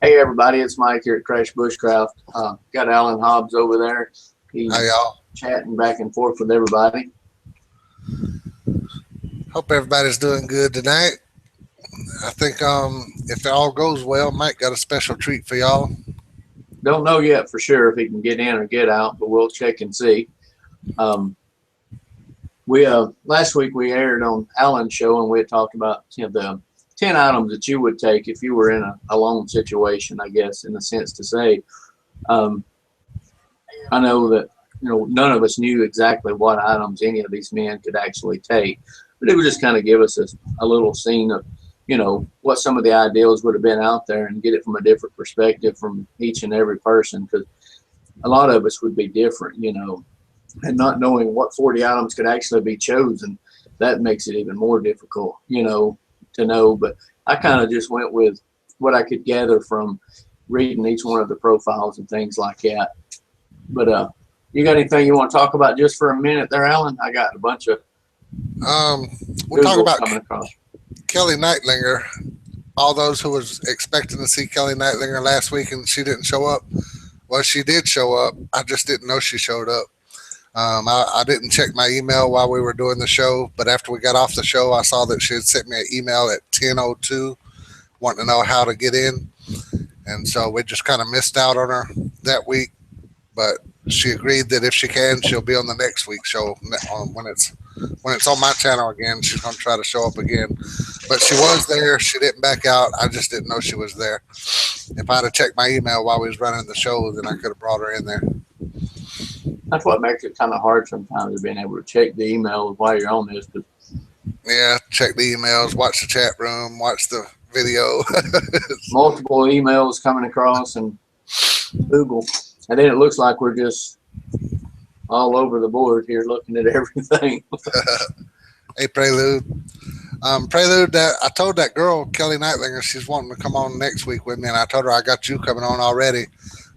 Hey everybody, it's Mike here at Crash Bushcraft. Got Alan Hobbs over there. He's Hi y'all. chatting back and forth with everybody. Hope everybody's doing good tonight. I think if it all goes well, Mike got a special treat for y'all. Don't know yet for sure if he can get in or get out, but we'll check and see. We last week we aired on Alan's show and we had talked about the 10 items that you would take if you were in a loan situation, I guess, in a sense to say. I know that none of us knew exactly what items any of these men could actually take, but it would just kind of give us a little scene of what some of the ideals would have been out there and get it from a different perspective from each and every person, because a lot of us would be different, and not knowing what 40 items could actually be chosen, that makes it even more difficult, to know. But I kind of just went with what I could gather from reading each one of the profiles and things like that. But you got anything you want to talk about just for a minute there, Alan? I got a bunch of we'll talk about coming across. Kelly Nightlinger. All those who was expecting to see Kelly Nightlinger last week and she didn't show up. Well, she did show up. I just didn't know she showed up. I didn't check my email while we were doing the show, but after we got off the show, I saw that she had sent me an email at 10:02 wanting to know how to get in. And so we just kind of missed out on her that week. But she agreed that if she can, she'll be on the next week's show when it's on my channel again. She's going to try to show up again. But she was there. She didn't back out. I just didn't know she was there. If I'd have checked my email while we was running the show, then I could have brought her in there. That's what makes it kind of hard sometimes, being able to check the emails while you're on this. Yeah, check the emails, watch the chat room, watch the video. Multiple emails coming across and Google. And then it looks like we're just all over the board here looking at everything. Hey, Prelude. Prelude, I told that girl, Kelly Nightlinger, she's wanting to come on next week with me, and I told her I got you coming on already.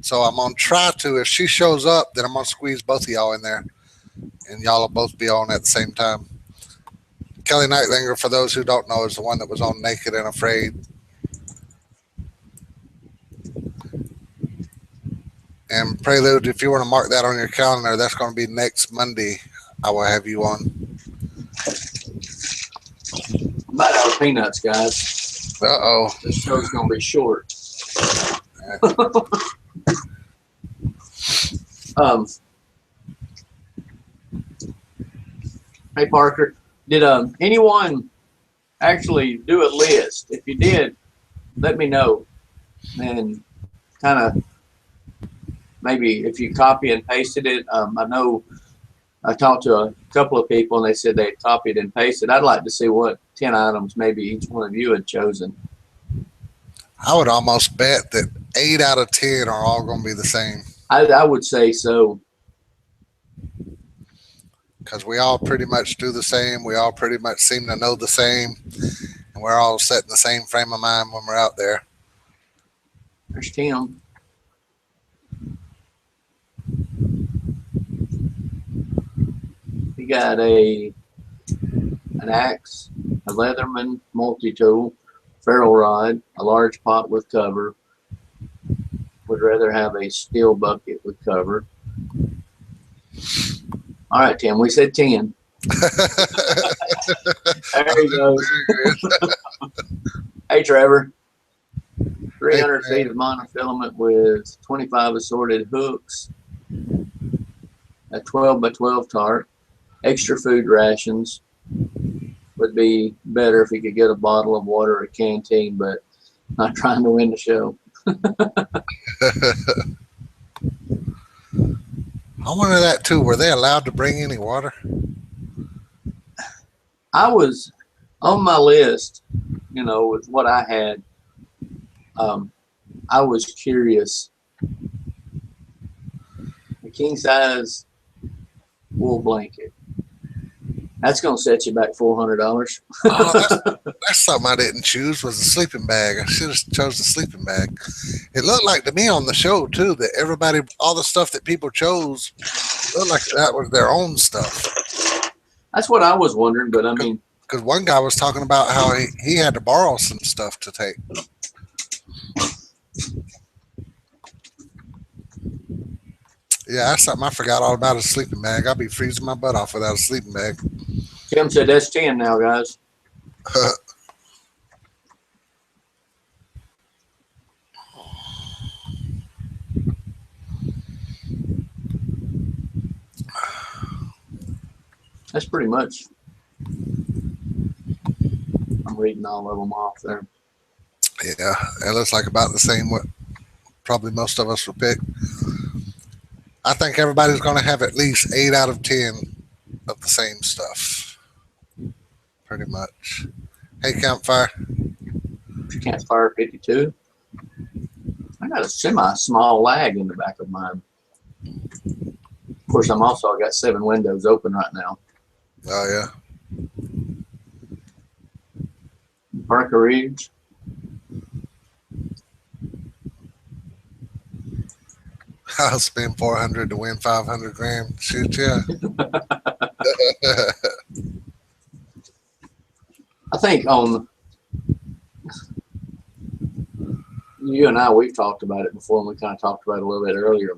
So I'm going to try to. If she shows up, then I'm going to squeeze both of y'all in there, and y'all will both be on at the same time. Kelly Nightlinger, for those who don't know, is the one that was on Naked and Afraid. And Prelude, if you want to mark that on your calendar, that's going to be next Monday. I will have you on. I'm about out of peanuts, guys. Uh-oh. This show's going to be short. Hey, Parker, did anyone actually do a list? If you did, let me know. And kind of maybe if you copy and pasted it. I know I talked to a couple of people and they said they copied and pasted. I'd like to see what 10 items maybe each one of you had chosen. I would almost bet that 8 out of 10 are all going to be the same. I would say so. Because we all pretty much do the same. We all pretty much seem to know the same. And we're all set in the same frame of mind when we're out there. There's Tim. We got an axe, a Leatherman multi-tool, ferrule rod, a large pot with cover. Would rather have a steel bucket with cover. All right, Tim, we said 10. There you go. Hey, Trevor. 300 feet of monofilament with 25 assorted hooks, a 12 by 12 tarp, extra food rations. Would be better if you could get a bottle of water or a canteen, but not trying to win the show. I wonder that too. Were they allowed to bring any water? I was on my list, with what I had. I was curious. A king size wool blanket. That's going to set you back $400. Oh, that's something I didn't choose, was a sleeping bag. I should have chose the sleeping bag. It looked like to me on the show, too, that everybody, all the stuff that people chose, looked like that was their own stuff. That's what I was wondering, but I mean. Because one guy was talking about how he had to borrow some stuff to take. Yeah, that's something I forgot all about, a sleeping bag. I'll be freezing my butt off without a sleeping bag. Tim said that's 10 now, guys. That's pretty much. I'm reading all of them off there. Yeah, it looks like about the same what probably most of us will pick. I think everybody's going to have at least 8 out of 10 of the same stuff. Pretty much. Hey, Campfire. Campfire 52. I got a semi-small lag in the back of mine. Of course, I got 7 windows open right now. Oh, yeah. Parker Reeves. I'll spend 400 to win 500 grand. Shoot, yeah. I think on you and I, we've talked about it before, and we kind of talked about it a little bit earlier.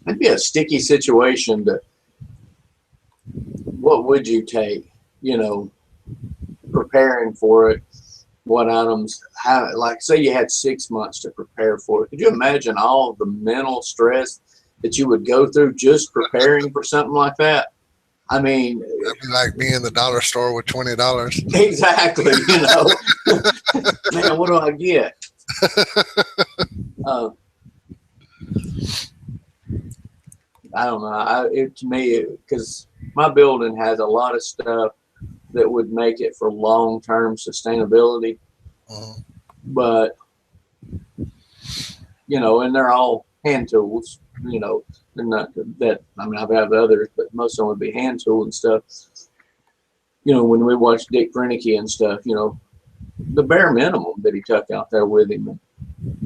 It'd be a sticky situation to what would you take, you know, preparing for it, what items, how, like say you had 6 months to prepare for it. Could you imagine all the mental stress that you would go through just preparing for something like that? I mean, that'd be like me in the dollar store with $20. Exactly, you know. Man, what do I get? I don't know. To me, because my building has a lot of stuff that would make it for long-term sustainability. But, you know, and they're all hand tools, you know. They're not that, I mean, I've had others, but most of them would be hand tool and stuff. You know, when we watch Dick Brennecke and stuff, you know, the bare minimum that he took out there with him and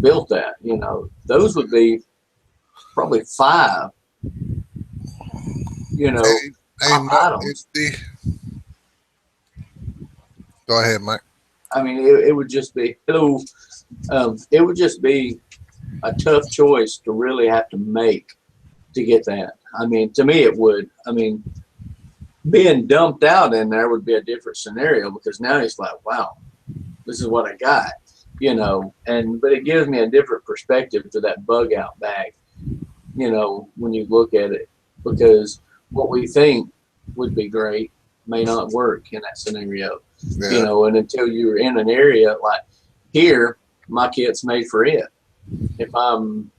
built that, you know, those would be probably 5, you know, items. Go ahead, Mike. I mean, it would just be, it would just be a tough choice to really have to make to get that. I mean, to me, it would. I mean, being dumped out in there would be a different scenario, because now it's like, wow, this is what I got, you know. But it gives me a different perspective to that bug out bag, you know, when you look at it, because what we think would be great may not work in that scenario, you know. And until you're in an area like here, my kit's made for it. If I'm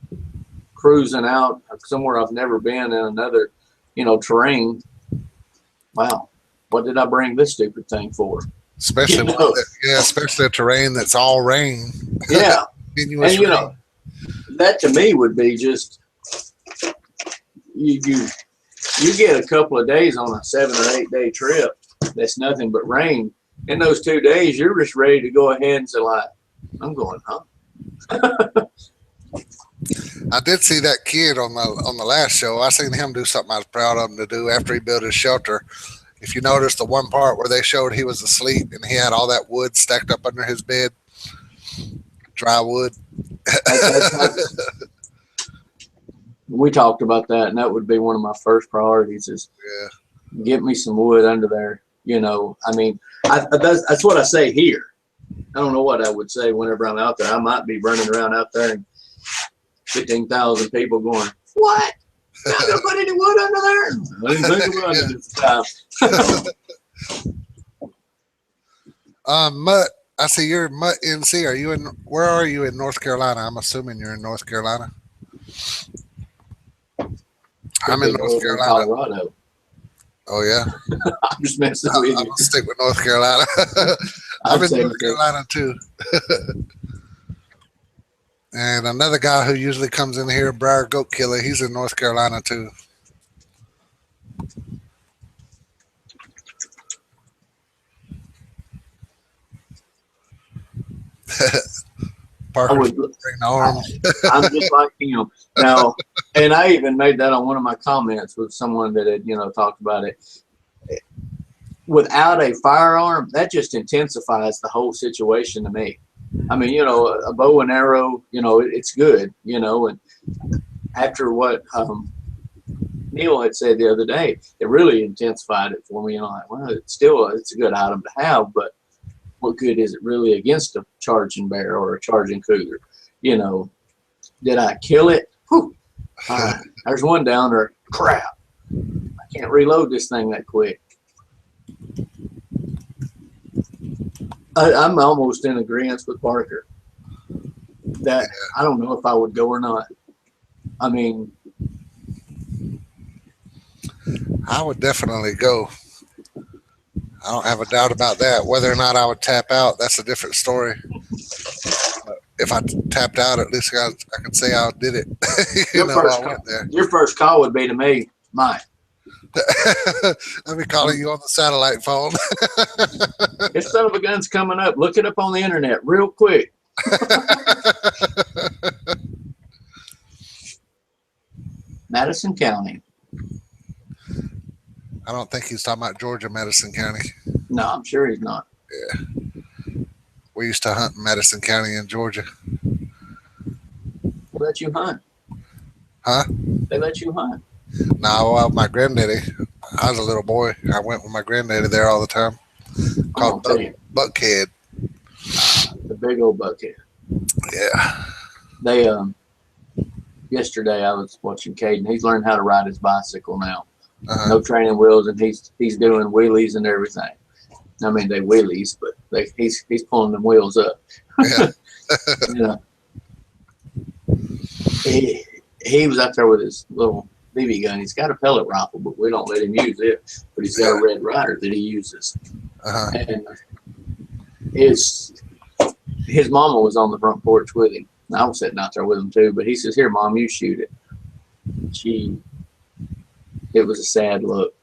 cruising out somewhere I've never been in another, you know, terrain, wow, what did I bring this stupid thing for? Especially, you know? Especially a terrain that's all rain. Yeah. And you know, that to me would be just, you get a couple of days on a 7 or 8 day trip that's nothing but rain. In those 2 days, you're just ready to go ahead and say, like, I'm going home. I did see that kid on the last show. I seen him do something I was proud of him to do after he built his shelter. If you notice the one part where they showed he was asleep and he had all that wood stacked up under his bed, dry wood. We talked about that, and that would be one of my first priorities is get me some wood under there. You know, I mean, that's what I say here. I don't know what I would say whenever I'm out there. I might be running around out there and 15,000 people going, what? You're not going to put any wood under there? I didn't think about it at the time. Mutt, I see you're Mutt NC. Where are you in North Carolina? I'm assuming you're in North Carolina. I'm in North Carolina. Colorado. Oh, yeah? I'm just messing with you. I'm going to stick with North Carolina. I'm in North Carolina, too. And another guy who usually comes in here, Briar Goat Killer, he's in North Carolina, too. Parker, bring the arms. I'm just like him. Now, and I even made that on one of my comments with someone that had, you know, talked about it. without a firearm, that just intensifies the whole situation to me. I mean, you know, a bow and arrow, you know, it's good, you know, and after what Neil had said the other day, it really intensified it for me. You know, like, well, it's a good item to have, but what good is it really against a charging bear or a charging cougar? You know, did I kill it? Whew. There's one down there. Crap. I can't reload this thing that quick. I'm almost in agreement with Parker that I don't know if I would go or not. I mean, I would definitely go. I don't have a doubt about that. Whether or not I would tap out, that's a different story. But if I tapped out, at least I can say I did it. I went there. Your first call would be to me, Mike. I'll be calling you on the satellite phone. This son of a gun's coming up. Look it up on the internet real quick. Madison County. I don't think he's talking about Georgia, Madison County. No, I'm sure he's not. Yeah. We used to hunt in Madison County in Georgia. They let you hunt. Huh? They let you hunt. No, well, my granddaddy, I was a little boy. I went with my granddaddy there all the time. Called Buckhead. The big old Buckhead. Yeah. They yesterday I was watching Caden. He's learned how to ride his bicycle now. No training wheels, and he's doing wheelies and everything. I mean, they wheelies, but he's pulling them wheels up. Yeah. You know, he was out there with his little BB gun. He's got a pellet rifle, but we don't let him use it. But he's got a Red Ryder that he uses. And his mama was on the front porch with him. I was sitting out there with him too. But he says, "Here, Mom, you shoot it." It was a sad look.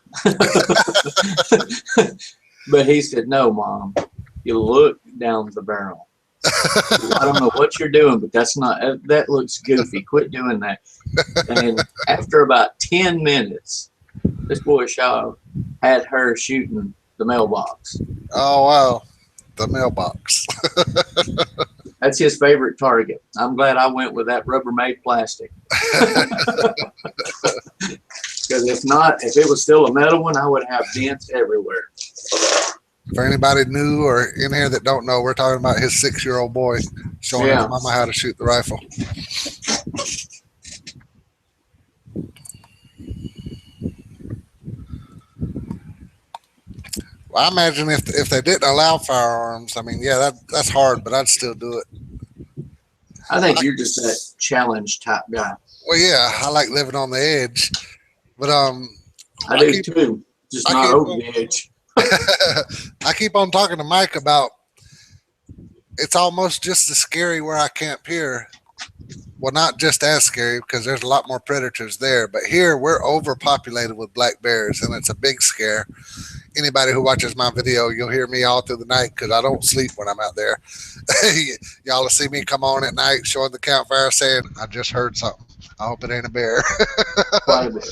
But he said, "No, Mom, you look down the barrel. I don't know what you're doing, but that looks goofy. Quit doing that." And after about 10 minutes, this boy had her shooting the mailbox. Oh, wow. The mailbox. That's his favorite target. I'm glad I went with that Rubbermaid plastic. Because if it was still a metal one, I would have dents everywhere. For anybody new or in here that don't know, we're talking about his 6-year-old boy showing his mama how to shoot the rifle. Well, I imagine if they didn't allow firearms, I mean, yeah, that's hard, but I'd still do it. I think you're just that challenge type guy. Well, yeah, I like living on the edge, but I do too, just not over the edge. I keep on talking to Mike about it's almost just as scary where I camp here. Well, not just as scary because there's a lot more predators there, but here we're overpopulated with black bears, and it's a big scare. Anybody who watches my video, you'll hear me all through the night because I don't sleep when I'm out there. Y'all will see me come on at night showing the campfire saying, "I just heard something. I hope it ain't a bear." Quite a bit.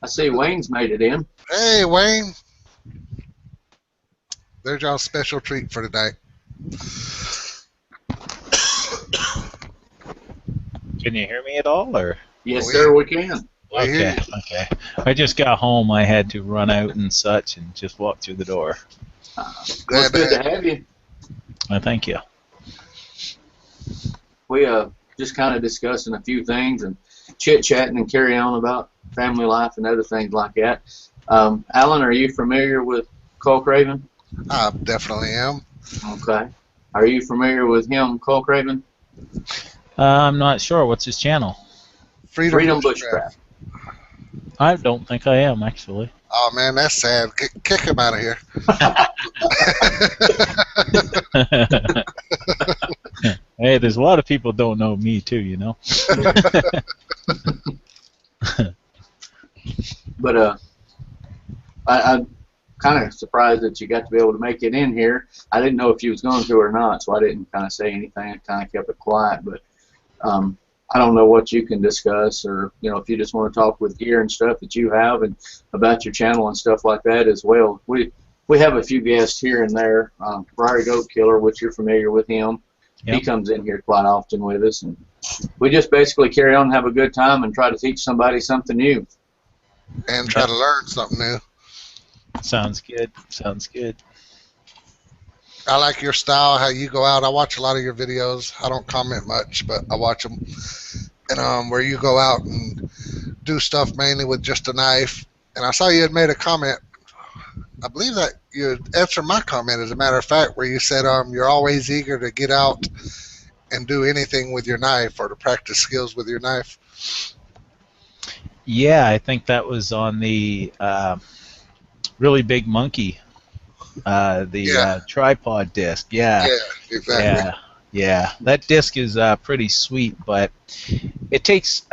I see Wayne's made it in. Hey, Wayne. There's y'all's special treat for tonight. Can you hear me at all, or? Yes, sir, we can. Okay. I just got home. I had to run out and such, and just walk through the door. It's good to have you. Thank you. We just kind of discussing a few things and chit-chatting and carry on about family life and other things like that. Alan, are you familiar with Kullcraven? I definitely am. Okay. Are you familiar with him, Kullcraven? I'm not sure. What's his channel? Freedom Bushcraft. I don't think I am, actually. Oh, man, that's sad. Kick him out of here. Hey, there's a lot of people don't know me, too, you know? But I'm kind of surprised that you got to be able to make it in here. I didn't know if you was going to or not, so I didn't kind of say anything. I kind of kept it quiet. But I don't know what you can discuss, or if you just want to talk with gear and stuff that you have, and about your channel and stuff like that as well. We have a few guests here and there. Prairie Goat Killer, which you're familiar with him. Yep. He comes in here quite often with us, and we just basically carry on and have a good time and try to teach somebody something new. And try to learn something new. Sounds good. Sounds good. I like your style, how you go out. I watch a lot of your videos. I don't comment much, but I watch them. And where you go out and do stuff mainly with just a knife. And I saw you had made a comment. I believe that you answered my comment, as a matter of fact, where you said you're always eager to get out and do anything with your knife, or to practice skills with your knife. Yeah, I think that was on the really big monkey, tripod disc. Yeah. Yeah, exactly. Yeah. That disc is pretty sweet, but it takes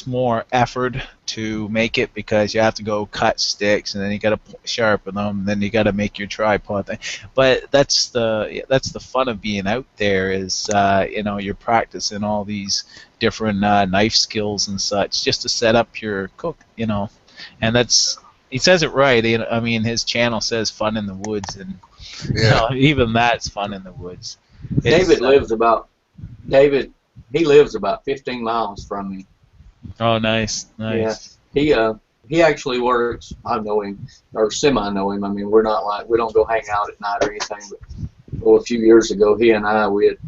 more effort to make it, because you have to go cut sticks, and then you got to sharpen them, and then you got to make your tripod thing. But that's the fun of being out there, is you're practicing all these different knife skills and such, just to set up your cook, and that's, he says it right. I mean, his channel says fun in the woods, and even that's fun in the woods. David lives about 15 miles from me. Oh, nice. Yeah, he actually works. I know him, or semi know him. I mean, we don't go hang out at night or anything. But a few years ago, he and I, we had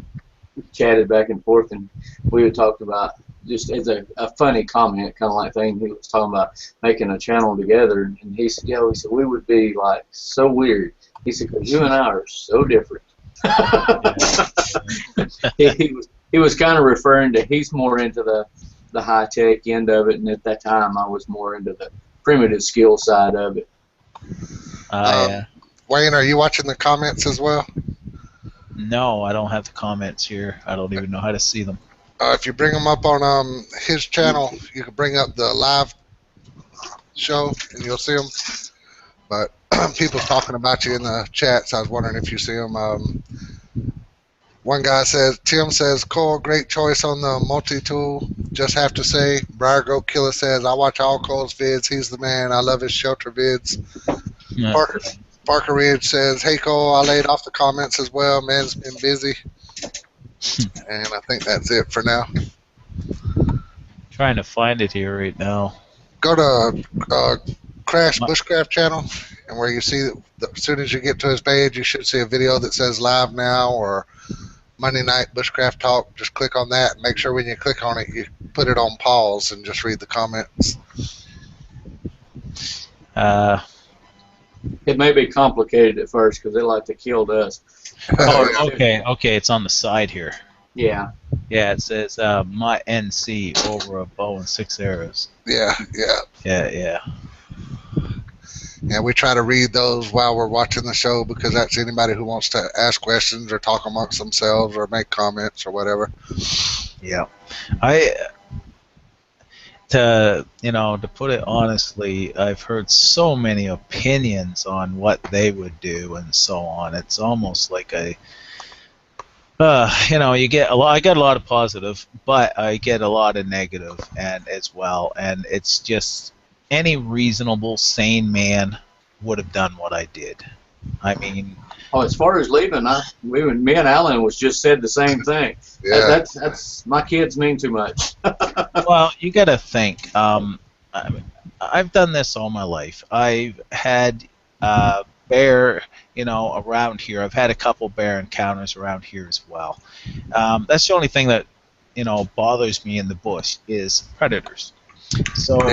chatted back and forth, and we had talked about, just as a funny comment kind of like thing. He was talking about making a channel together, and he said, he said we would be like so weird. He said, because you and I are so different. He was kind of referring to, he's more into the high-tech end of it, and at that time I was more into the primitive skill side of it. Wayne, are you watching the comments as well? No, I don't have the comments here. I don't even know how to see them. If you bring them up on his channel, you can bring up the live show, and you'll see them. But people talking about you in the chat, so I was wondering if you see them. One guy says, Tim says, Cole, great choice on the multi-tool. Just have to say, Briar Goat Killer says, I watch all Cole's vids. He's the man. I love his shelter vids. Yeah. Parker Ridge says, hey, Cole, I laid off the comments as well. Man's been busy. And I think that's it for now. Trying to find it here right now. Go to Crash Bushcraft channel, and where you see, as soon as you get to his page, you should see a video that says live now or Monday Night Bushcraft Talk. Just click on that. Make sure when you click on it, you put it on pause and just read the comments. It may be complicated at first because they like to kill dust. Oh, okay, it's on the side here. Yeah. Yeah, it says my NC over a bow and 6 arrows. Yeah. Yeah, we try to read those while we're watching the show, because that's anybody who wants to ask questions or talk amongst themselves or make comments or whatever. Yeah. To put it honestly, I've heard so many opinions on what they would do and so on. It's almost like you get a lot. I get a lot of positive, but I get a lot of negative, and as well. And it's just, any reasonable, sane man would have done what I did. I mean, as far as leaving, me and Alan was just said the same thing. Yeah. That's my kids mean too much. Well, you got to think. I've done this all my life. I've had bear, around here. I've had a couple bear encounters around here as well. That's the only thing that bothers me in the bush is predators. So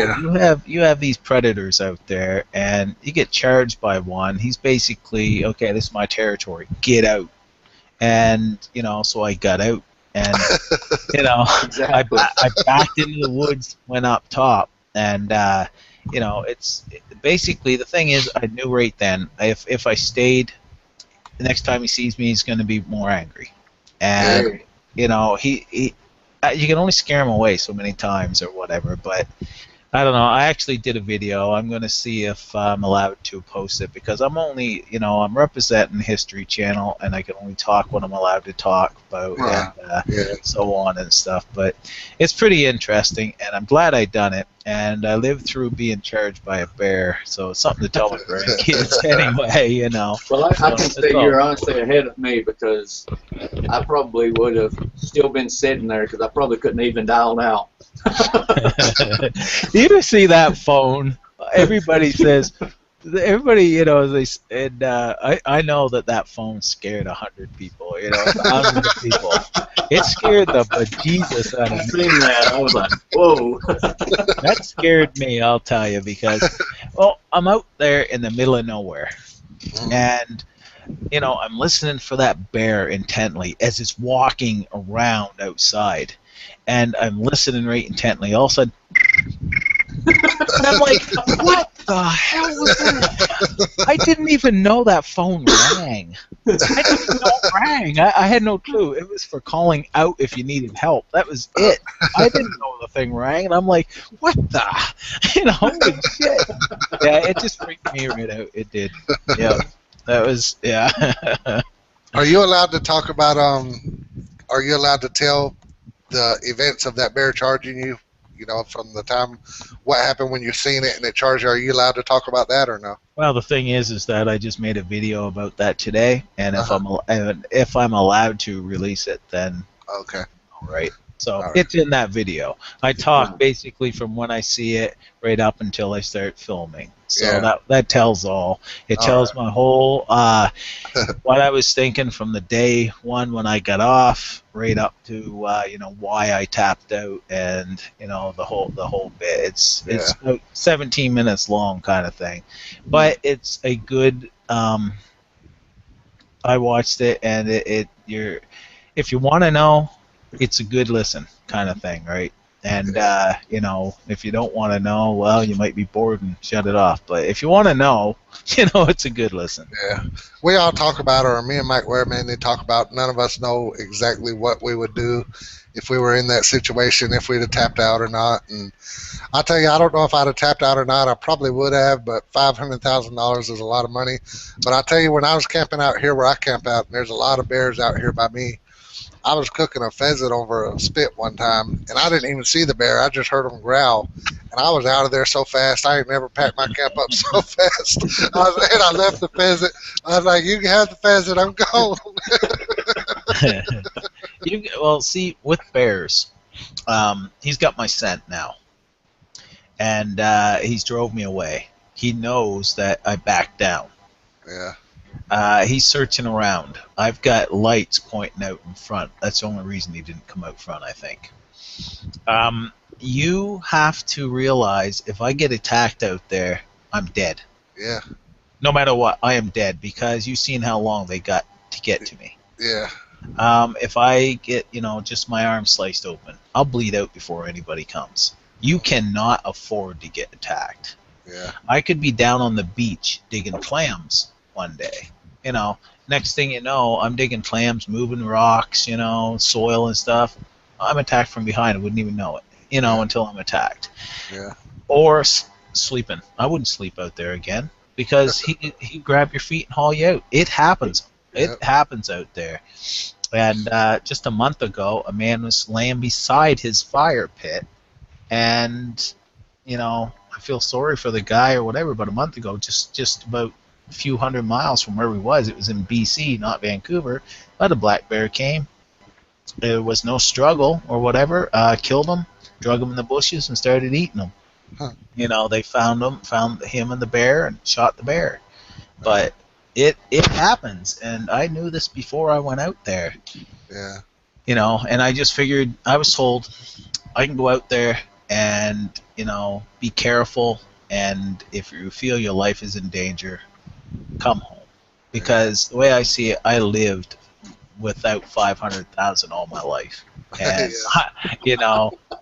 you have these predators out there, and you get charged by one. He's basically, okay, this is my territory. Get out. And so I got out, and Exactly. I backed into the woods, went up top, and it's basically, the thing is, I knew right then, if I stayed, the next time he sees me, he's going to be more angry, and he you can only scare him away so many times or whatever. But I don't know. I actually did a video. I'm going to see if I'm allowed to post it because I'm only, I'm representing History Channel and I can only talk what I'm allowed to talk about Right. and Yeah. so on and stuff. But it's pretty interesting and I'm glad I done it. And I lived through being charged by a bear, so it's something to tell my grandkids anyway, Well, I So can it's say all you're honestly ahead of me because I probably would have still been sitting there because I probably couldn't even dial out. You just see that phone. Everybody says, everybody, and I know that phone scared 100 people, thousands of people. It scared the bejesus out I of me. seen that. I was like, whoa. That scared me, I'll tell you, because, well, I'm out there in the middle of nowhere, and I'm listening for that bear intently as it's walking around outside, and I'm listening right intently. All of a sudden, and I'm like, what the hell was that? I didn't even know that phone rang. I didn't even know it rang. I had no clue. It was for calling out if you needed help. That was it. I didn't know the thing rang, and I'm like, what the? Holy shit. Yeah, it just freaked me right out. It did. Yeah. That was, yeah. Are you allowed to talk about are you allowed to tell the events of that bear charging you? From the time what happened when you seen it and it charged you. Are you allowed to talk about that or no? Well, the thing is that I just made a video about that today, and Uh-huh. if I'm allowed to release it, then Okay. all right. So All right. it's in that video. I talk Right. basically from when I see it right up until I start filming. So Yeah. that tells all. It All tells my whole what I was thinking from the day one when I got off, right up to why I tapped out, and the whole bit. It's Yeah. about 17 minutes long, kind of thing, but it's a good. I watched it, and if you want to know, it's a good listen, kind of thing, right? And if you don't want to know, well, you might be bored and shut it off. But if you want to know, it's a good listen. Yeah. We all talk about, or me and Mike Wareman, they talk about, none of us know exactly what we would do if we were in that situation, if we'd have tapped out or not. And I'll tell you, I don't know if I'd have tapped out or not. I probably would have, but $500,000 is a lot of money. But I'll tell you, when I was camping out here where I camp out, and there's a lot of bears out here by me, I was cooking a pheasant over a spit one time, and I didn't even see the bear. I just heard him growl, and I was out of there so fast. I ain't never packed my camp up so fast. I left the pheasant. I was like, "You can have the pheasant. I'm gone." Well, see, with bears, he's got my scent now, and he's drove me away. He knows that I backed down. Yeah. He's searching around. I've got lights pointing out in front. That's the only reason he didn't come out front, I think. You have to realize if I get attacked out there, I'm dead. Yeah. No matter what, I am dead because you've seen how long they got to get to me. Yeah. If I get, just my arm sliced open, I'll bleed out before anybody comes. You cannot afford to get attacked. Yeah. I could be down on the beach digging clams one day. Next thing you know, I'm digging clams, moving rocks, soil and stuff. I'm attacked from behind. I wouldn't even know it, until I'm attacked. Yeah. Or sleeping. I wouldn't sleep out there again because he grab your feet and haul you out. It happens. Yep. It happens out there. And just a month ago, a man was laying beside his fire pit, and I feel sorry for the guy or whatever. But a month ago, just about a few hundred miles from where he was, it was in BC, not Vancouver. But a black bear came. There was no struggle or whatever. Killed him, drug him in the bushes, and started eating him. Huh. They found him and the bear, and shot the bear. But it happens, and I knew this before I went out there. Yeah. And I just figured, I was told I can go out there and be careful, and if you feel your life is in danger, come home. Because the way I see it, I lived without 500,000 all my life, and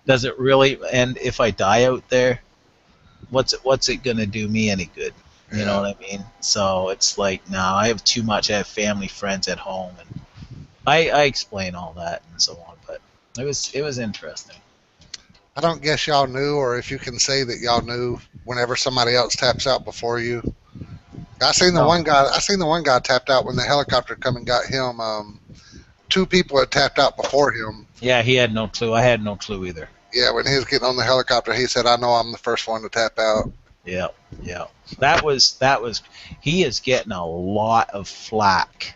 does it really? And if I die out there, what's it gonna do me any good? You know what I mean? So it's like, no, I have too much. I have family, friends at home, and I explain all that and so on. But it was interesting. I don't guess y'all knew, or if you can say that y'all knew whenever somebody else taps out before you. I seen the No. one guy. I seen the one guy tapped out when the helicopter come and got him. Two people had tapped out before him. Yeah, he had no clue. I had no clue either. Yeah, when he was getting on the helicopter, he said, "I know I'm the first one to tap out." Yeah, yeah. That was. He is getting a lot of flack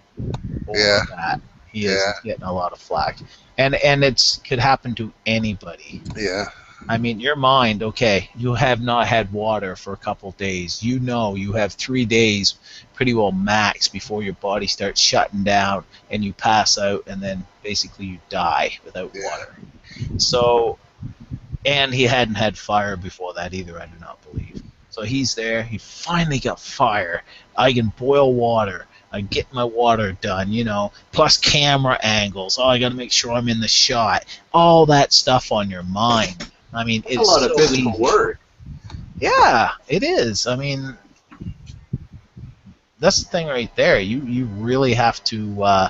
over Yeah. that. He is Yeah. getting a lot of flack, and it's could happen to anybody. Yeah. I mean, your mind. Okay, you have not had water for a couple of days. You know, you have 3 days, pretty well max, before your body starts shutting down and you pass out, and then basically you die without Yeah. water. So. And he hadn't had fire before that either, I do not believe. So he's there. He finally got fire. I can boil water. I get my water done, plus camera angles. Oh, I got to make sure I'm in the shot. All that stuff on your mind. I mean, It's it's a lot of physical easy. work. Yeah, it is. I mean, that's the thing right there. You really have to,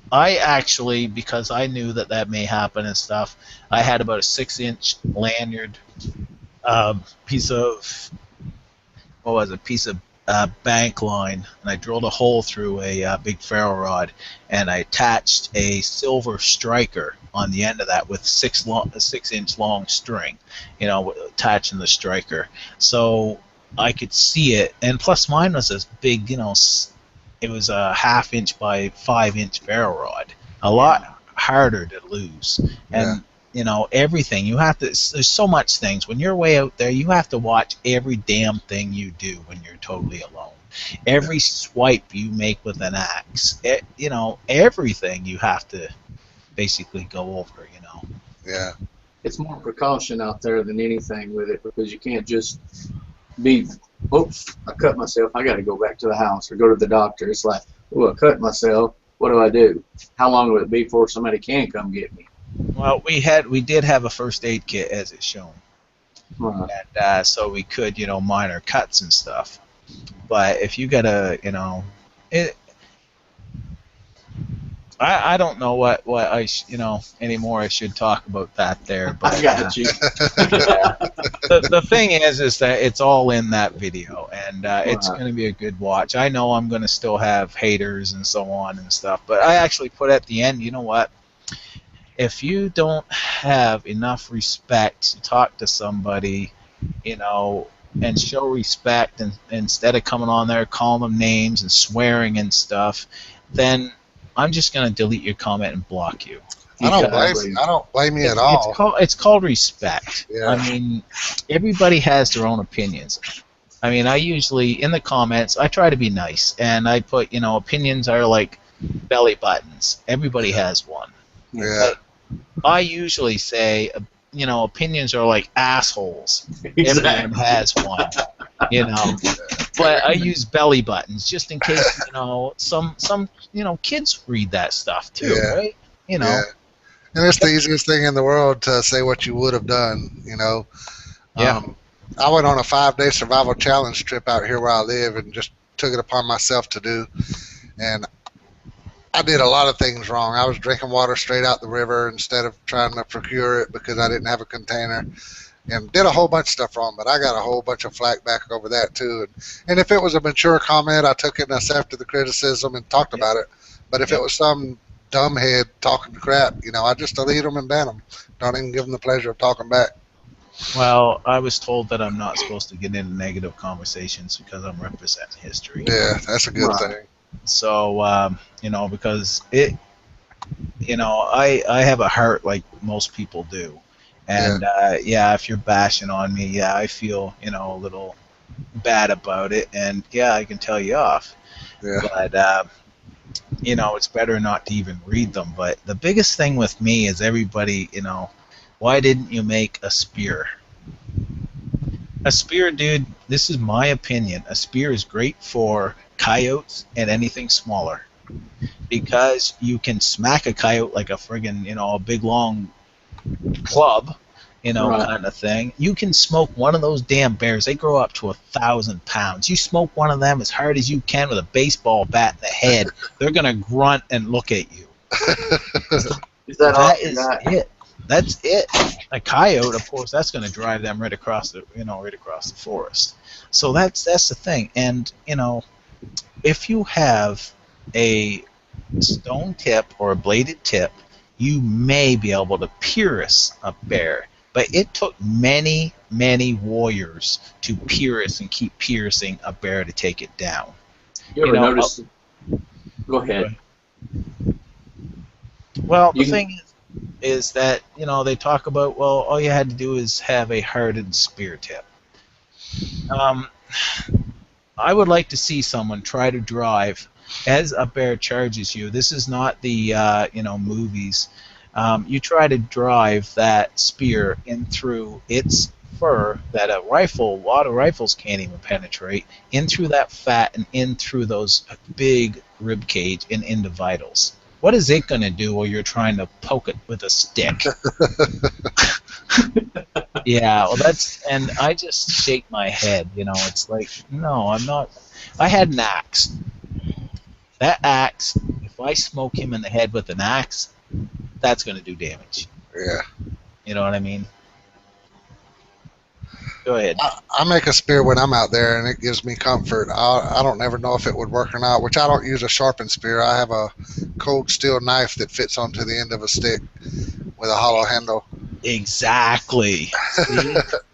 I actually, because I knew that may happen and stuff, I had about a 6-inch lanyard, piece of, what was it, piece of bank line, and I drilled a hole through a big ferro rod, and I attached a silver striker on the end of that with 6-inch long string, attaching the striker. So I could see it, and plus mine was this big, it was a 1/2 inch by 5-inch ferro rod, a lot harder to lose. And everything you have to. There's so much things when you're way out there. You have to watch every damn thing you do when you're totally alone. Every swipe you make with an axe, everything you have to basically go over. Yeah. It's more precaution out there than anything with it, because you can't just be, oops, I cut myself, I got to go back to the house or go to the doctor. It's like, oh, I cut myself, what do I do? How long will it be before somebody can come get me? Well, we did have a first aid kit, as it's shown, Right. and so we could, minor cuts and stuff. But if you got I don't know what I anymore. I should talk about that there. But I got you. the thing is that it's all in that video, and it's Right. going to be a good watch. I know I'm going to still have haters and so on and stuff, but I actually put at the end, you know what? If you don't have enough respect to talk to somebody, and show respect, and instead of coming on there calling them names and swearing and stuff, then I'm just going to delete your comment and block you. I don't blame you at all. It's called respect. Yeah. I mean, everybody has their own opinions. I mean, I usually, in the comments, I try to be nice, and I put, opinions are like belly buttons. Everybody has one. Yeah. I usually say, opinions are like assholes. Exactly. Everyone has one, But I use belly buttons just in case, some kids read that stuff too, Yeah. right? Yeah. And it's the easiest thing in the world to say what you would have done, Yeah. I went on a 5-day survival challenge trip out here where I live and just took it upon myself to do. And I did a lot of things wrong. I was drinking water straight out the river instead of trying to procure it because I didn't have a container, and did a whole bunch of stuff wrong. But I got a whole bunch of flack back over that too. And if it was a mature comment, I took it and accepted the criticism and talked about it. But if it was some dumbhead talking crap, I just delete them and ban them. Don't even give them the pleasure of talking back. Well, I was told that I'm not supposed to get into negative conversations because I'm representing history. Yeah, that's a good Right. thing. So, because I have a heart like most people do. And, if you're bashing on me, I feel, a little bad about it. And, I can tell you off. Yeah. But, it's better not to even read them. But the biggest thing with me is everybody, why didn't you make a spear? A spear, dude, this is my opinion. A spear is great for coyotes and anything smaller, because you can smack a coyote like a friggin', a big long club, Right. kind of thing. You can smoke one of those damn bears. They grow up to 1,000 pounds. You smoke one of them as hard as you can with a baseball bat in the head. They're gonna grunt and look at you. Is that all That you is got? it. That's it. A coyote, of course, that's going to drive them right across the forest. So that's the thing. And if you have a stone tip or a bladed tip, you may be able to pierce a bear. But it took many, many warriors to pierce and keep piercing a bear to take it down. You ever notice? Go ahead. Well, the thing is that they talk about, well, all you had to do is have a hardened spear tip. I would like to see someone try to drive as a bear charges you. This is not the movies. You try to drive that spear in through its fur that a lot of rifles can't even penetrate, in through that fat and in through those big rib cage and into vitals. What is it going to do while you're trying to poke it with a stick? Yeah, well, and I just shake my head. It's like, no, I'm not. I had an axe. That axe, if I smoke him in the head with an axe, that's going to do damage. Yeah. You know what I mean? Go ahead. I make a spear when I'm out there, and it gives me comfort. I don't ever know if it would work or not, which I don't use a sharpened spear. I have a cold steel knife that fits onto the end of a stick with a hollow handle. Exactly.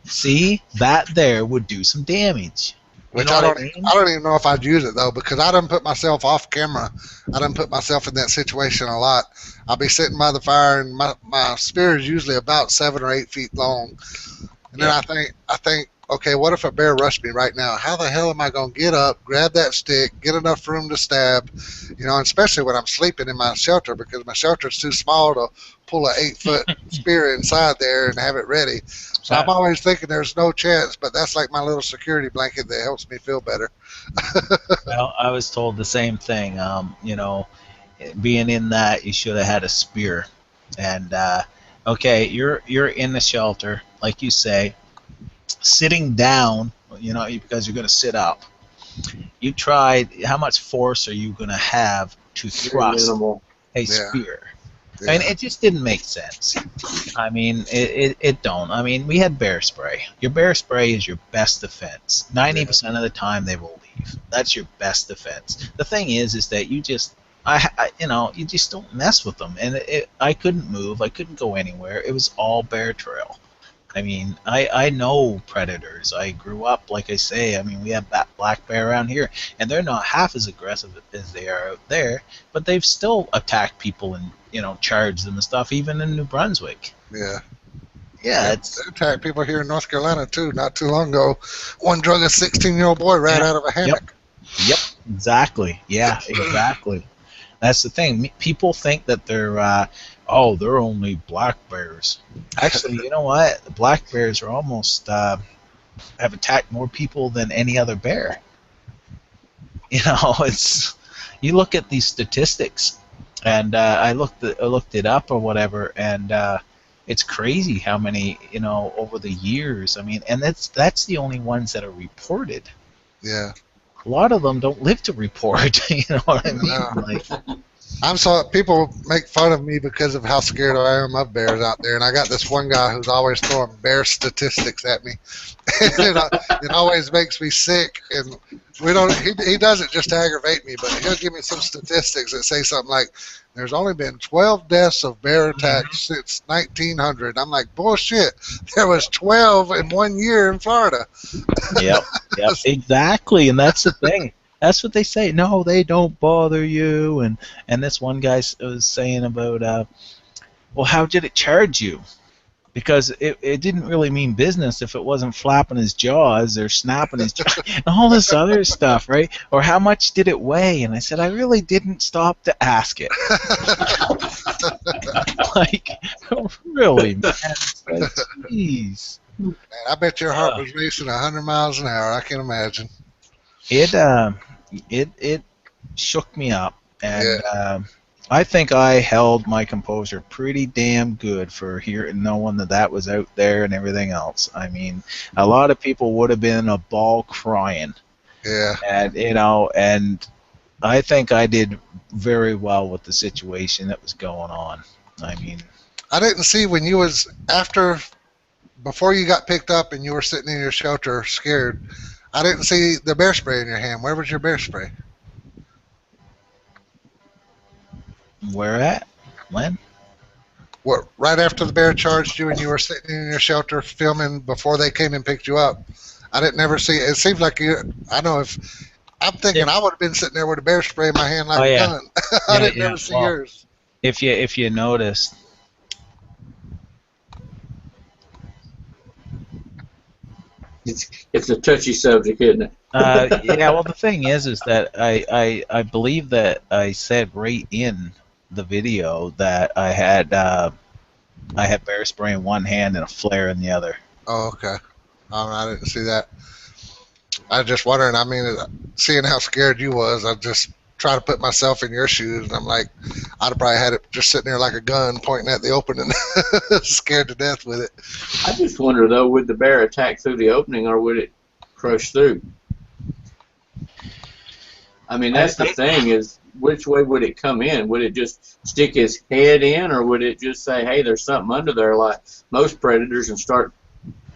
See, that there would do some damage. Which I don't even know if I'd use it, though, because I done put myself off camera. I done put myself in that situation a lot. I'll be sitting by the fire, and my spear is usually about 7 or 8 feet long. And then I think, okay, what if a bear rushed me right now? How the hell am I going to get up, grab that stick, get enough room to stab? And especially when I'm sleeping in my shelter, because my shelter is too small to pull an 8-foot spear inside there and have it ready. So I'm always thinking there's no chance, but that's like my little security blanket that helps me feel better. Well, I was told the same thing. Being in that, you should have had a spear. And okay, you're in the shelter, like you say, sitting down. Because you're going to sit up. You tried. How much force are you going to have to thrust a spear? Yeah. I mean, it just didn't make sense. I mean, it don't. I mean, we had bear spray. Your bear spray is your best defense. 90% of the time they will leave. That's your best defense. The thing is that you just, you just don't mess with them. And I couldn't move. I couldn't go anywhere. It was all bear trail. I mean, I know predators. I grew up, like I say, we have that black bear around here, and they're not half as aggressive as they are out there, but they've still attacked people and, charged them and stuff, even in New Brunswick. Yeah. Yeah, they attacked people here in North Carolina, too, not too long ago. One drug a 16-year-old boy right out of a hammock. Yep, exactly. Yeah, exactly. That's the thing. People think that they're only black bears. Actually, you know what? The black bears are almost have attacked more people than any other bear. You look at these statistics, and I looked it up or whatever, and it's crazy how many over the years. And that's the only ones that are reported. Yeah. A lot of them don't live to report. You know what I mean? People make fun of me because of how scared I am of bears out there, and I got this one guy who's always throwing bear statistics at me. It always makes me sick, and he does it just to aggravate me, but he'll give me some statistics that say something like, there's only been 12 deaths of bear attacks since 1900. I'm like, bullshit. There was 12 in 1 year in Florida. Yep, exactly, and that's the thing. That's what they say. No, they don't bother you. And this one guy was saying about, well, how did it charge you? Because it didn't really mean business if it wasn't flapping his jaws or snapping his jaws and all this other stuff, right? Or how much did it weigh? And I said, I really didn't stop to ask it. Like, really, man. It's like, jeez. Man, I bet your heart was racing 100 miles an hour. I can imagine. It shook me up, and I think I held my composure pretty damn good for knowing that was out there and everything else. I mean, a lot of people would have been a ball crying. Yeah. And and I think I did very well with the situation that was going on. I mean, I didn't see when you was before you got picked up and you were sitting in your shelter scared. I didn't see the bear spray in your hand. Where was your bear spray? Where at? When? What? Right after the bear charged you and you were sitting in your shelter filming before they came and picked you up. I didn't never see. It seems like you. I know if I'm thinking I would have been sitting there with a bear spray in my hand like a gun. I didn't never see yours. If you noticed. It's a touchy subject, isn't it? Yeah, well, the thing is that I believe that I said right in the video that I had bear spray in one hand and a flare in the other. Oh, okay. I didn't see that. I was just wondering. I mean, seeing how scared you was, I just try to put myself in your shoes, and I'm like, I'd have probably had it just sitting there like a gun pointing at the opening, scared to death with it. I just wonder though, would the bear attack through the opening or would it crush through? I mean, that's the thing is, which way would it come in? Would it just stick his head in, or would it just say, hey, there's something under there like most predators and start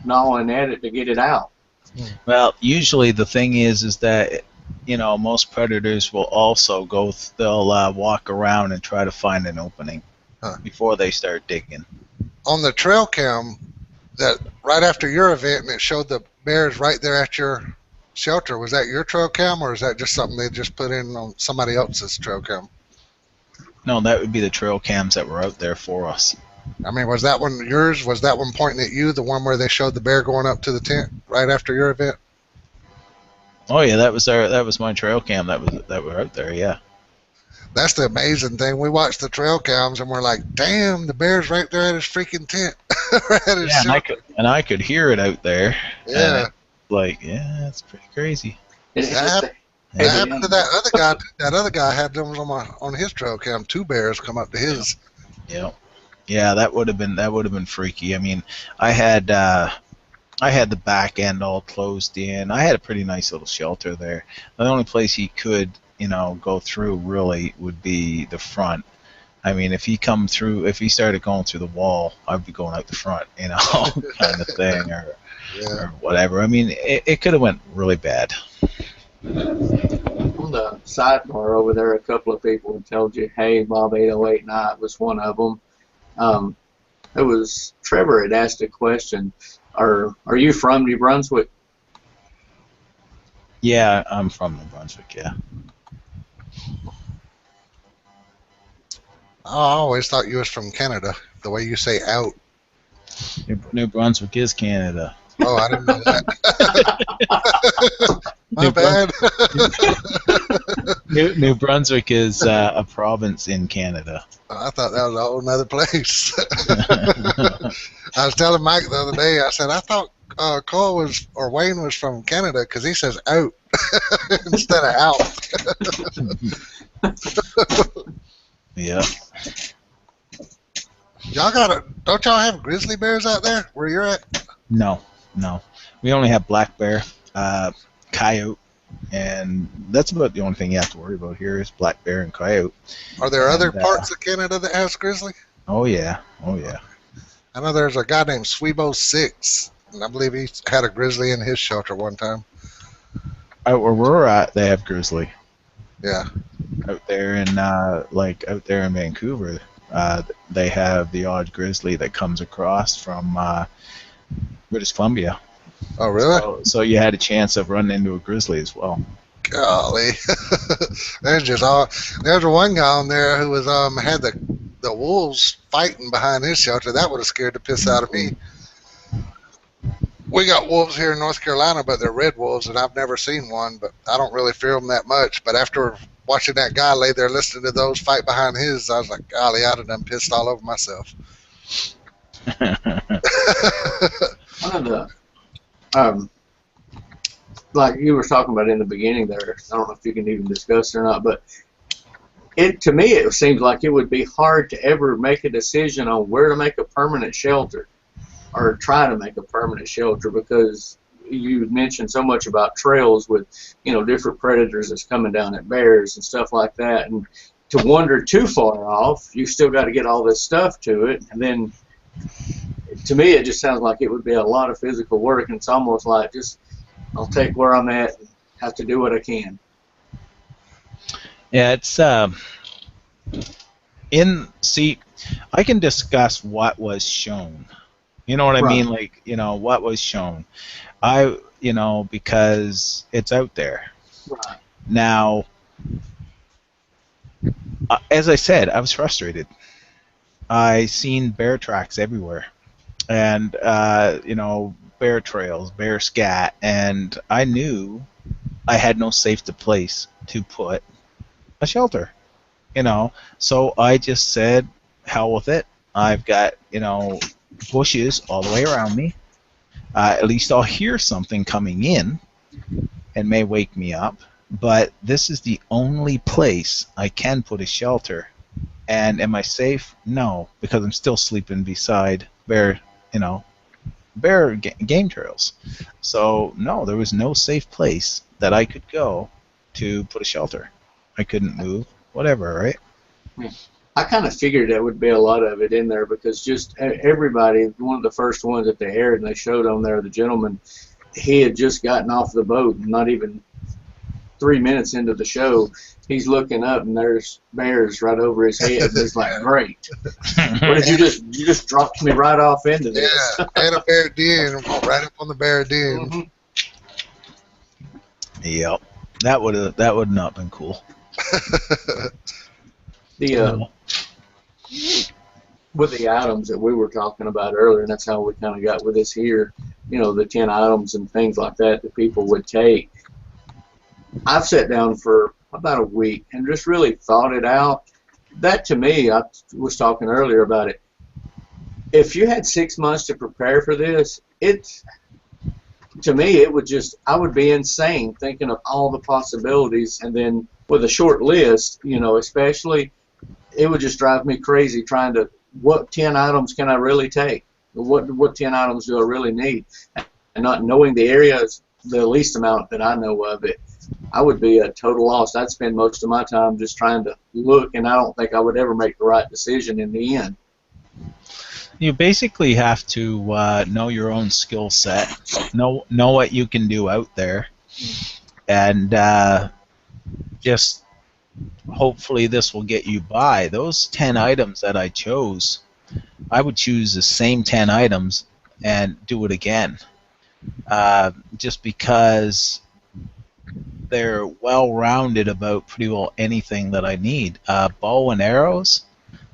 gnawing at it to get it out? Well, usually the thing is that, you know, most predators will also they'll walk around and try to find an opening before they start digging. On the trail cam, that right after your event, and it showed the bears right there at your shelter. Was that your trail cam, or is that just something they just put in on somebody else's trail cam? No, that would be the trail cams that were out there for us. I mean, was that one yours? Was that one pointing at you, the one where they showed the bear going up to the tent right after your event? Oh yeah, that was my trail cam that were out there. Yeah. That's the amazing thing. We watched the trail cams and we're like, damn, the bear's right there at his freaking tent. Right at his shelter. And I could hear it out there. Yeah. Yeah, it's pretty crazy. That happened to that other guy. That other guy had them on his trail cam. 2 bears come up to his. Yeah. Yeah, that would have been freaky. I mean, I had the back end all closed in. I had a pretty nice little shelter there. The only place he could, you know, go through really would be the front. I mean, if he started going through the wall, I'd be going out the front, you know, kind of thing, or whatever. I mean, it could have went really bad. On the sidebar over there, a couple of people had told you, hey, Bob 808 Night was one of them. It was Trevor had asked a question. Are you from New Brunswick? Yeah, I'm from New Brunswick. Yeah. Oh, I always thought you was from Canada. The way you say "out." New Brunswick is Canada. Oh, I didn't know that. My bad. New Brunswick is a province in Canada. I thought that was a whole nother place. I was telling Mike the other day, I said, I thought Wayne was from Canada because he says out instead of out. Yeah. Don't y'all have grizzly bears out there where you're at? No. We only have black bear, coyote, and that's about the only thing you have to worry about here is black bear and coyote. Are there other parts of Canada that has grizzly? Oh yeah. I know there's a guy named Swebo 6, and I believe he had a grizzly in his shelter one time. Out where we're at, they have grizzly. Yeah. Out there in Vancouver, they have the odd grizzly that comes across from British Columbia. Oh, really? So you had a chance of running into a grizzly as well. Golly. There's one guy on there who was had the wolves fighting behind his shelter. That would have scared the piss out of me. We got wolves here in North Carolina, but they're red wolves, and I've never seen one, but I don't really fear them that much. But after watching that guy lay there listening to those fight behind his, I was like, golly, I'd have done pissed all over myself. One of the, like you were talking about in the beginning there, I don't know if you can even discuss it or not, but to me it seems like it would be hard to ever make a decision on where to make a permanent shelter or try to make a permanent shelter, because you mentioned so much about trails with, you know, different predators that's coming down at bears and stuff like that, and to wander too far off, you still got to get all this stuff to it, and then to me it just sounds like it would be a lot of physical work, and it's almost like just I'll take where I'm at and have to do what I can. Yeah, it's I can discuss what was shown. You know what I mean? Like, what was shown. Because it's out there. Right. Now, as I said, I was frustrated. I seen bear tracks everywhere, and bear trails, bear scat, and I knew I had no safe place to put a shelter. So I just said, hell with it. I've got bushes all the way around me. At least I'll hear something coming in and may wake me up. But this is the only place I can put a shelter. And am I safe? No, because I'm still sleeping beside bear game trails. So no, there was no safe place that I could go to put a shelter. I couldn't move, whatever, right? I kind of figured there would be a lot of it in there because just everybody, one of the first ones that they aired and they showed on there, the gentleman, he had just gotten off the boat, and not even 3 minutes into the show, he's looking up and there's bears right over his head. And he's like, "Great! What did you just dropped me right off into this?" Yeah, and a bear den, right up on the bear den. Mm-hmm. Yep, that would not been cool. With the items that we were talking about earlier, and that's how we kind of got with this here, the 10 items and things like that people would take. I've sat down for about a week and just really thought it out. That to me, I was talking earlier about it. If you had 6 months to prepare for this, to me, I would be insane thinking of all the possibilities, and then with a short list, especially, it would just drive me crazy trying to, what 10 items can I really take? What 10 items do I really need? And not knowing the areas, the least amount that I know of it, I would be a total loss. I'd spend most of my time just trying to look, and I don't think I would ever make the right decision in the end. You basically have to know your own skill set, know what you can do out there, and just hopefully this will get you by. Those 10 items that I chose, I would choose the same 10 items and do it again, just because they're well-rounded about pretty well anything that I need. Bow and arrows,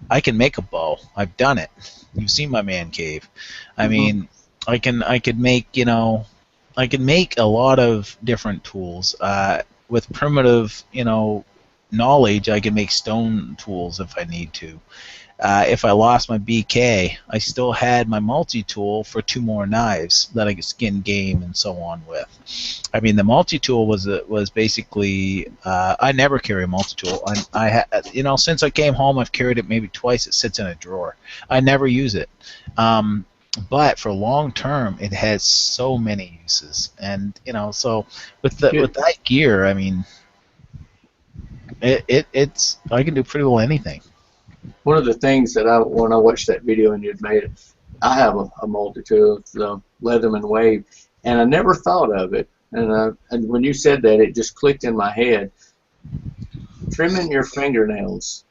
I can make a bow. I've done it. You've seen my man cave. I mean, I could make I can make a lot of different tools. With primitive knowledge, I can make stone tools if I need to. If I lost my BK, I still had my multi-tool for 2 more knives that I could skin game and so on with. I mean, the multi-tool was basically, I never carry a multi-tool. Since I came home, I've carried it maybe twice. It sits in a drawer. I never use it. But for long term, it has so many uses, and so with that gear, I mean, it's I can do pretty well anything. One of the things that when I watched that video and you'd made it, I have a multitude of the Leatherman Wave, and I never thought of it. And when you said that, it just clicked in my head. Trimming your fingernails,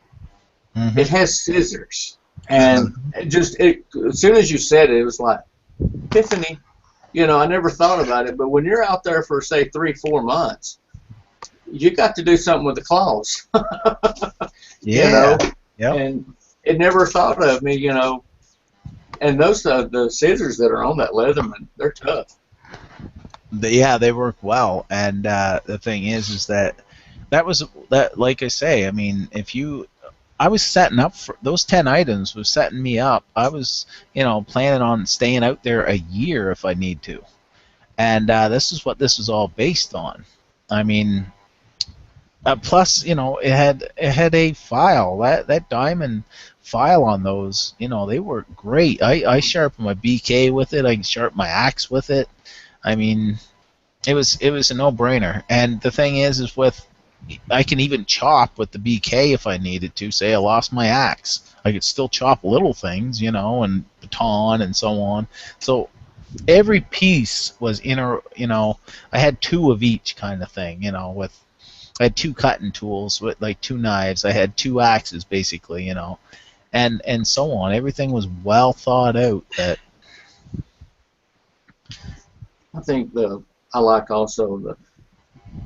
it has scissors. And as soon as you said it, it was like, epiphany. I never thought about it, but when you're out there for, say, 3-4 months, you got to do something with the claws. Yeah. Yep. And it never thought of me, and those the scissors that are on that Leatherman, they're tough. They work well, and the thing is that like I say, I mean, I was setting up for those 10 items was setting me up. I was, planning on staying out there a year if I need to, and this is what this is all based on. I mean, plus, it had a file, that diamond file on those. They work great. I sharpen my BK with it. I can sharpen my axe with it. I mean, it was a no-brainer. And the thing is with I can even chop with the BK if I needed to. Say I lost my axe, I could still chop little things, and baton and so on. So every piece was I had two of each kind of thing, with I had two cutting tools with like two knives. I had two axes basically, and so on. Everything was well thought out. That I think I like also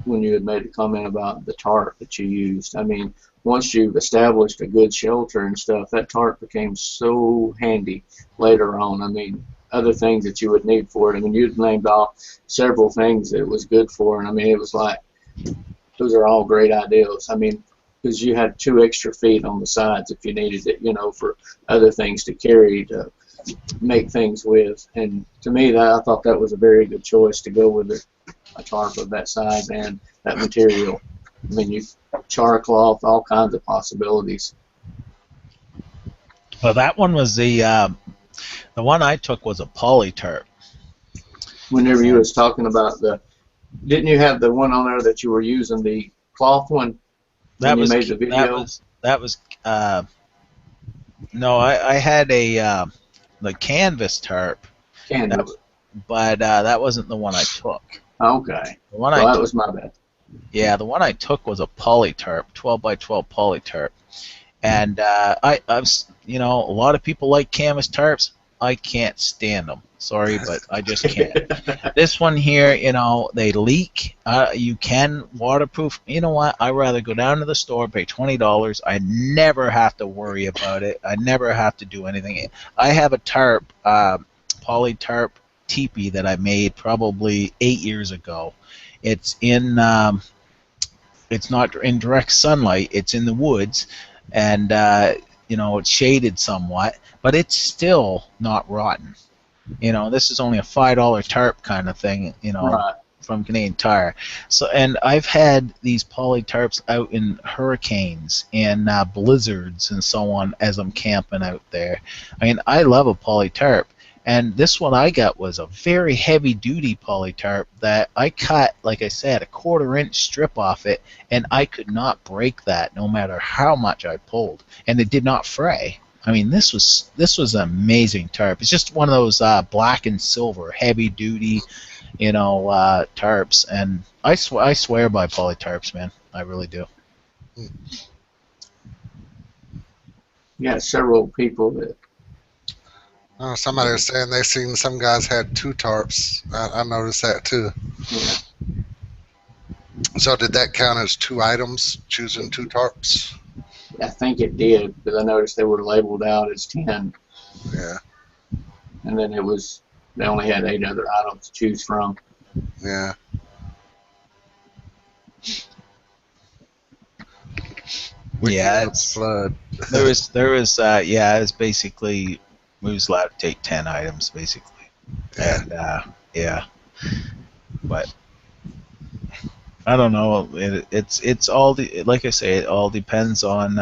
when you had made a comment about the tarp that you used. I mean, once you've established a good shelter and stuff, that tarp became so handy later on. I mean, other things that you would need for it. I mean, you'd named off several things that it was good for, and I mean, it was like, those are all great ideas. I mean, because you had 2 extra feet on the sides if you needed it, for other things to carry to make things with. And to me, I thought that was a very good choice to go with a tarp of that size and that material. I mean, you char cloth, all kinds of possibilities. well, that one was the one I took was a poly tarp. Whenever you was talking about didn't you have the one on there that you were using, the cloth one, That when was you made the video? that was no, I had the canvas tarp, Canvas. but that wasn't the one I took. Okay. The one Well, that was my bad. Yeah, the one I took was a poly tarp, 12 by 12 poly tarp, and I was, a lot of people like canvas tarps. I can't stand them. Sorry, but I just can't. This one here, they leak. You can waterproof. You know what? I'd rather go down to the store, pay $20. I never have to worry about it. I never have to do anything. I have a tarp, poly tarp teepee that I made probably 8 years ago. It's it's not in direct sunlight. It's in the woods, and it's shaded somewhat, but it's still not rotten. This is only a $5 tarp kind of thing, Right. from Canadian Tire. So, and I've had these poly tarps out in hurricanes and blizzards and so on as I'm camping out there. I mean, I love a poly tarp. And this one I got was a very heavy duty poly tarp that I cut, like I said, a 1/4 inch strip off it, and I could not break that no matter how much I pulled. And it did not fray. I mean, this was an amazing tarp. It's just one of those black and silver, heavy duty, tarps. And I swear by poly tarps, man. I really do. You got several people that. Oh, somebody was saying they seen some guys had 2 tarps. I noticed that too. Yeah. So did that count as 2 items, choosing 2 tarps? I think it did, because I noticed they were labeled out as 10. Yeah. And then they only had 8 other items to choose from. Yeah. Yeah, flood. there was it was basically, we was allowed to take 10 items basically. Yeah. And but I don't know. It's all like I say, it all depends on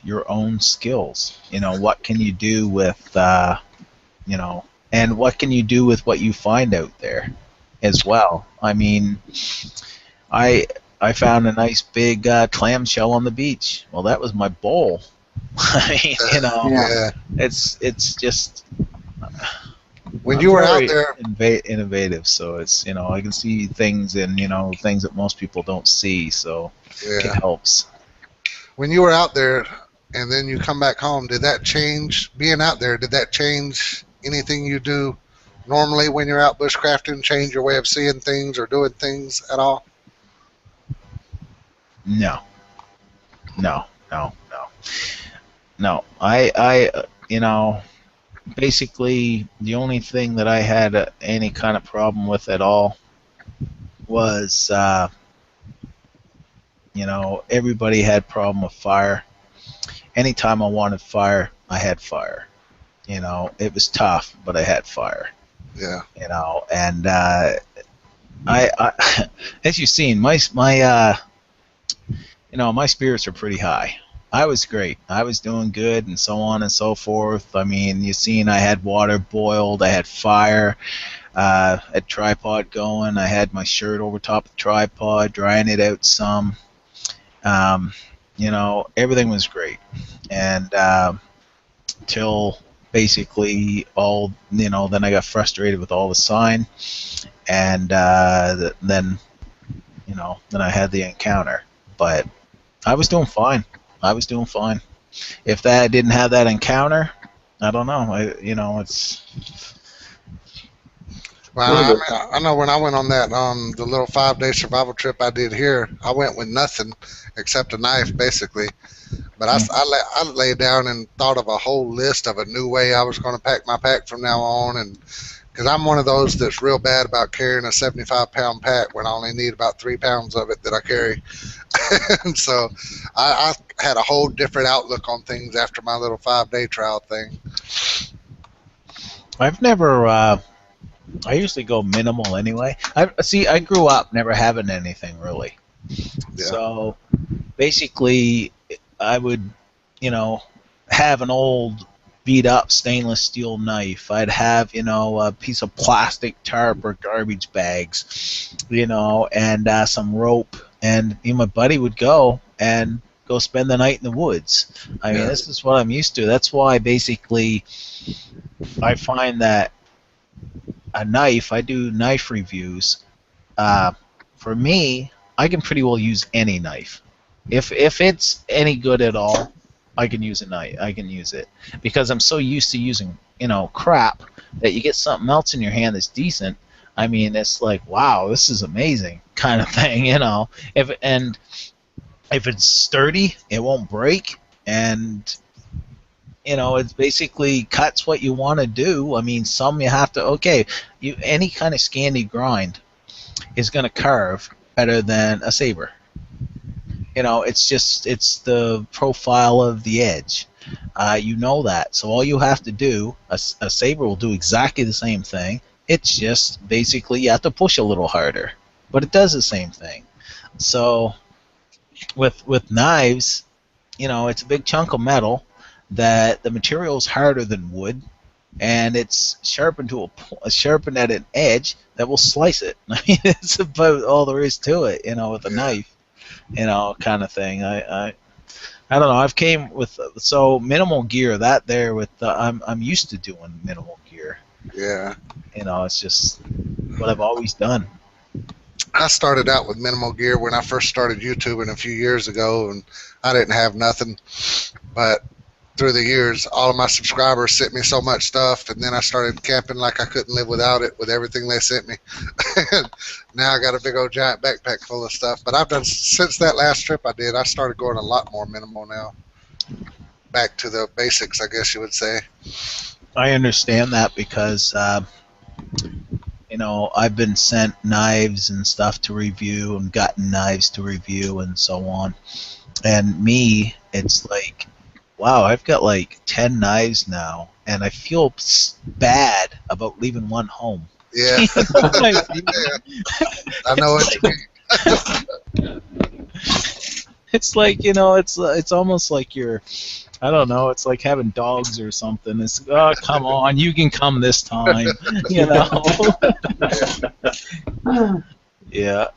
your own skills. What can you do with and what can you do with what you find out there as well. I mean, I found a nice big clamshell on the beach. Well, that was my bowl. I mean, Yeah. it's just When I'm you were out very there, innovative, so it's I can see things and things that most people don't see, so yeah. it helps. When you were out there, and then you come back home, did that change? Being out there, did that change anything you do normally when you're out bushcrafting? Change your way of seeing things or doing things at all? No, no, no, no, no. I basically the only thing that I had any kind of problem with at all was everybody had problem with fire. Anytime I wanted fire, I had fire. It was tough, but I had fire. Yeah. And I as you've seen, my my spirits are pretty high. I was great. I was doing good, and so on and so forth. I mean, you've seen I had water boiled, I had fire, a tripod going. I had my shirt over top of the tripod, drying it out some. Um, everything was great, and till basically then I got frustrated with all the sign, and then I had the encounter. But I was doing fine. I was doing fine. If that didn't have that encounter, I don't know. It's Well, I know when I went on that the little 5-day survival trip I did here, I went with nothing except a knife, basically. But I lay down and thought of a whole list of a new way I was going to pack my pack from now on, and because I'm one of those that's real bad about carrying a 75-pound pack when I only need about 3 pounds of it that I carry. And so I had a whole different outlook on things after my little 5-day trial thing. I've never. I usually go minimal anyway. I grew up never having anything really. Yeah. So basically, I would, have an old beat up stainless steel knife. I'd have, a piece of plastic tarp or garbage bags, and some rope. And my buddy would go spend the night in the woods. I mean, this is what I'm used to. That's why basically I find that a knife, I do knife reviews. For me, I can pretty well use any knife. If it's any good at all, I can use a knife. I can use it because I'm so used to using crap that you get something else in your hand that's decent. I mean, it's like, wow, this is amazing kind of thing. If it's sturdy, it won't break, and it's basically cuts what you want to do. I mean, some you have to any kind of Scandi grind is going to carve better than a saber. It's the profile of the edge. That. So all you have to do, a saber will do exactly the same thing. It's just basically you have to push a little harder, but it does the same thing. So with knives, it's a big chunk of metal that the material is harder than wood, and it's sharpened sharpened at an edge that will slice it. I mean, it's about all there is to it, with a knife, kind of thing. I don't know. I've came with minimal gear. I'm used to doing minimal gear. Yeah. It's just what I've always done. I started out with minimal gear when I first started YouTubing a few years ago, and I didn't have nothing. But through the years, all of my subscribers sent me so much stuff, and then I started camping like I couldn't live without it with everything they sent me. Now I got a big old giant backpack full of stuff. But I've done, since that last trip I did, I started going a lot more minimal now. Back to the basics, I guess you would say. I understand that because, I've been sent knives and stuff to review and gotten knives to review and so on. And me, it's like, wow, I've got like 10 knives now, and I feel bad about leaving one home. Yeah. Yeah. I know what you mean. It's like, it's almost like you're, I don't know, it's like having dogs or something. It's, oh, come on, you can come this time, Yeah.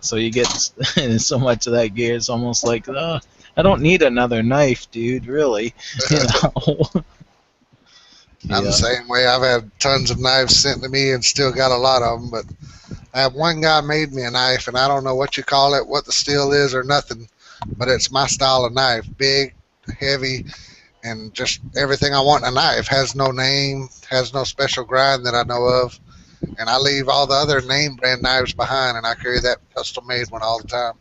So you get so much of that gear, it's almost like, oh, I don't need another knife, dude, really. I'm the same way. I've had tons of knives sent to me and still got a lot of them, but I have one guy made me a knife, and I don't know what you call it, what the steel is or nothing, but it's my style of knife. Big, heavy, and just everything I want in a knife. Has no name, has no special grind that I know of, and I leave all the other name brand knives behind, and I carry that custom made one all the time.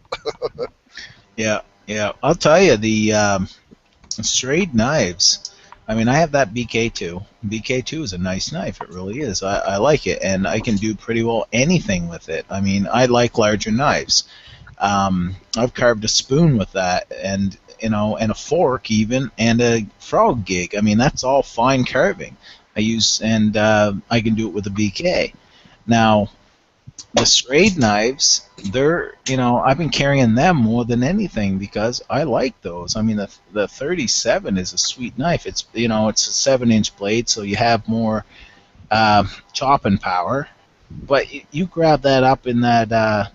Yeah. I'll tell you, the straight knives, I mean, I have that BK2. BK2 is a nice knife. It really is. I like it, and I can do pretty well anything with it. I mean, I like larger knives. I've carved a spoon with that, and and a fork even, and a frog gig. I mean, that's all fine carving. I can do it with a BK. Now, the straight knives, I've been carrying them more than anything because I like those. I mean, the 37 is a sweet knife. It's it's a 7-inch blade, so you have more chopping power. But you grab that up in that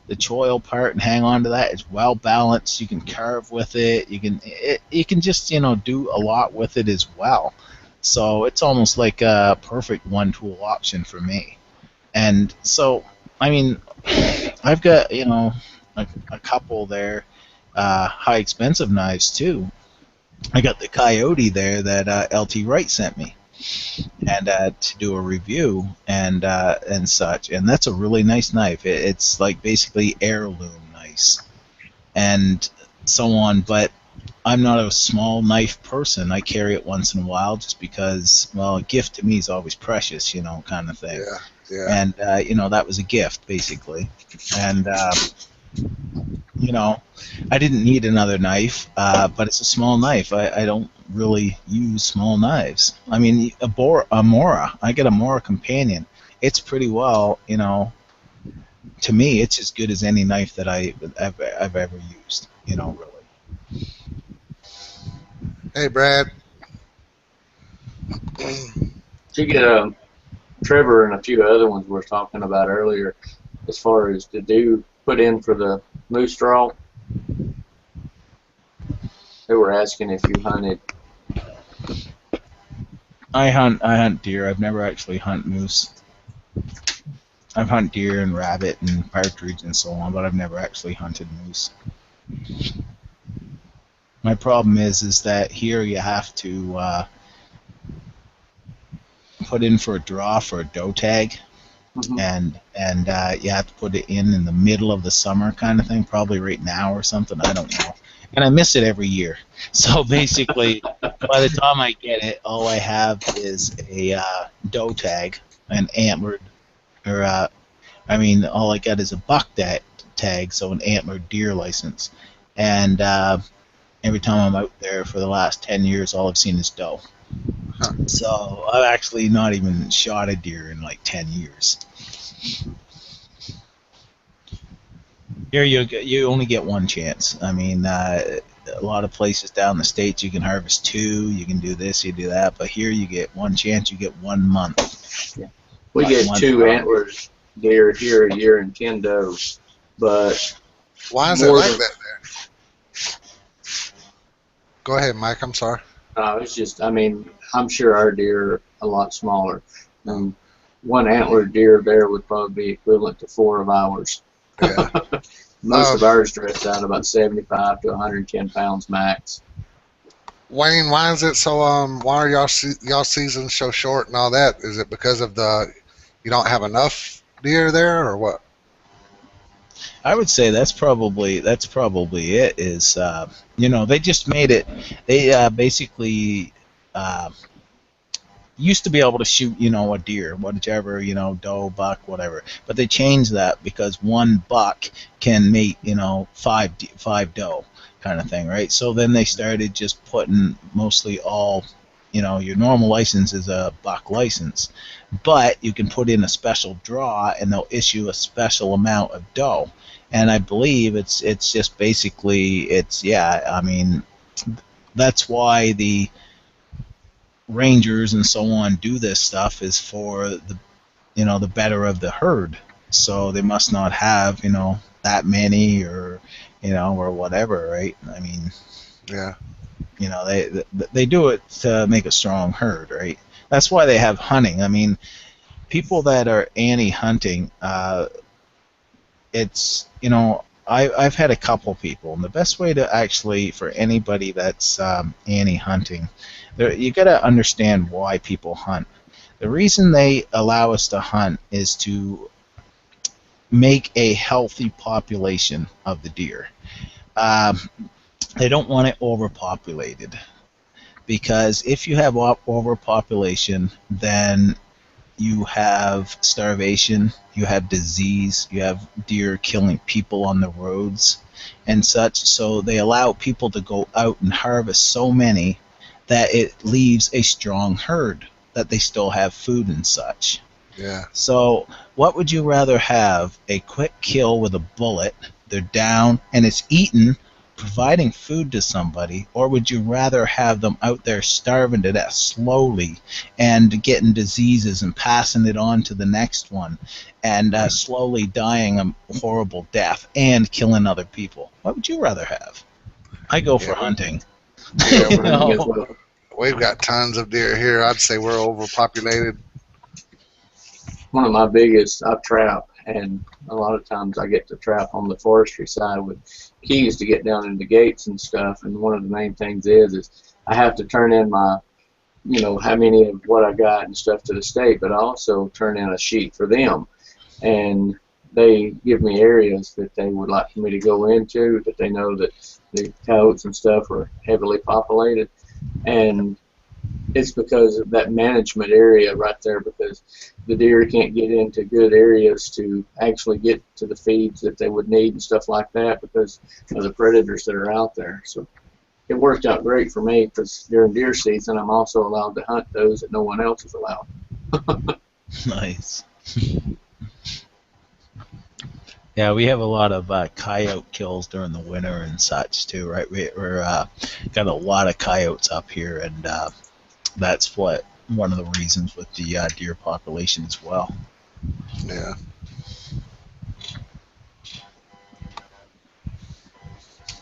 the choil part and hang on to that. It's well balanced. You can carve with it. You can just do a lot with it as well. So it's almost like a perfect one tool option for me. And so I mean, I've got a couple there, high expensive knives too. I got the Coyote there that LT Wright sent me, and to do a review and such. And that's a really nice knife. It's like basically heirloom nice, and so on. But I'm not a small knife person. I carry it once in a while just because, well, a gift to me is always precious, kind of thing. Yeah. Yeah. And that was a gift basically, and I didn't need another knife, but it's a small knife. I don't really use small knives. I mean, a Mora. I get a Mora Companion. It's pretty well, to me, it's as good as any knife that I've ever used, really. Hey, Brad. Did you get Trevor and a few other ones we were talking about earlier, as far as to put in for the moose draw? They were asking if you hunted. I hunt deer. I've never actually hunt moose. I've hunted deer and rabbit and partridge and so on, but I've never actually hunted moose. My problem is that here you have to put in for a draw for a doe tag, and you have to put it in the middle of the summer kind of thing, probably right now or something. I don't know. And I miss it every year. So basically, by the time I get it, all I have is a doe tag, an antlered, or all I got is a buck tag, so an antlered deer license. And every time I'm out there for the last 10 years, all I've seen is doe. Huh. So I've actually not even shot a deer in like 10 years. Here you only get one chance. I mean, a lot of places down the States you can harvest 2, you can do this, you do that, but here you get one chance, you get 1 month. Yeah. We get 2 antlers deer here a year and 10 does, but why is it like that there? Go ahead, Mike. I'm sorry. It's just, I'm sure our deer are a lot smaller. One antlered deer there would probably be equivalent to 4 of ours. Yeah. Most of ours dress out about 75 to 110 pounds max. Wayne, why is it so? Why are y'all seasons so short and all that? Is it because of you don't have enough deer there, or what? I would say that's probably it. Is they just made it. They basically used to be able to shoot a deer, whichever doe, buck, whatever. But they changed that because one buck can mate 5 doe kind of thing, right? So then they started just putting mostly all your normal license is a buck license, but you can put in a special draw and they'll issue a special amount of doe. And I believe it's just basically that's why the rangers and so on do this stuff, is for the better of the herd. So they must not have that many or whatever, right? I mean, yeah. They do it to make a strong herd, right? That's why they have hunting. I mean, people that are anti-hunting, it's I've had a couple people, and the best way to actually, for anybody that's anti-hunting, you got to understand why people hunt. The reason they allow us to hunt is to make a healthy population of the deer. They don't want it overpopulated, because if you have overpopulation, then you have starvation, you have disease, you have deer killing people on the roads and such. So they allow people to go out and harvest so many that it leaves a strong herd, that they still have food and such. Yeah. So what would you rather have? A quick kill with a bullet, they're down, and it's eaten, providing food to somebody, or would you rather have them out there starving to death slowly and getting diseases and passing it on to the next one and slowly dying a horrible death and killing other people? What would you rather have? I go for hunting. Yeah, You know? we've got tons of deer here. I'd say we're overpopulated. One of my biggest, I trap, and a lot of times I get to trap on the forestry side with keys to get down into gates and stuff. And one of the main things is I have to turn in my, how many of what I got and stuff to the state, but I also turn in a sheet for them. And they give me areas that they would like for me to go into, that they know that the coyotes and stuff are heavily populated. And it's because of that management area right there, because the deer can't get into good areas to actually get to the feeds that they would need and stuff like that because of the predators that are out there. So it worked out great for me because during deer season I'm also allowed to hunt those that no one else is allowed. Nice. Yeah, we have a lot of coyote kills during the winter and such too, right? We're got a lot of coyotes up here, and that's one of the reasons with the deer population as well. Yeah.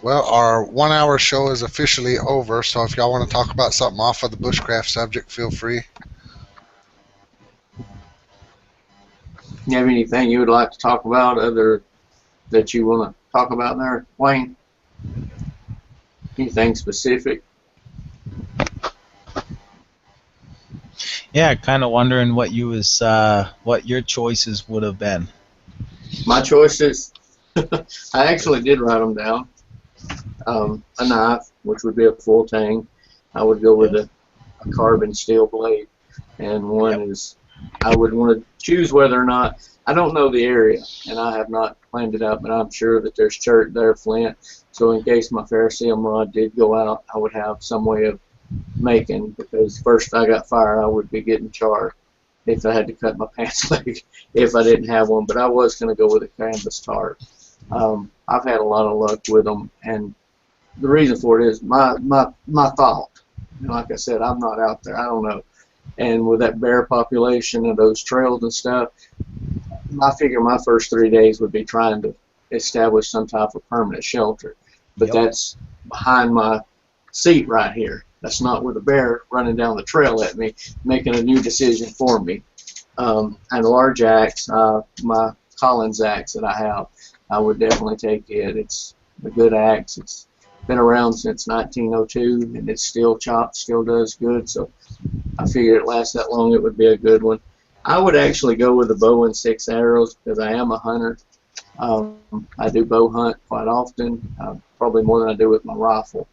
Well, our 1 hour show is officially over, so if y'all want to talk about something off of the bushcraft subject, feel free. You have anything you would like to talk about other that you want to talk about there, Wayne? Anything specific? Yeah, kind of wondering what your choices would have been. My choices, I actually did write them down. A knife, which would be a full tang. I would go with a carbon steel blade, and one is I would want to choose whether or not, I don't know the area, and I have not planned it out, but I'm sure that there's chert there, flint, so in case my ferrocerium rod did go out, I would have some way of making, because first I got fire, I would be getting charred if I had to cut my pants leg if I didn't have one, but I was going to go with a canvas tart. I've had a lot of luck with them, and the reason for it is my thought. Like I said, I'm not out there. I don't know. And with that bear population and those trails and stuff, I figure my first 3 days would be trying to establish some type of permanent shelter. But that's behind my seat right here. That's not with a bear running down the trail at me, making a new decision for me. And a large axe, my Collins axe that I have, I would definitely take it. It's a good axe. It's been around since 1902, and it's still chopped, still does good. So I figured it lasts that long, it would be a good one. I would actually go with a bow and 6 arrows because I am a hunter. I do bow hunt quite often, probably more than I do with my rifle.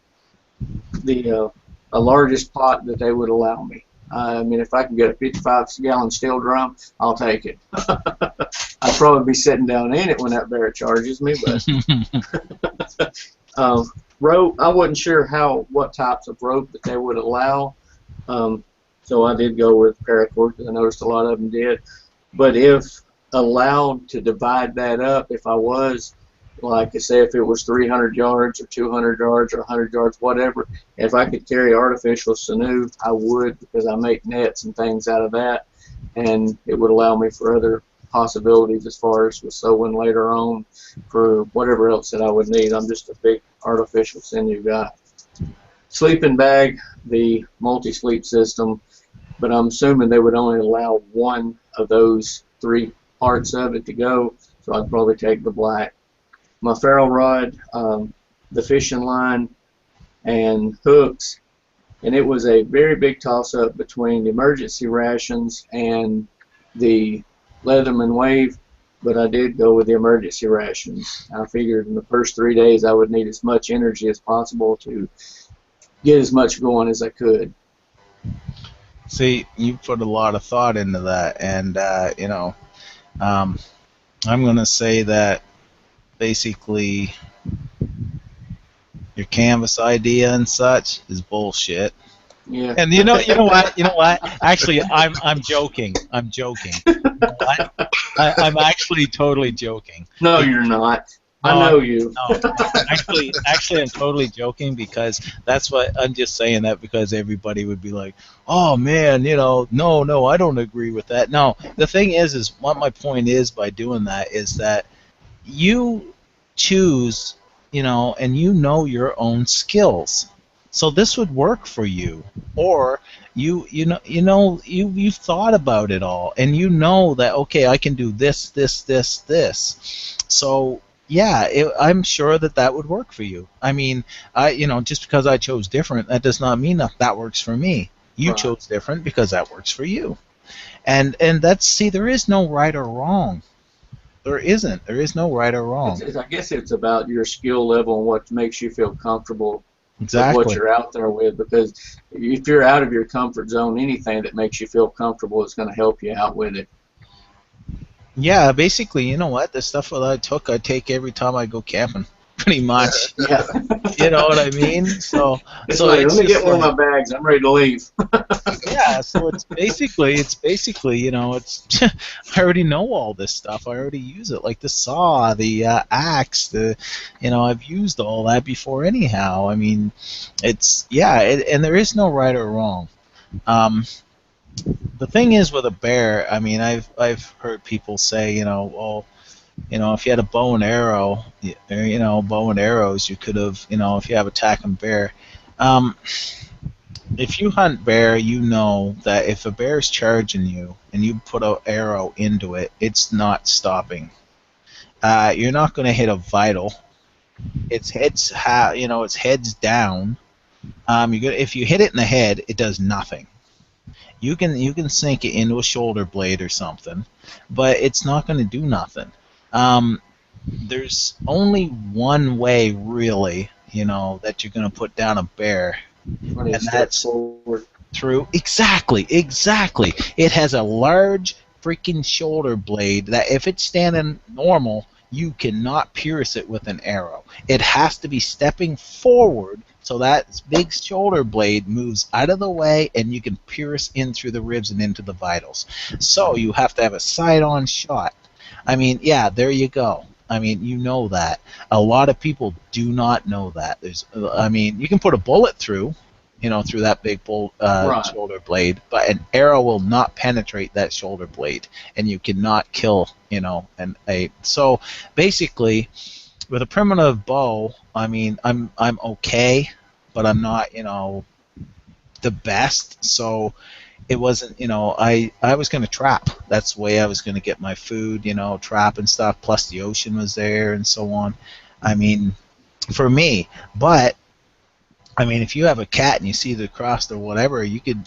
The largest pot that they would allow me. I mean, if I can get a 55-gallon steel drum, I'll take it. I'd probably be sitting down in it when that bear charges me, but rope, I wasn't sure what types of rope that they would allow. So I did go with paracord because I noticed a lot of them did. But if allowed to divide that up, if I was, like I say, if it was 300 yards or 200 yards or 100 yards, whatever, if I could carry artificial sinew, I would, because I make nets and things out of that, and it would allow me for other possibilities as far as with sewing later on for whatever else that I would need. I'm just a big artificial sinew guy. Sleeping bag, the multi-sleep system, but I'm assuming they would only allow one of those 3 parts of it to go, so I'd probably take the black. My ferrule rod, the fishing line, and hooks, and it was a very big toss-up between the emergency rations and the Leatherman Wave, but I did go with the emergency rations. I figured in the first 3 days I would need as much energy as possible to get as much going as I could. See, you put a lot of thought into that, and I'm going to say that basically your canvas idea and such is bullshit. Yeah. And you know what? Actually, I'm joking. You know what? I'm actually totally joking. No, you're not. I know you. No, actually, I'm totally joking because that's what I'm just saying that because everybody would be like, "Oh man, no, I don't agree with that." No, the thing is what my point is by doing that is that you choose, and your own skills. So this would work for you, or you've thought about it all, and you know that okay, I can do this, this, this, this. So yeah, I'm sure that would work for you. I mean, just because I chose different, that does not mean that works for me. You Right. chose different because that works for you, and there is no right or wrong. There isn't. There is no right or wrong. I guess it's about your skill level and what makes you feel comfortable with what Exactly. you're out there with. Because if you're out of your comfort zone, anything that makes you feel comfortable is going to help you out with it. Yeah, basically, you know what? The stuff that I take every time I go camping, pretty much. Yeah. You know what I mean? So, It's so like, it's let me just get one like, of my bags. I'm ready to leave. yeah. So it's basically, it's I already know all this stuff. I already use it, like the saw, the axe, I've used all that before. Anyhow, I mean, and there is no right or wrong. The thing is with a bear, I mean, I've heard people say, well, if you had a bow and arrow, bow and arrows, you could have, if you have attacking bear. If you hunt bear, you know that if a bear is charging you and you put an arrow into it, it's not stopping. You're not going to hit a vital. Its head's down. If you hit it in the head, it does nothing. You can sink it into a shoulder blade or something, but it's not going to do nothing. There's only one way really, that you're going to put down a bear, When and he that's steps forward. through exactly. It has a large freaking shoulder blade that if it's standing normal, you cannot pierce it with an arrow. It has to be stepping forward so that big shoulder blade moves out of the way and you can pierce in through the ribs and into the vitals. So you have to have a side-on shot. I mean, yeah, there you go. I mean, you know that. A lot of people do not know that. You can put a bullet through, through that big Right. shoulder blade, but an arrow will not penetrate that shoulder blade, and you cannot kill, so basically, with a primitive bow, I mean, I'm okay, but I'm not, the best. So it wasn't, I was going to trap. That's the way I was going to get my food, trap and stuff. Plus the ocean was there and so on. I mean, for me, but I mean, if you have a cat and you see the cross or whatever, you could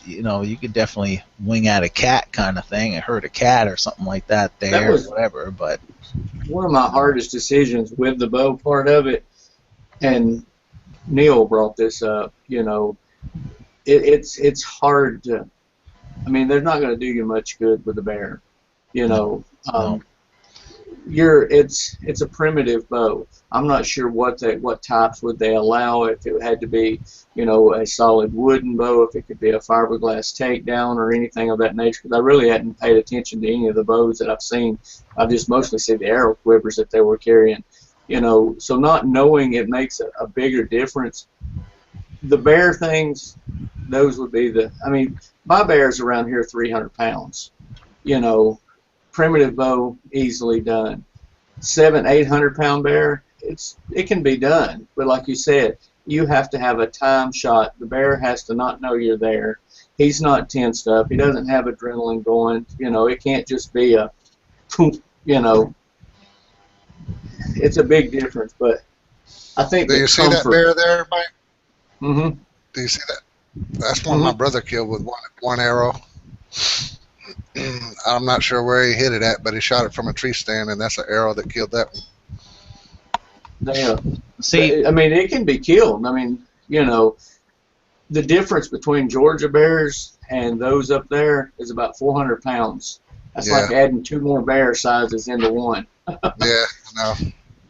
definitely wing at a cat kind of thing and hurt a cat or something like that there, That was or whatever. But one of my hardest decisions with the bow part of it. And Neil brought this up. It's hard to. I mean, they're not going to do you much good with a bear. No. It's a primitive bow. I'm not sure what types would they allow, if it had to be, a solid wooden bow, if it could be a fiberglass takedown or anything of that nature. Because I really hadn't paid attention to any of the bows that I've seen. I've just mostly seen the arrow quivers that they were carrying. So not knowing it makes a bigger difference. The bear things, those would be I mean, my bear's around here 300 pounds. Primitive bow, easily done. 700-800 pound bear, it can be done, but like you said, you have to have a time shot. The bear has to not know you're there. He's not tensed up. He doesn't have adrenaline going. It can't just be a, it's a big difference. But I think Do you see that bear there, Mike? Mm-hmm. Do you see that? That's one my brother killed with one arrow. I'm not sure where he hit it at, but he shot it from a tree stand, and that's an arrow that killed that one. Yeah. see, I mean, it can be killed. I mean, the difference between Georgia bears and those up there is about 400 pounds. That's like adding 2 more bear sizes into one. Yeah, no.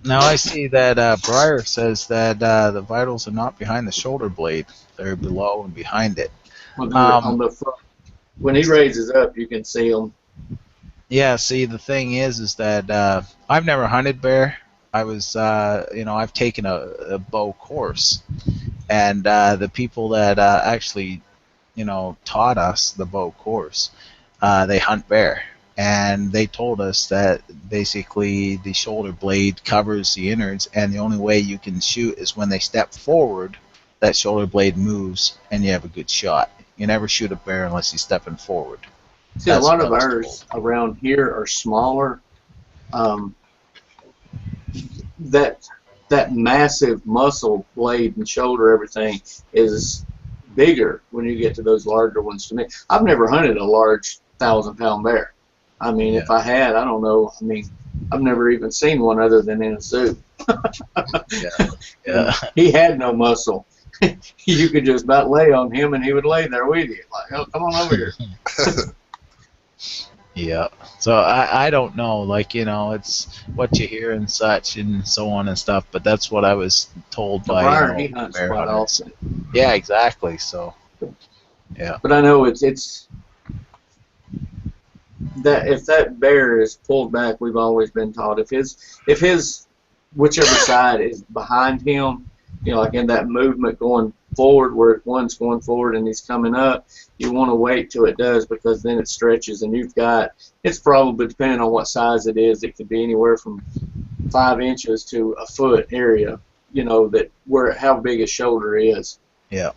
now I see that Breyer says that the vitals are not behind the shoulder blade; they're below and behind it. On the front. When he raises up, you can see them. Yeah. See, the thing is that I've never hunted bear. I was, I've taken a bow course, and the people that actually, taught us the bow course, they hunt bear, and they told us that basically the shoulder blade covers the innards, and the only way you can shoot is when they step forward, that shoulder blade moves, and you have a good shot. You never shoot a bear unless he's stepping forward. See, a lot of ours around here are smaller. That massive muscle blade and shoulder, everything is bigger when you get to those larger ones. To me, I've never hunted a large 1,000-pound bear. I mean, if I had, I don't know. I mean, I've never even seen one other than in a zoo. Yeah. He had no muscle. You could just about lay on him, and he would lay there with you, like, "Oh, come on over here." Yeah. So I don't know, like, it's what you hear and such and so on and stuff, but that's what I was told by Brian, he hunts bear quite hunters. often. Yeah, exactly. So, yeah. But I know it's that if that bear is pulled back, we've always been taught if his whichever side is behind him, like in that movement going forward, where one's going forward and he's coming up, you want to wait till it does, because then it stretches, and it's probably, depending on what size it is, it could be anywhere from 5 inches to a foot area, that where how big his shoulder is. Yeah.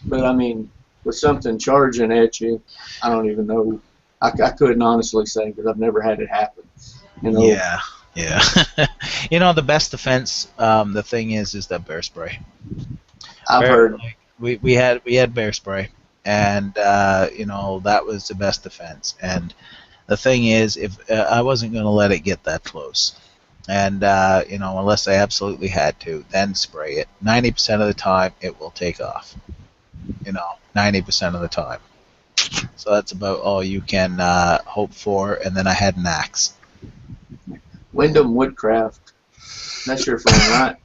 But I mean, with something charging at you, I don't even know. I couldn't honestly say, because I've never had it happen. Yeah. The best defense, the thing is that bear spray. I've heard. We had bear spray, and that was the best defense. And the thing is, if I wasn't going to let it get that close, and unless I absolutely had to, then spray it. 90% of the time, it will take off. 90% of the time. So that's about all you can hope for. And then I had an axe. Wyndham Woodcraft. That's your friend, right?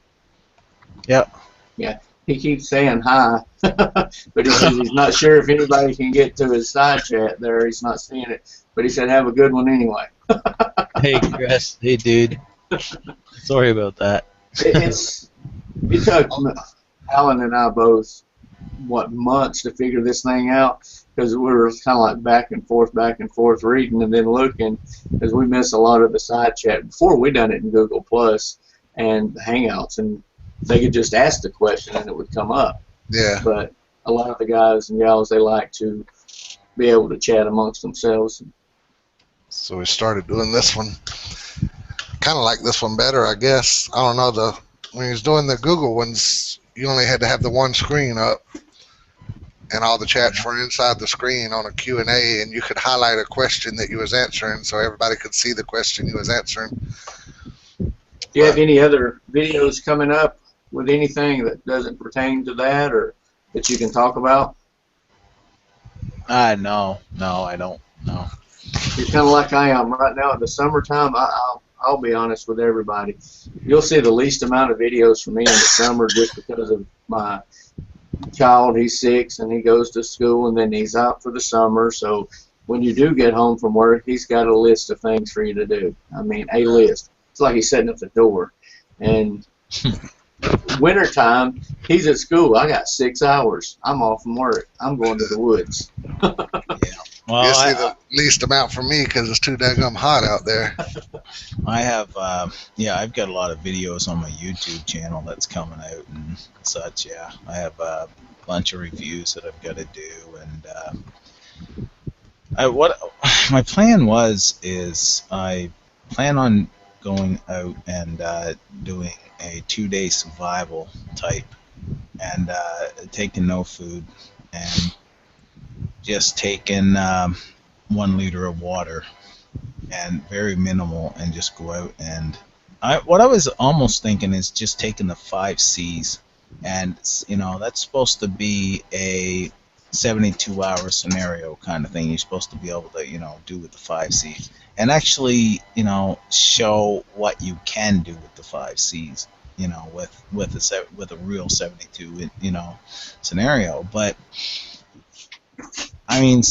Yep. Yeah. He keeps saying hi, but he says he's not sure if anybody can get to his side chat there. He's not seeing it. But he said, have a good one anyway. Hey, Chris. Hey, dude. Sorry about that. It took Alan and I both, months to figure this thing out, because we were kind of like back and forth reading and then looking, because we miss a lot of the side chat. Before, we done it in Google Plus and Hangouts, and they could just ask the question and it would come up. Yeah. But a lot of the guys and gals, they like to be able to chat amongst themselves. So we started doing this one. Kind of like this one better, I guess. I don't know, when he was doing the Google ones, you only had to have the one screen up, and all the chats were inside the screen on a Q&A, and you could highlight a question that you was answering so everybody could see the question you was answering. Do you have any other videos coming up with anything that doesn't pertain to that, or that you can talk about? No, I don't. No. You're kind of like I am right now in the summertime. I'll be honest with everybody. You'll see the least amount of videos from me in the summer, just because of my child. He's 6 and he goes to school, and then he's out for the summer. So when you do get home from work, he's got a list of things for you to do. I mean, a list. It's like he's sitting at the door. And wintertime, he's at school. I got 6 hours. I'm off from work. I'm going to the woods. Well, you see the least amount for me because it's too daggum hot out there. I have, I've got a lot of videos on my YouTube channel that's coming out and such. Yeah, I have a bunch of reviews that I've got to do, and what my plan is I plan on going out and doing a 2-day survival type, and taking no food and just taking 1 liter of water and very minimal, and just go out. And what I was almost thinking is just taking the 5 C's, and that's supposed to be a 72-hour scenario kind of thing. You're supposed to be able to do with the 5 C's, and actually show what you can do with the 5 C's, with a real 72 scenario. But I mean,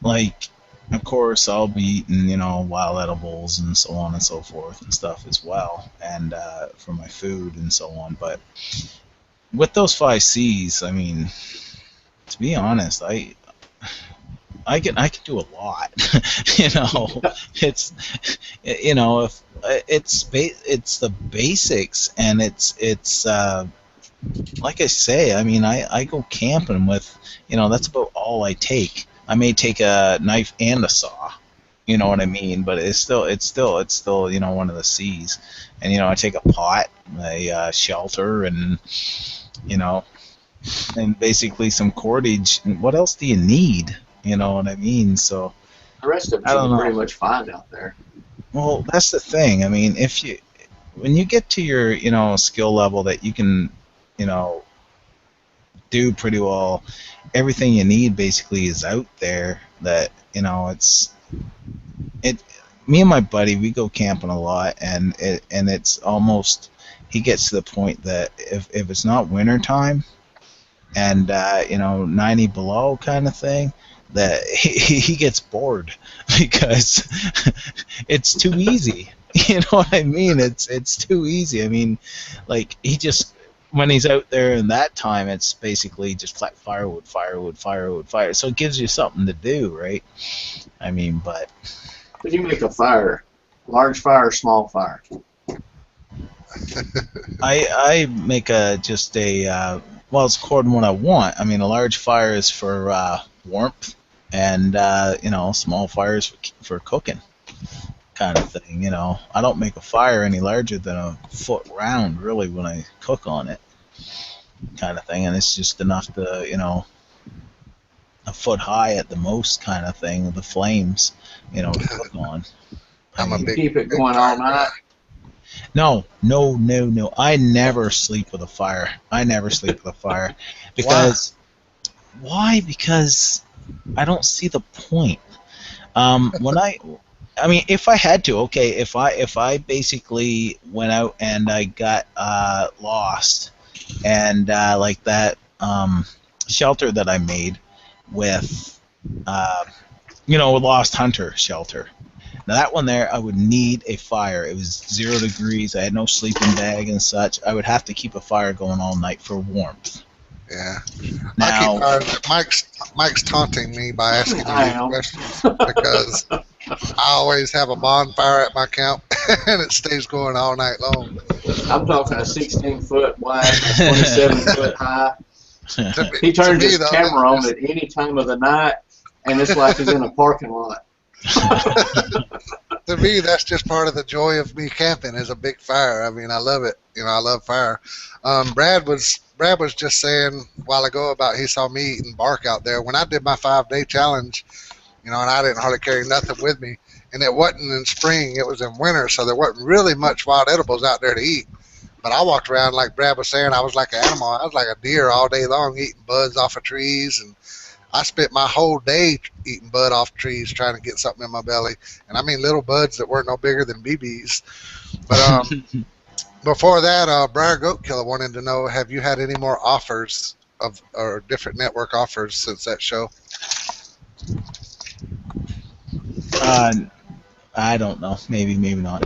like, Of course, I'll be eating, wild edibles and so on and so forth and stuff as well, and for my food and so on. But with those 5 Cs, I mean, to be honest, I can do a lot. It's if it's the basics, and it's like I say. I mean, I go camping with, that's about all I take. I may take a knife and a saw. You know what I mean? But it's still one of the C's. And I take a pot, a shelter, and you know and basically some cordage. And what else do you need? You know what I mean? So The rest of it I you don't can pretty know. much find out there. Well, that's the thing. I mean, when you get to your skill level that you can you know do pretty well, everything you need basically is out there. That it. Me and my buddy, we go camping a lot, and it's almost, he gets to the point that if it's not winter time and 90 below kind of thing, that he gets bored because it's too easy. You know what I mean? It's too easy. I mean, like, he just, when he's out there in that time, it's basically just flat firewood, firewood, firewood, fire. So it gives you something to do, right? I mean, but But you make a fire, large fire, small fire. I make just a well, it's according to what I want. I mean, a large fire is for warmth, and small fires for cooking, kind of thing. I don't make a fire any larger than a foot round, really, when I cook on it, kind of thing, and it's just enough to a foot high at the most, kind of thing. The flames, to cook on. I I'm a mean, big, Keep it big going all fire night. guy. no, no, no, no. I never sleep with a fire. I never sleep with a fire. Because why? Because I don't see the point. When I mean, if I had to, okay, if I basically went out and I got lost, and like that shelter that I made with Lost Hunter shelter. Now that one there, I would need a fire. It was 0 degrees. I had no sleeping bag and such. I would have to keep a fire going all night for warmth. Yeah. I keep Now, Mike's taunting me by asking you I these am. questions because I always have a bonfire at my camp and it stays going all night long. I'm talking a 16-foot wide, 27-foot high. He To turns me his though, camera on that's at any time of the night, and it's like he's in a parking lot. to me that's just part of the joy of me camping is a big fire. I mean, I love it. I love fire. Brad was just saying a while ago about he saw me eating bark out there when I did my 5-day challenge. And I didn't hardly carry nothing with me. And it wasn't in spring; it was in winter, so there wasn't really much wild edibles out there to eat. But I walked around like Brad was saying. I was like an animal. I was like a deer all day long, eating buds off of trees, and I spent my whole day eating bud off trees, trying to get something in my belly. And I mean little buds that weren't no bigger than BBs. But before that, Briar Goat Killer wanted to know: have you had any more offers of or different network offers since that show? uh, I don't know. Maybe, maybe not.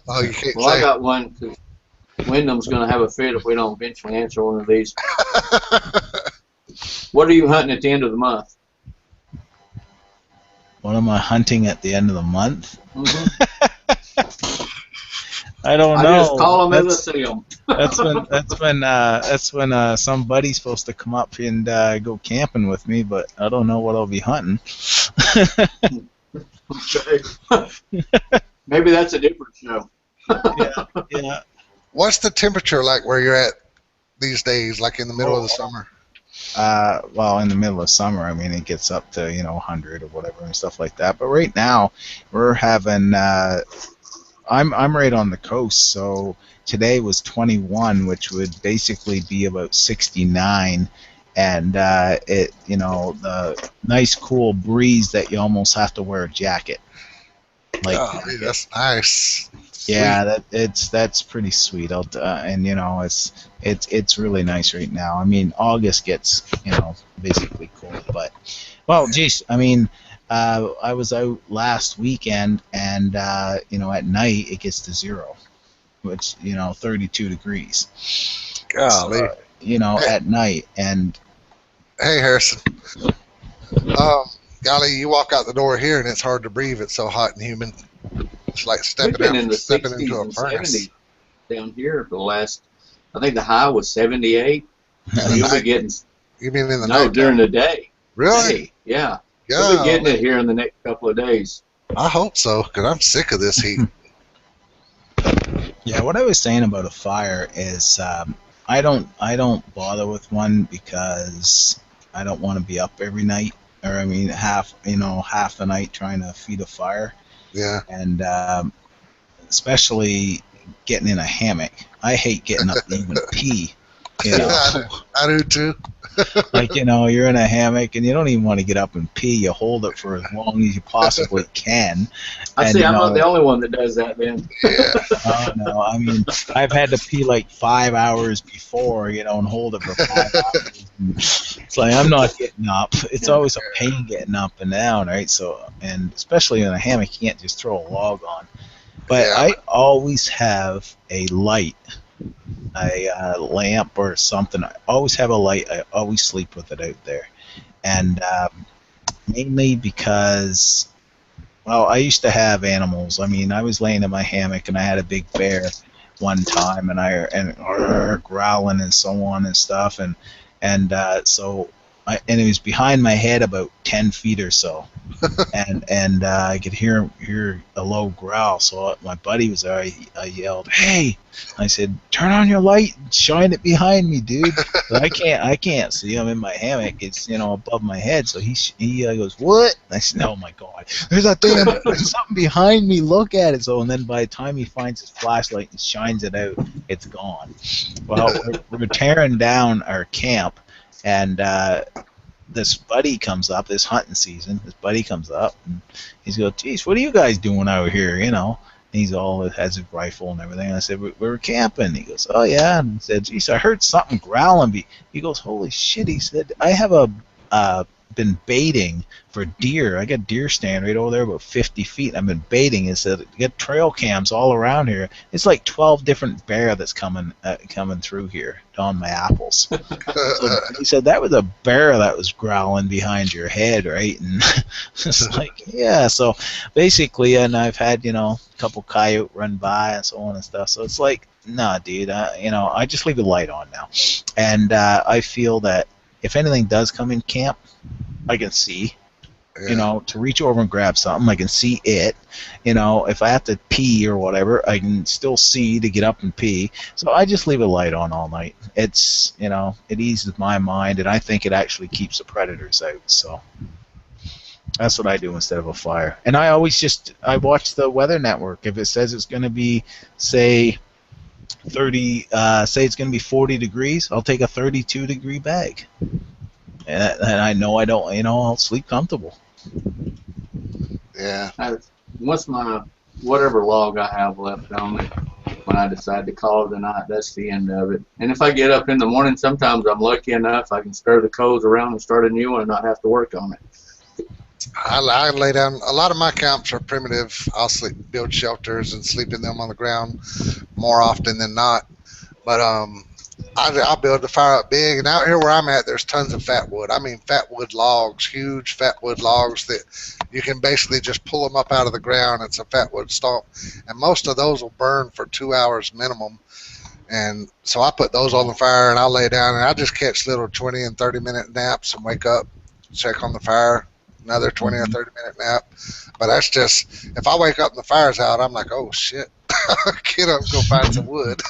Oh, you can't Well, I say. got one because Wyndham's going to have a fit if we don't eventually answer one of these. What are you hunting at the end of the month? What am I hunting at the end of the month? Hmm. I don't I know. just call them as I see them. That's when somebody's supposed to come up and go camping with me, but I don't know what I'll be hunting. Maybe that's a different show. Yeah, yeah. What's the temperature like where you're at these days, like in the middle of the summer? Well, in the middle of summer, I mean, it gets up to 100 or whatever and stuff like that. But right now, we're having. I'm right on the coast, so today was 21, which would basically be about 69, and the nice cool breeze that you almost have to wear a jacket. Like, Oh, that's nice. Yeah, that's pretty sweet. And you know, it's really nice right now. I mean, August gets, you know, basically cold, but well, geez, I mean, I was out last weekend, and you know, at night it gets to 0, which, you know, 32 degrees. Golly. So, you know, Hey, at night, and hey Harrison. Golly, you walk out the door here and it's hard to breathe. It's so hot and humid. It's like We've been in the stepping into 60s a and furnace. 70s down here for the last. I think the high was 78. In the You'll be night, getting you mean in the no night? during the day. Really? Hey, yeah, you'll be getting Golly. it here in the next couple of days. I hope so, because I'm sick of this heat. yeah, what I was saying about a fire is, I don't bother with one because I don't want to be up every night, or I mean, half the night trying to feed a fire, Yeah. and especially getting in a hammock. I hate getting up to even pee. You know, I do too. like, you know, you're in a hammock and you don't even want to get up and pee. You hold it for as long as you possibly can. I And, see. you I'm know, not the only one that does that. Then Yeah. oh no, I mean, I've had to pee like 5 hours before, you know, and hold it for 5 hours. And it's like I'm not getting up. It's always a pain getting up and down, right? So, and especially in a hammock, you can't just throw a log on. But Yeah. I always have a light, a lamp or something. I always have a light. I always sleep with it out there, and mainly because, well, I used to have animals. I mean, I was laying in my hammock and I had a big bear one time, and growling and so on and stuff, and it was behind my head about 10 feet or so, and I could hear a low growl. So my buddy was there. I yelled, "Hey!" I said, "Turn on your light and shine it behind me, dude." But I can't see. I'm in my hammock. It's, you know, above my head. So he goes, "What?" I said, "Oh my God, there's something behind me. Look at it." So, and then by the time he finds his flashlight and shines it out, it's gone. Well, we're tearing down our camp, and this buddy comes up, this hunting season, this buddy comes up, and he's go, "Geez, what are you guys doing out here?" You know, and he's all has his rifle and everything. And I said, "We're camping." He goes, "Oh yeah," and I said, "Geez, I heard something growling." He goes, "Holy shit!" He said, "I have been baiting for deer. I got deer stand right over there about 50 feet. I've been baiting." He said, "Get trail cams all around here. It's like 12 different bear that's coming through here on my apples." So he said, "That was a bear that was growling behind your head, right?" And it's like, yeah. So basically, and I've had, you know, a couple coyote run by and so on and stuff. So it's like, nah, dude. You know, I just leave the light on now, and I feel that if anything does come in camp, I can see. Yeah. You know, to reach over and grab something, I can see it. You know, if I have to pee or whatever, I can still see to get up and pee. So I just leave a light on all night. It's, you know, it eases my mind, and I think it actually keeps the predators out. So that's what I do instead of a fire. And I watch the Weather Network. If it says it's going to be, say, 30, say it's going to be 40 degrees, I'll take a 32-degree bag. And I know I don't, you know, I'll sleep comfortable. Yeah. Once my whatever log I have left on it, when I decide to call it a night, that's the end of it. And if I get up in the morning, sometimes I'm lucky enough I can stir the coals around and start a new one and not have to work on it. I lay down. A lot of my camps are primitive. I'll build shelters and sleep in them on the ground more often than not. But I'll build the fire up big. And out here where I'm at, there's tons of fat wood. I mean, fat wood logs, huge fat wood logs that you can basically just pull them up out of the ground. It's a fat wood stump. And most of those will burn for 2 hours minimum. And so I put those on the fire and I'll lay down and I just catch little 20 and 30-minute naps and wake up, check on the fire, another 20 or 30-minute nap. But that's just, if I wake up and the fire's out, I'm like, oh shit, get up and go find some wood.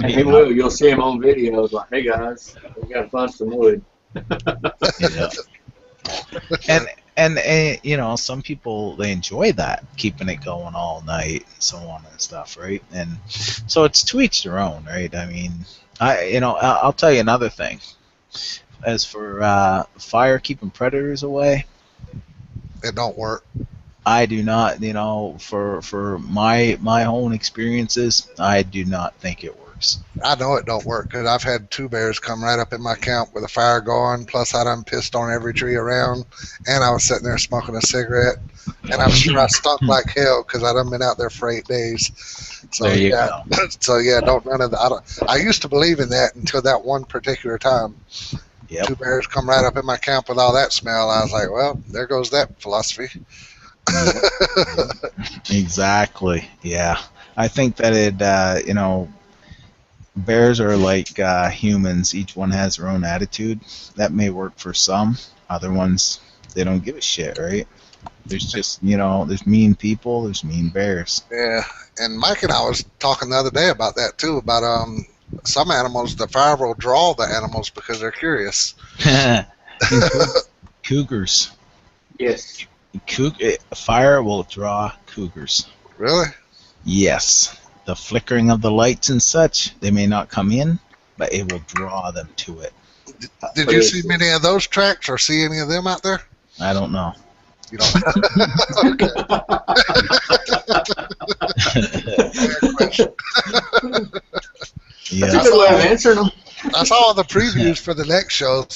And he will. You'll see him on videos like, "Hey guys, we got to find some wood." Yeah. And you know, some people, they enjoy that, keeping it going all night and so on and stuff, right? And so it's to each their own, right? I mean, I'll tell you another thing. As for fire keeping predators away, It don't work. I do not, for my own experiences, I do not think it works. I know it don't work because I've had 2 bears come right up in my camp with a fire going. Plus, I done pissed on every tree around, and I was sitting there smoking a cigarette, and I'm sure I stunk like hell because I done been out there for 8 days. So There you yeah, go. so yeah, don't none of the. I used to believe in that until that one particular time. Yep. 2 bears come right up in my camp with all that smell. I was like, well, there goes that philosophy. Exactly. Yeah. I think that bears are like humans. Each one has their own attitude. That may work for some. Other ones, they don't give a shit, right? There's just, there's mean people, there's mean bears. Yeah, and Mike and I was talking the other day about that too. About some animals, the fire will draw the animals because they're curious. Cougars. Yes. Fire will draw cougars. Really? Yes. The flickering of the lights and such, they may not come in, but it will draw them to it. Did you see many of those tracks or see any of them out there? I don't know. You don't. Okay. Fair question. Yeah. That's a good way of answering them. I saw the previews for the next show.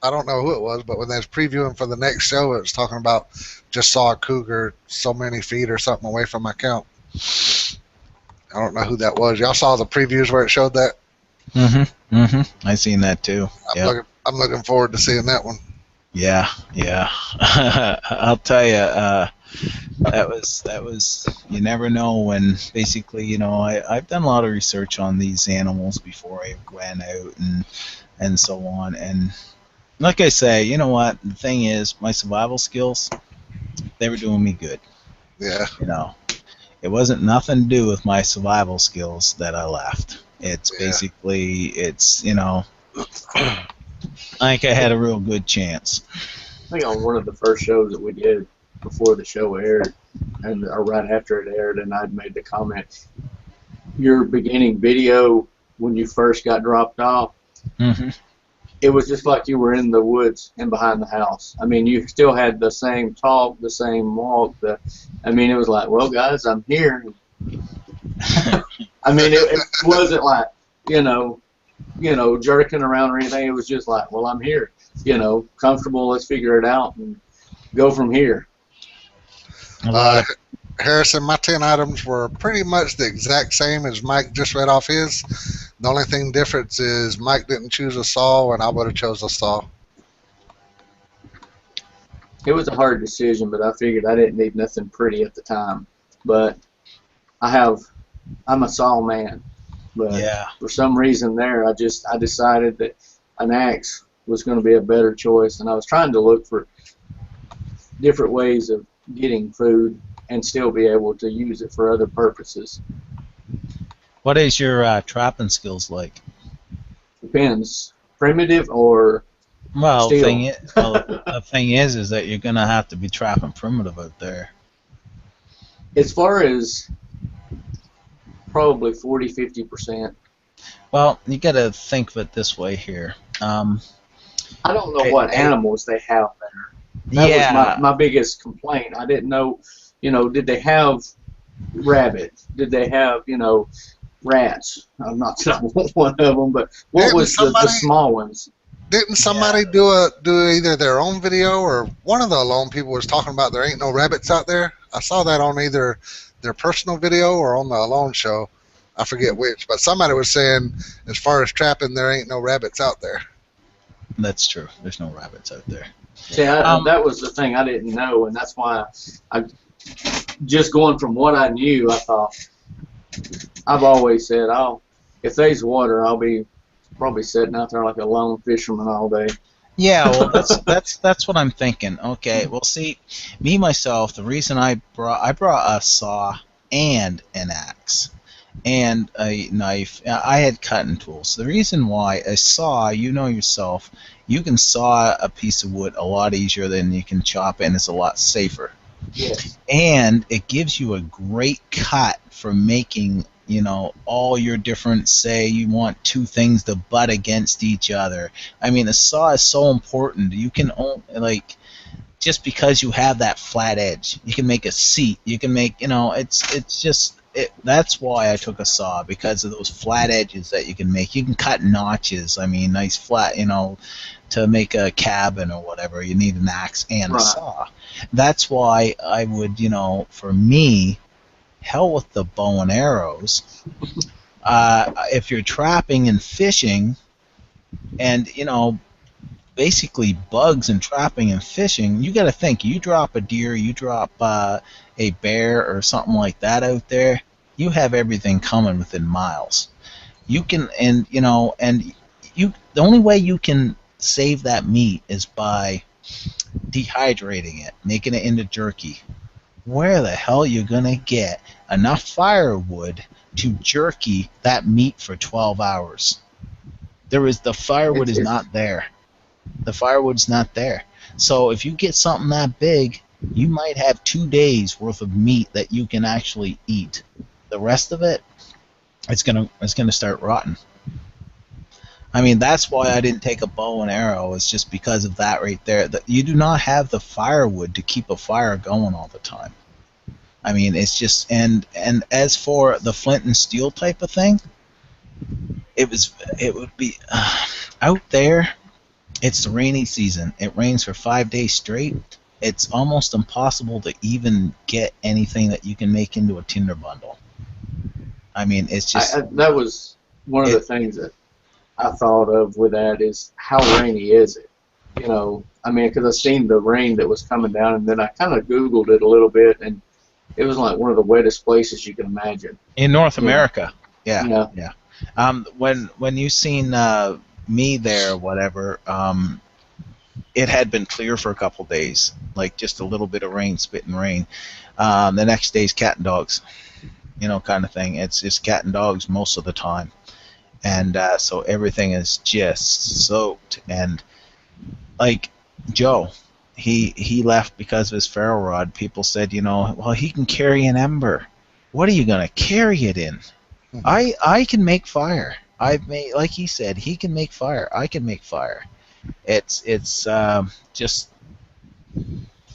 I don't know who it was, but when they was previewing for the next show, it was talking about just saw a cougar so many feet or something away from my camp. I don't know who that was. Y'all saw the previews where it showed that? I seen that too. I'm looking forward to seeing that one. Yeah. I'll tell you, that was. You never know when. Basically, I've done a lot of research on these animals before I went out and so on. And like I say, you know what? The thing is, my survival skills, they were doing me good. Yeah. It wasn't nothing to do with my survival skills that I left. It's basically, I think I had a real good chance. I think on one of the first shows that we did before the show aired, or right after it aired, and I'd made the comment, your beginning video when you first got dropped off, it was just like you were in the woods and behind the house. I mean, you still had the same talk, the same walk. It was like, well, guys, I'm here. I mean, it wasn't like, jerking around or anything. It was just like, well, I'm here. Comfortable. Let's figure it out and go from here. Harrison, my 10 items were pretty much the exact same as Mike just read off his. The only thing difference is Mike didn't choose a saw, and I would have chose a saw. It was a hard decision, but I figured I didn't need nothing pretty at the time. But I'm a saw man. But for some reason there, I decided that an axe was going to be a better choice, and I was trying to look for different ways of getting food and still be able to use it for other purposes. What is your trapping skills like? Depends. Primitive or Well, steel? the thing is that you're gonna have to be trapping primitive out there. As far as probably 40-50%. Well, you gotta think of it this way here. I don't know what animals they have there. That was my biggest complaint. I didn't know, did they have rabbits? Did they have, rats? I'm not saying I want one of them, but what was the small ones? Didn't somebody do either their own video or one of the alone people was talking about there ain't no rabbits out there? I saw that on either their personal video or on the alone show. I forget which, but somebody was saying as far as trapping, there ain't no rabbits out there. That's true. There's no rabbits out there. See, that was the thing I didn't know, and that's why I just going from what I knew, I thought, I've always said, if there's water, I'll be probably sitting out there like a lone fisherman all day. Yeah, well, that's what I'm thinking. Okay, well, see, me myself, the reason I brought a saw and an axe and a knife. I had cutting tools. The reason why a saw, yourself, you can saw a piece of wood a lot easier than you can chop it, and it's a lot safer. Yes. And it gives you a great cut for making, all your different, say you want two things to butt against each other. I mean, a saw is so important. You can just because you have that flat edge. You can make a seat. You can make, it's just that's why I took a saw, because of those flat edges that you can make. You can cut notches. I mean, nice flat, to make a cabin or whatever. You need an axe and a saw. That's why I would, for me, hell with the bow and arrows. If you're trapping and fishing, and basically bugs and trapping and fishing, you got to think, you drop a deer, you drop a bear or something like that out there, you have everything coming within miles. You can, and the only way you can save that meat is by dehydrating it, making it into jerky. Where the hell are you gonna get enough firewood to jerky that meat for 12 hours? The firewood is not there. The firewood's not there. So if you get something that big, you might have 2 days worth of meat that you can actually eat. The rest of it, it's gonna start rotting. I mean, that's why I didn't take a bow and arrow. It's just because of that right there. You do not have the firewood to keep a fire going all the time. I mean, it's just, and as for the flint and steel type of thing, it would be out there. It's the rainy season. It rains for 5 days straight. It's almost impossible to even get anything that you can make into a tinder bundle. I mean, it's just... that was one of the things that I thought of with that, is how rainy is it? I mean, because I've seen the rain that was coming down, and then I kind of Googled it a little bit, and it was like one of the wettest places you can imagine. In North America. Yeah. When you seen me there, whatever, it had been clear for a couple days, like just a little bit of rain, spitting rain. The next day's cat and dogs, kind of thing. It's just cat and dogs most of the time, and so everything is just soaked. And like Joe, he left because of his ferro rod. People said, well, he can carry an ember. What are you gonna carry it in? Mm-hmm. I can make fire. I've made, like he said, he can make fire. I can make fire. It's just,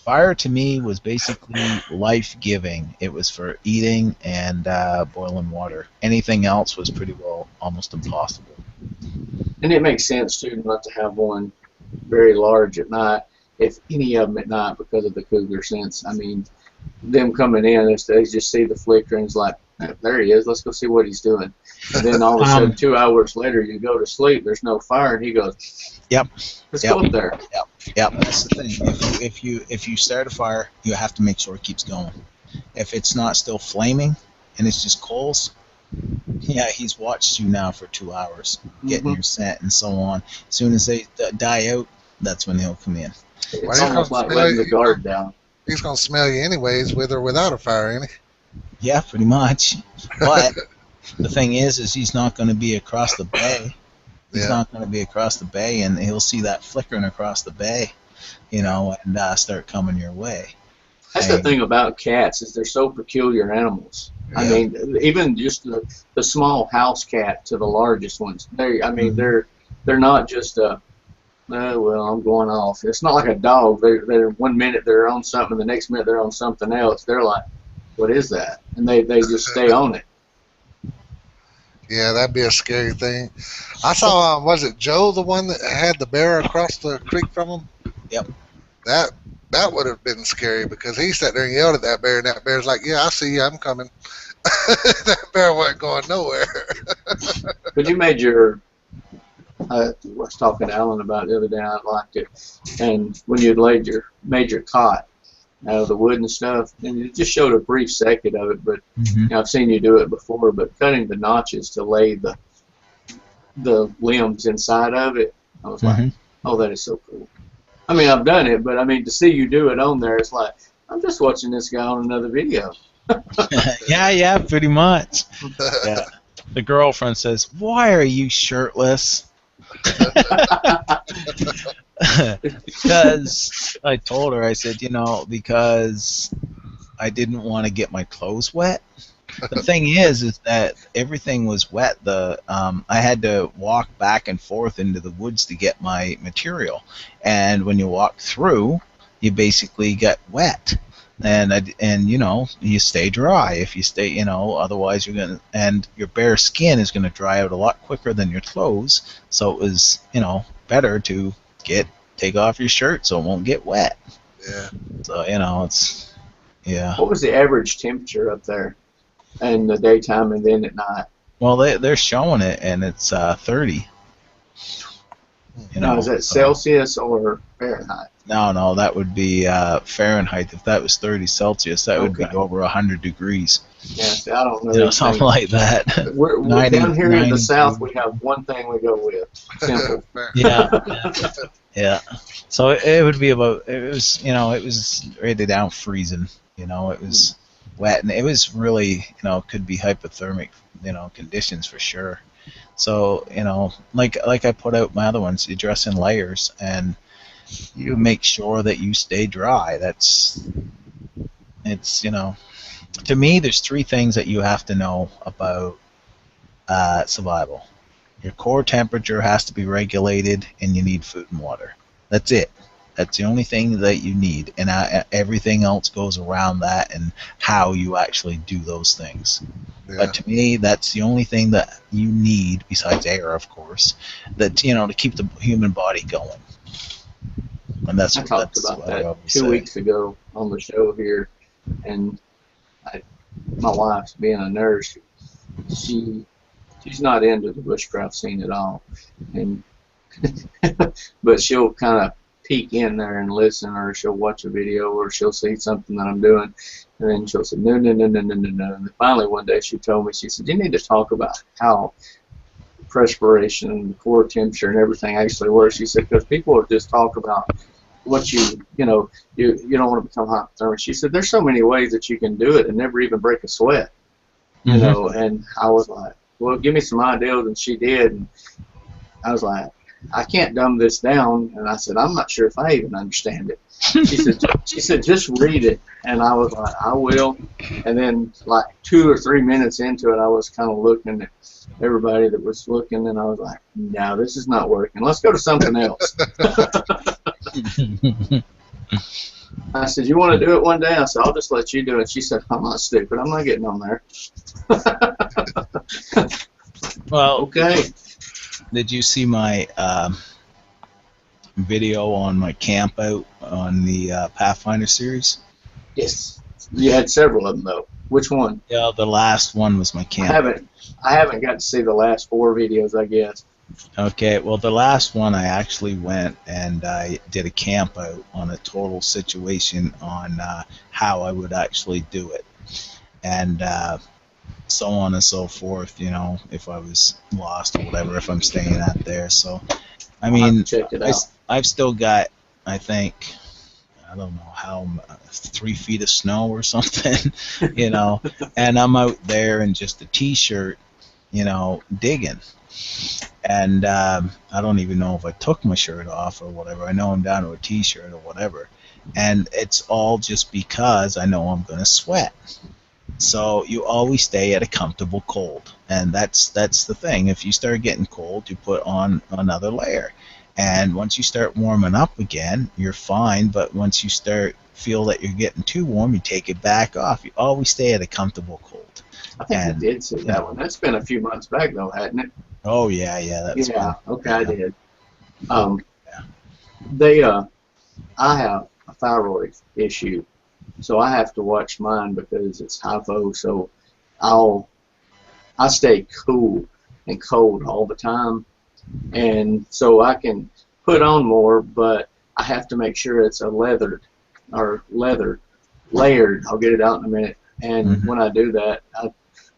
fire to me was basically life-giving. It was for eating and boiling water. Anything else was pretty well almost impossible. And it makes sense too not to have one very large at night, if any of them at night, because of the cougar sense. I mean, them coming in, they just see the flicker and it's like, there he is, let's go see what he's doing. And then all of a sudden, 2 hours later, you go to sleep, there's no fire, and he goes, yep, let's go up there. Yep, that's the thing. If you start a fire, you have to make sure it keeps going. If it's not still flaming and it's just coals, yeah, he's watched you now for 2 hours, getting your scent and so on. As soon as they die out, that's when he'll come in. It's almost like letting the guard down. He's going to smell you anyways, with or without a fire, ain't he? Yeah, pretty much. But the thing is he's not going to be across the bay. He's not going to be across the bay, and he'll see that flickering across the bay, and start coming your way. That's the thing about cats, is they're so peculiar animals. Yeah. I mean, even just the small house cat to the largest ones. They're not just well, I'm going off. It's not like a dog. They're 1 minute they're on something, the next minute they're on something else. They're like, what is that? And they just stay on it. Yeah, that'd be a scary thing. I saw, was it Joe, the one that had the bear across the creek from him? Yep. That would have been scary, because he sat there and yelled at that bear, and that bear's like, yeah, I see you, I'm coming. That bear wasn't going nowhere. But you made your, I was talking to Alan about it the other day, I liked it. And when you had made your cot out of the wood and stuff, and you just showed a brief second of it, but I've seen you do it before, but cutting the notches to lay the limbs inside of it, I was like, oh, that is so cool. I mean, I've done it, but I mean, to see you do it on there, it's like, I'm just watching this guy on another video. yeah, pretty much. Yeah. The girlfriend says, why are you shirtless? Because I told her, I said, because I didn't want to get my clothes wet. The thing is that everything was wet. I had to walk back and forth into the woods to get my material, and when you walk through, you basically get wet. And you know, you stay dry. If you stay, you know, otherwise you're gonna, and your bare skin is gonna dry out a lot quicker than your clothes. So it was, you know, better to take off your shirt so it won't get wet. Yeah. So you know, it's yeah. What was the average temperature up there in the daytime and then at night? Well, they're showing it, and it's 30. You Now, know, is that so- Celsius or Fahrenheit? No, that would be Fahrenheit. If that was 30 Celsius, that would be Okay. over 100 degrees. Yeah, see, I don't know. You know, anything. something like that. We're 90 down here in the 92. South, we have one thing we go with. Simple. Fair. Yeah. So it would be about. It was, you know, it was rated down freezing. You know, it was wet, and it was really, you know, could be hypothermic, you know, conditions for sure. So, you know, like I put out my other ones, you dress in layers, and you make sure that you stay dry. It's, you know, to me, there's three things that you have to know about survival. Your core temperature has to be regulated, and you need food and water. That's it. That's the only thing that you need, and everything else goes around that and how you actually do those things. Yeah. But to me, that's the only thing that you need, besides air, of course, that, you know, to keep the human body going. And that's I what talked that's about what I that always 2 say. weeks ago on the show here, and my wife's being a nurse. She's not into the bushcraft scene at all, and but she'll kind of peek in there and listen, or she'll watch a video, or she'll see something that I'm doing, and then she'll say no, no, no, no, no, no, no. And finally one day she told me, she said, you need to talk about how perspiration and the core temperature and everything actually works. She said, because people will just talk about what you know, you don't want to become hypothermic. She said, there's so many ways that you can do it and never even break a sweat, you know. And I was like, well, give me some ideas, and she did, and I was like, I can't dumb this down, and I said, I'm not sure if I even understand it. She said, just read it, and I was like, I will. And then like 2 or 3 minutes into it, I was kind of looking at everybody that was looking, and I was like, no, this is not working. Let's go to something else. I said, you want to do it one day? I said, I'll just let you do it. She said, I'm not stupid. I'm not getting on there. Well, Okay. did you see my video on my camp out on the Pathfinder series? Yes. You had several of them, though. Which one? Yeah, the last one was my camp. I haven't got to see the last 4 videos, I guess. Okay, well, the last one I actually went and I did a camp out on a total situation on how I would actually do it, and so on and so forth. You know, if I was lost or whatever, if I'm staying out there. So, I mean, Check it out. I've still got, I think, I don't know how, 3 feet of snow or something, you know, and I'm out there in just a t-shirt, you know, digging. And I don't even know if I took my shirt off or whatever. I know I'm down to a t-shirt or whatever. And it's all just because I know I'm going to sweat. So you always stay at a comfortable cold. And that's the thing. If you start getting cold, you put on another layer. And once you start warming up again, you're fine. But once you feel that you're getting too warm, you take it back off. You always stay at a comfortable cold. I think you did see that one. That's been a few months back, though, hadn't it? Oh, yeah, that's Yeah, fun. okay, I did. I have a thyroid issue, so I have to watch mine because it's hypo. So I stay cool and cold all the time, and so I can put on more, but I have to make sure it's a leather layered. I'll get it out in a minute. And when I do that,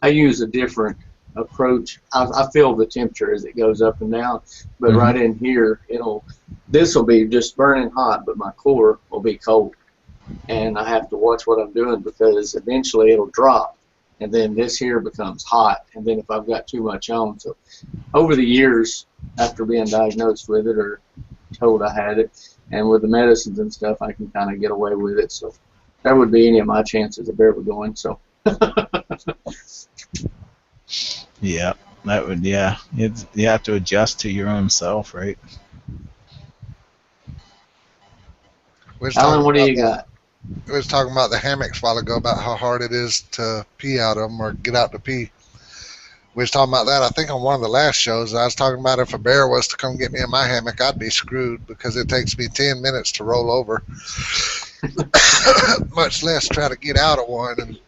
I use a different approach. I feel the temperature as it goes up and down, but right in here, this will be just burning hot, but my core will be cold, and I have to watch what I'm doing because eventually it'll drop, and then this here becomes hot, and then if I've got too much on. So over the years, after being diagnosed with it or told I had it, and with the medicines and stuff, I can kind of get away with it. So that would be any of my chances of ever going. So. Yeah, that would, yeah. You have to adjust to your own self, right? We was Alan, talking what do about you got? we was talking about the hammocks a while ago about how hard it is to pee out of them or get out to pee. We was talking about that, I think, on one of the last shows. I was talking about if a bear was to come get me in my hammock, I'd be screwed because it takes me 10 minutes to roll over, much less try to get out of one. And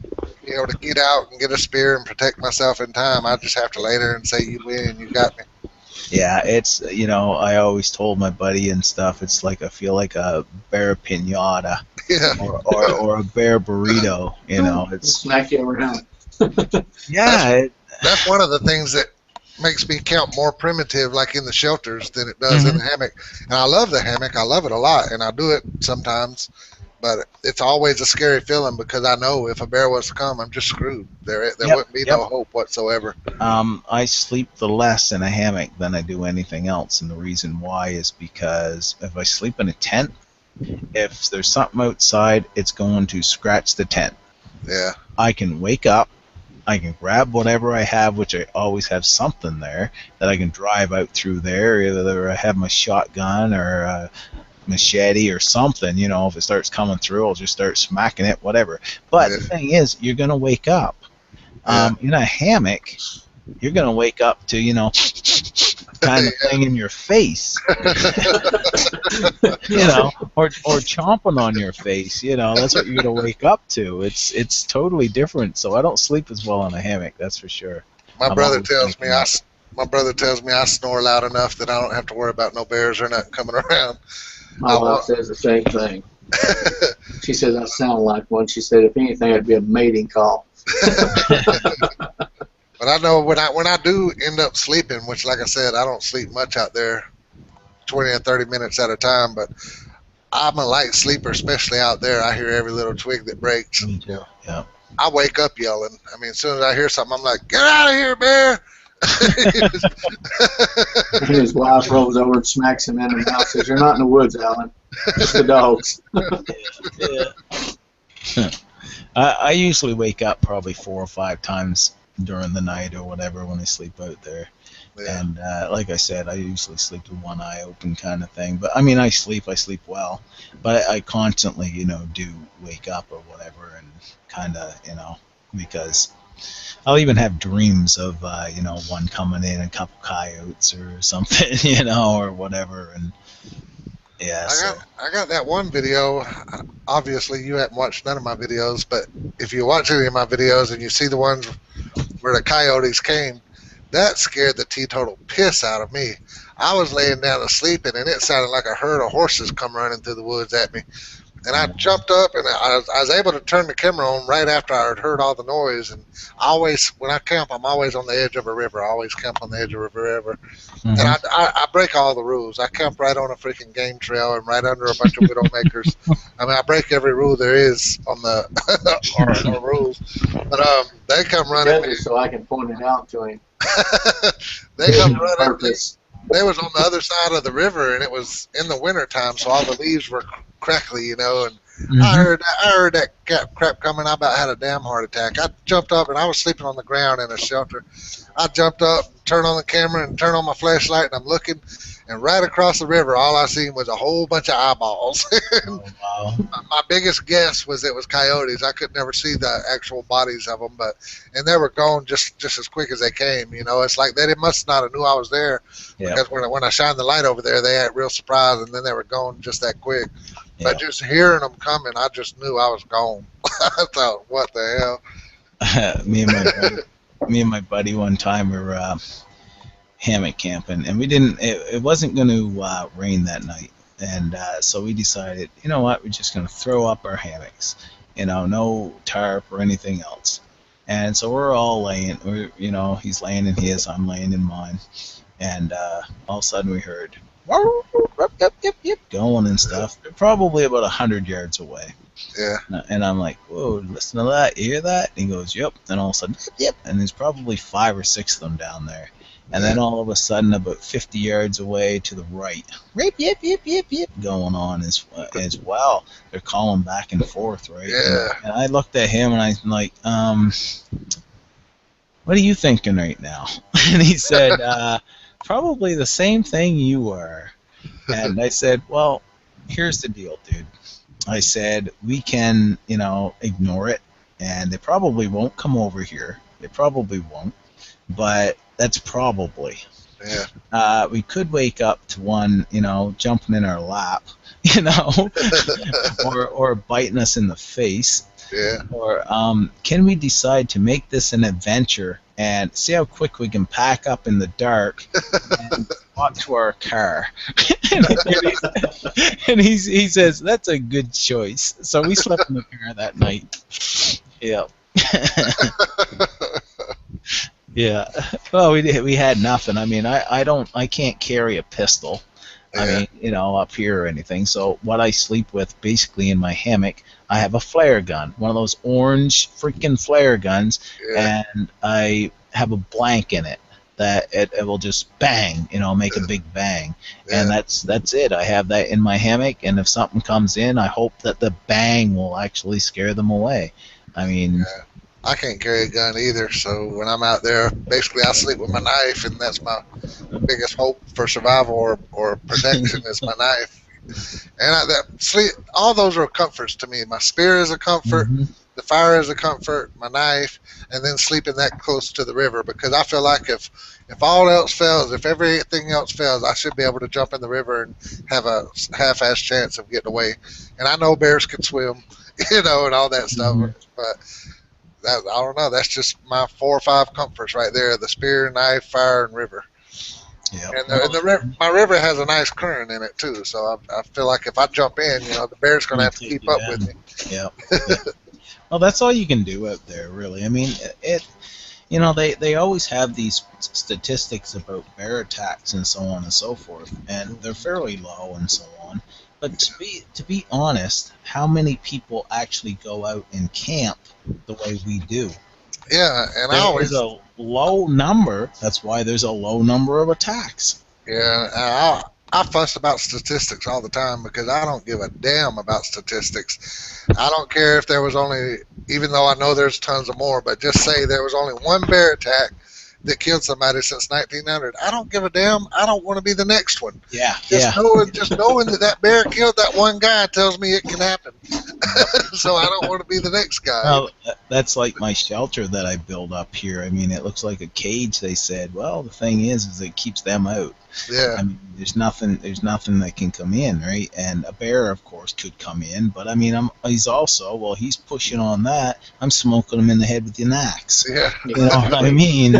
to get out and get a spear and protect myself in time, I just have to lay there and say, "You win, you got me." Yeah, it's I always told my buddy and stuff. It's like I feel like a bear pinata Yeah, or a bear burrito. It's Smack you around. yeah. that's one of the things that makes me count more primitive, like in the shelters, than it does in the hammock. And I love the hammock. I love it a lot, and I do it sometimes. But it's always a scary feeling because I know if a bear was to come, I'm just screwed. There wouldn't be no hope whatsoever. I sleep the less in a hammock than I do anything else, and the reason why is because if I sleep in a tent, if there's something outside, it's going to scratch the tent. Yeah. I can wake up, I can grab whatever I have, which I always have something there that I can drive out through there. Either I have my shotgun or a machete or something. If it starts coming through, I'll just start smacking it, whatever. But the thing is, you're going to wake up. In a hammock, you're going to wake up to, kind of thing in your face, or chomping on your face, that's what you're going to wake up to. It's totally different. So I don't sleep as well in a hammock, that's for sure. My brother tells me I snore loud enough that I don't have to worry about no bears or nothing coming around. My wife says the same thing. She says I sound like one. She said if anything, it'd be a mating call. But I know when I do end up sleeping, which, like I said, I don't sleep much out there, 20 or 30 minutes at a time, but I'm a light sleeper, especially out there. I hear every little twig that breaks. Me too. Yeah. I wake up yelling. I mean, as soon as I hear something, I'm like, "Get out of here, bear!" And his wife rolls over and smacks him in the mouth. Says, "You're not in the woods, Alan. It's the dogs." I usually wake up probably 4 or 5 times during the night or whatever when I sleep out there. Yeah. And like I said, I usually sleep with one eye open kind of thing. But I mean, I sleep well. But I constantly, do wake up or whatever and kind of, because I'll even have dreams of, one coming in, a couple coyotes or something, or whatever. And yeah, I got that one video. Obviously, you haven't watched none of my videos, but if you watch any of my videos and you see the ones where the coyotes came, that scared the teetotal piss out of me. I was laying down and sleeping, and it sounded like a herd of horses come running through the woods at me. And I jumped up, and I was able to turn the camera on right after I had heard all the noise. And when I camp, I'm always on the edge of a river. I always camp on the edge of a river. Mm-hmm. And I break all the rules. I camp right on a freaking game trail and right under a bunch of widowmakers. I mean, I break every rule there is on the our rules. But they come running. So I can point it out to him. They come running. They was on the other side of the river, and it was in the winter time, so all the leaves were crackly, and mm-hmm. I heard that crap coming. I about had a damn heart attack. I jumped up, and I was sleeping on the ground in a shelter. I jumped up, turned on the camera, and turned on my flashlight, and I'm looking, and right across the river, all I seen was a whole bunch of eyeballs. Oh, wow. My biggest guess was it was coyotes. I could never see the actual bodies of them, and they were gone just as quick as they came. It's like they must not have knew I was there, because when I shined the light over there, they had real surprise, and then they were gone just that quick. Yeah. But just hearing them coming, I just knew I was gone. I thought, what the hell? Me and my buddy one time were hammock camping, and it wasn't going to rain that night, and so we decided, you know what, we're just going to throw up our hammocks, no tarp or anything else. And so we're all laying, he's laying in his, I'm laying in mine, and all of a sudden we heard going and stuff, probably about 100 yards away. Yeah. And I'm like, whoa, listen to that. You hear that? And he goes, yep. And all of a sudden, yep. And there's probably 5 or 6 of them down there. And then all of a sudden, about 50 yards away to the right, yep, going on as well. They're calling back and forth, right? Yeah. And I looked at him and I'm like, what are you thinking right now? And he said, probably the same thing you were. And I said, well, here's the deal, dude. I said we can, ignore it, and they probably won't come over here. They probably won't, but that's probably. Yeah. We could wake up to one, jumping in our lap, or biting us in the face. Yeah. Or can we decide to make this an adventure and see how quick we can pack up in the dark and walk to our car? and he says, that's a good choice. So we slept in the car that night. Yeah. Yeah. Well, we had nothing. I mean, I can't carry a pistol. Yeah. I mean, up here or anything. So what I sleep with basically in my hammock, I have a flare gun, one of those orange freaking flare guns, Yeah. and I have a blank in it that it will just bang, make a big bang. Yeah. And that's it. I have that in my hammock, and if something comes in, I hope that the bang will actually scare them away. I mean, Yeah. I can't carry a gun either, so when I'm out there, basically I sleep with my knife, and that's my biggest hope for survival or protection is my knife. And sleep, all those are comforts to me. My spear is a comfort, mhm. the fire is a comfort, my knife, and then sleeping that close to the river, because I feel like if all else fails, if everything else fails, I should be able to jump in the river and have a half-ass chance of getting away. And I know bears can swim, and all that stuff, Mhm. but I don't know. That's just my 4 or 5 comforts right there: the spear, knife, fire, and river. Yeah. And my river has a nice current in it too, so I feel like if I jump in, the bear's going to have to Take keep you up down. with me. Yeah. Yeah. Well, that's all you can do out there, really. I mean, they always have these statistics about bear attacks and so on and so forth, and they're fairly low and so on. But to be honest, how many people actually go out and camp the way we do? Yeah, and I There is always a low number. That's why there's a low number of attacks. yeah, I fuss about statistics all the time because I don't give a damn about statistics. I don't care if there was only, even though I know there's tons of more, but just say there was only one bear attack that killed somebody since 1900. I don't give a damn. I don't want to be the next one. Yeah, Just knowing that bear killed that one guy tells me it can happen. So I don't want to be the next guy. Well, that's like my shelter that I build up here. I mean, it looks like a cage. They said, well, the thing is it keeps them out. Yeah. I mean, there's nothing that can come in, right? And a bear, of course, could come in, but I mean, he's pushing on that. I'm smoking him in the head with an axe. Yeah. You know what I mean?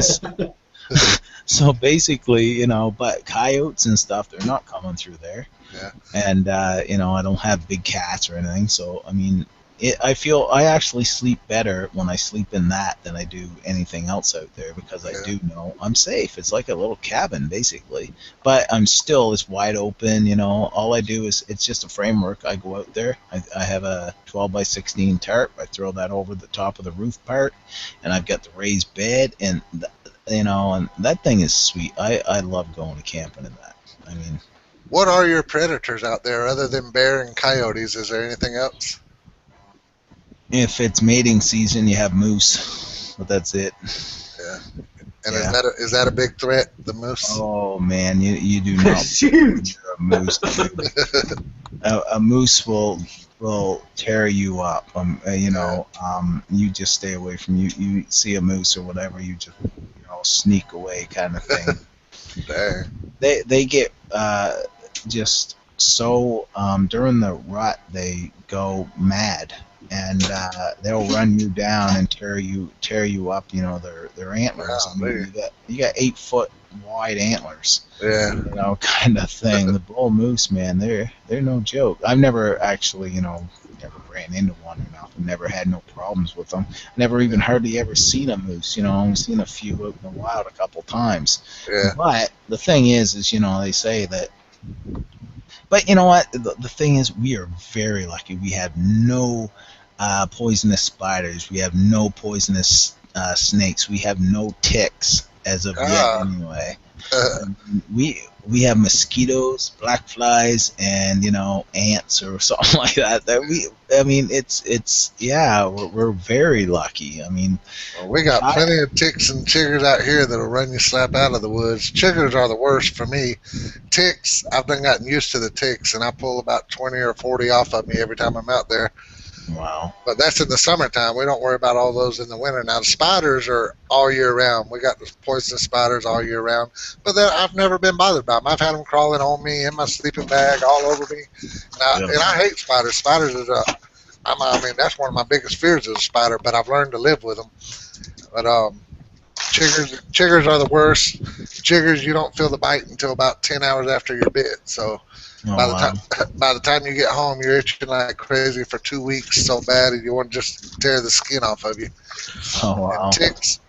So basically, but coyotes and stuff, they're not coming through there. Yeah. And I don't have big cats or anything, so I mean, I actually sleep better when I sleep in that than I do anything else out there, because I do know I'm safe. It's like a little cabin basically, but it's wide open. All I do is, it's just a framework. I go out there. I have a 12 by 16 tarp. I throw that over the top of the roof part, and I've got the raised bed, and and that thing is sweet. I love going to camping in that. I mean, What are your predators out there other than bear and coyotes? Is there anything else? if it's mating season, you have moose, but that's it. Yeah. And Yeah. is that a big threat, the moose? Oh man, you do not. It's huge. A moose, dude. A moose will tear you up. You just stay away from you see a moose or whatever, you just sneak away kind of thing. Dang. They get just so during the rut they go mad, and they'll run you down and tear you up. Their antlers. Wow, I mean, you got 8-foot wide antlers. Yeah. Kind of thing. The bull moose, man, they're no joke. I've never actually, never ran into one or nothing. Never had no problems with them. Never even hardly ever seen a moose. Only seen a few out in the wild a couple times. Yeah. But the thing is they say that. But you know what? The thing is, we are very lucky. We have no poisonous spiders. We have no poisonous snakes. We have no ticks as of yet, Ah, anyway. uh, We have mosquitoes, black flies, and ants or something like that. I mean, it's yeah, we're very lucky. I mean, we if got I plenty of ticks and chiggers out here that'll run you slap out of the woods. Chiggers are the worst for me. Ticks, I've done gotten used to the ticks, and I pull about 20 or 40 off of me every time I'm out there. wow, But that's in the summertime. We don't worry about all those in the winter. Now the spiders are all year round. We got the poisonous spiders all year round. But I've never been bothered by them. I've had them crawling on me in my sleeping bag, all over me. And I hate spiders. Spiders is I mean, that's one of my biggest fears is a spider. But I've learned to live with them. But chiggers are the worst. Chiggers, you don't feel the bite until about 10 hours after you're bit. So oh by the wow, time you get home, you're itching like crazy for 2 weeks so bad, and you want to just tear the skin off of you. oh And wow. ticks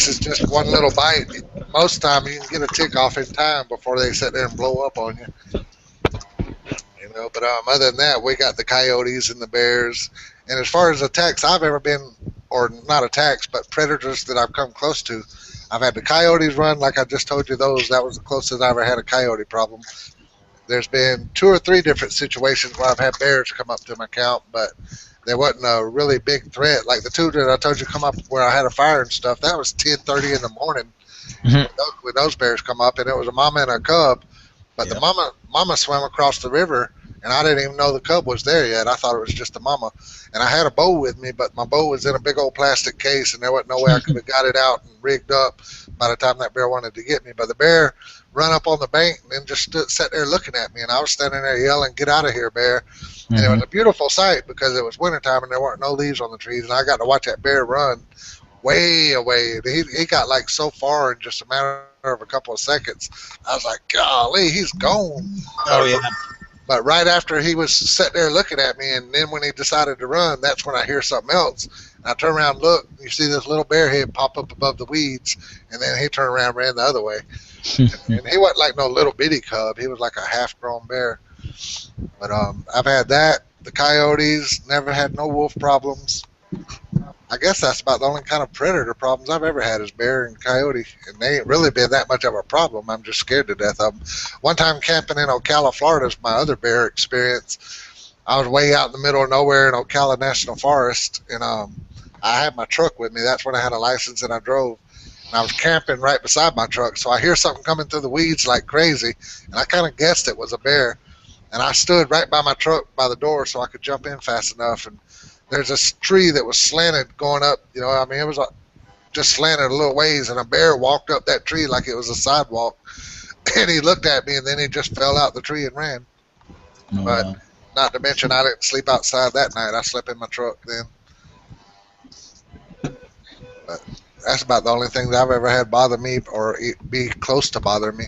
is just one little bite. Most of the time, you can get a tick off in time before they sit there and blow up on you. But other than that, we got the coyotes and the bears. And as far as attacks I've ever been, or not attacks, but predators that I've come close to, I've had the coyotes run, like I just told you. That was the closest I ever had a coyote problem. There's been 2 or 3 different situations where I've had bears come up to my camp, but there wasn't a really big threat. Like the 2 that I told you come up where I had a fire and stuff, that was 10:30 in the morning Mhm. when those bears come up, and it was a mama and a cub. But the Yep. mama swam across the river, and I didn't even know the cub was there yet. I thought it was just the mama. And I had a bow with me, but my bow was in a big old plastic case, and there wasn't no way I could have got it out and rigged up by the time that bear wanted to get me. But the bear run up on the bank and then just sat there looking at me, and I was standing there yelling, "Get out of here, bear!" And it was Mhm. a beautiful sight because it was wintertime and there weren't no leaves on the trees, and I got to watch that bear run way away. He got like so far in just a matter of a couple of seconds. I was like, golly, he's gone. Oh But, yeah. but right after he was sitting there looking at me, and then when he decided to run, that's when I hear something else. And I turn around and look, and you see this little bear head pop up above the weeds, and then he turned around and ran the other way. And he wasn't like no little bitty cub. He was like a half grown bear. But I've had that. The coyotes, never had no wolf problems. I guess that's about the only kind of predator problems I've ever had is bear and coyote, and they ain't really been that much of a problem. I'm just scared to death of them. One time camping in Ocala, Florida, is my other bear experience. I was way out in the middle of nowhere in Ocala National Forest, and I had my truck with me. That's when I had a license and I drove. And I was camping right beside my truck, so I hear something coming through the weeds like crazy, and I kind of guessed it was a bear. And I stood right by my truck by the door so I could jump in fast enough. And there's this tree that was slanted going up. I mean, it was just slanted a little ways, and a bear walked up that tree like it was a sidewalk. And he looked at me, and then he just fell out the tree and ran. Oh But wow. not to mention, I didn't sleep outside that night. I slept in my truck then. But that's about the only thing that I've ever had bother me or be close to bother me.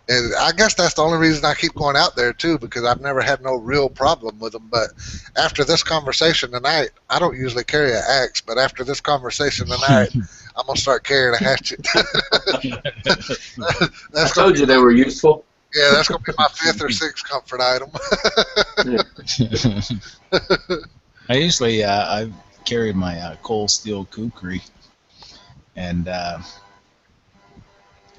And I guess that's the only reason I keep going out there too, because I've never had no real problem with them. But after this conversation tonight, I don't usually carry an axe, but after this conversation tonight, I'm gonna start carrying a hatchet. I that's gonna told be you they were useful. that's gonna be my 5th or 6th comfort item. I usually I carry my cold steel kukri, and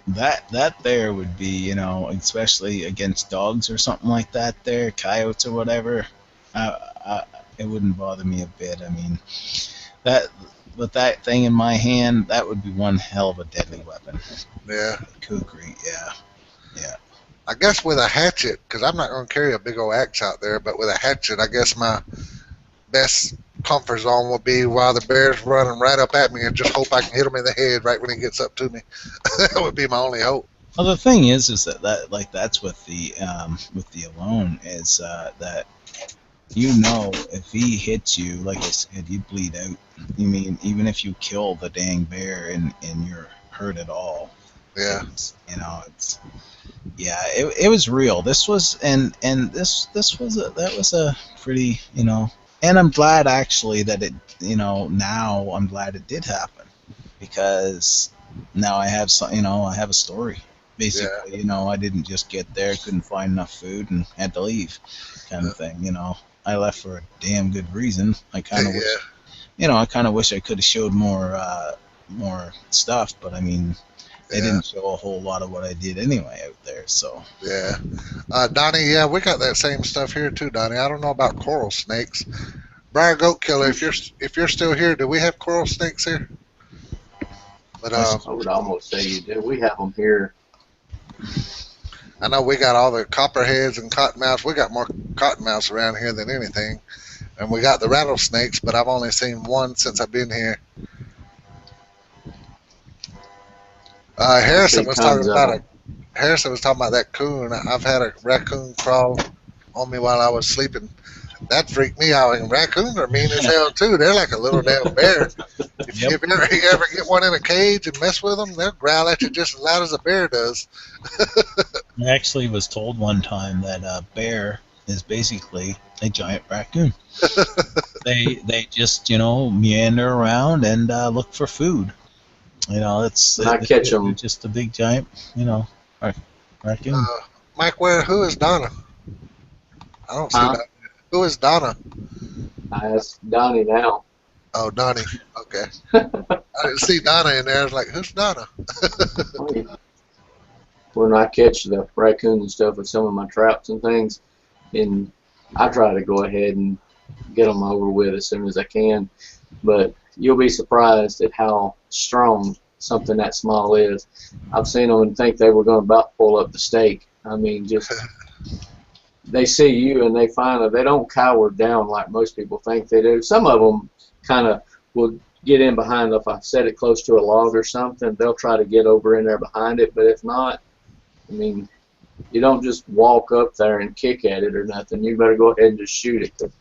that there would be especially against dogs or something like that there, coyotes or whatever. I, it wouldn't bother me a bit. I mean that with that thing in my hand, that would be one hell of a deadly weapon. Yeah, Kukri, yeah, yeah. I guess with a hatchet, because I'm not gonna carry a big old axe out there, but with a hatchet, I guess my best comfort zone will be while the bear's running right up at me and just hope I can hit him in the head right when he gets up to me. That would be my only hope. Well, the thing is that like that's with the alone is that if he hits you, like I said, you bleed out. You mean even if you kill the dang bear and you're hurt at all, Yeah, it's yeah, it was real. This was this was that was a pretty and I'm glad actually that it now I'm glad it did happen because now I have some I have a story yeah, basically. I didn't just get there, couldn't find enough food and had to leave kind of thing. I left for a damn good reason. I kind of wish yeah. I kind of wish I could have showed more stuff, but I mean they didn't show a whole lot of what I did anyway out there. So Yeah. Donnie, yeah, we got that same stuff here too, Donnie. I don't know about coral snakes. Briar Goat Killer, if you're still here, do we have coral snakes here? But I would almost say you do. We have them here. I know we got all the copperheads and cottonmouths. We got more cottonmouths around here than anything. And we got the rattlesnakes, but I've only seen one since I've been here. Harrison was talking about that coon. I've had a raccoon crawl on me while I was sleeping. That freaked me out. And raccoons are mean as hell too. They're like a little damn bear. If you ever get one in a cage and mess with them, they'll growl at you just as loud as a bear does. I actually was told one time that a bear is basically a giant raccoon. They just meander around and look for food. Catch them. Just a big giant raccoon. Mike, who is Donna? I don't see Donna. Who is Donna? I asked Donnie now. Oh, Donnie. Okay. I didn't see Donna in there. I was like, who's Donna? When I catch the raccoons and stuff with some of my traps and things, and I try to go ahead and get them over with as soon as I can. But you'll be surprised at how strong something that small is. I've seen them and think they were going to about pull up the stake. I mean, just they see you and they don't cower down like most people think they do. Some of them kind of will get in behind. If I set it close to a log or something, they'll try to get over in there behind it. But if not, I mean, you don't just walk up there and kick at it or nothing. You better go ahead and just shoot it.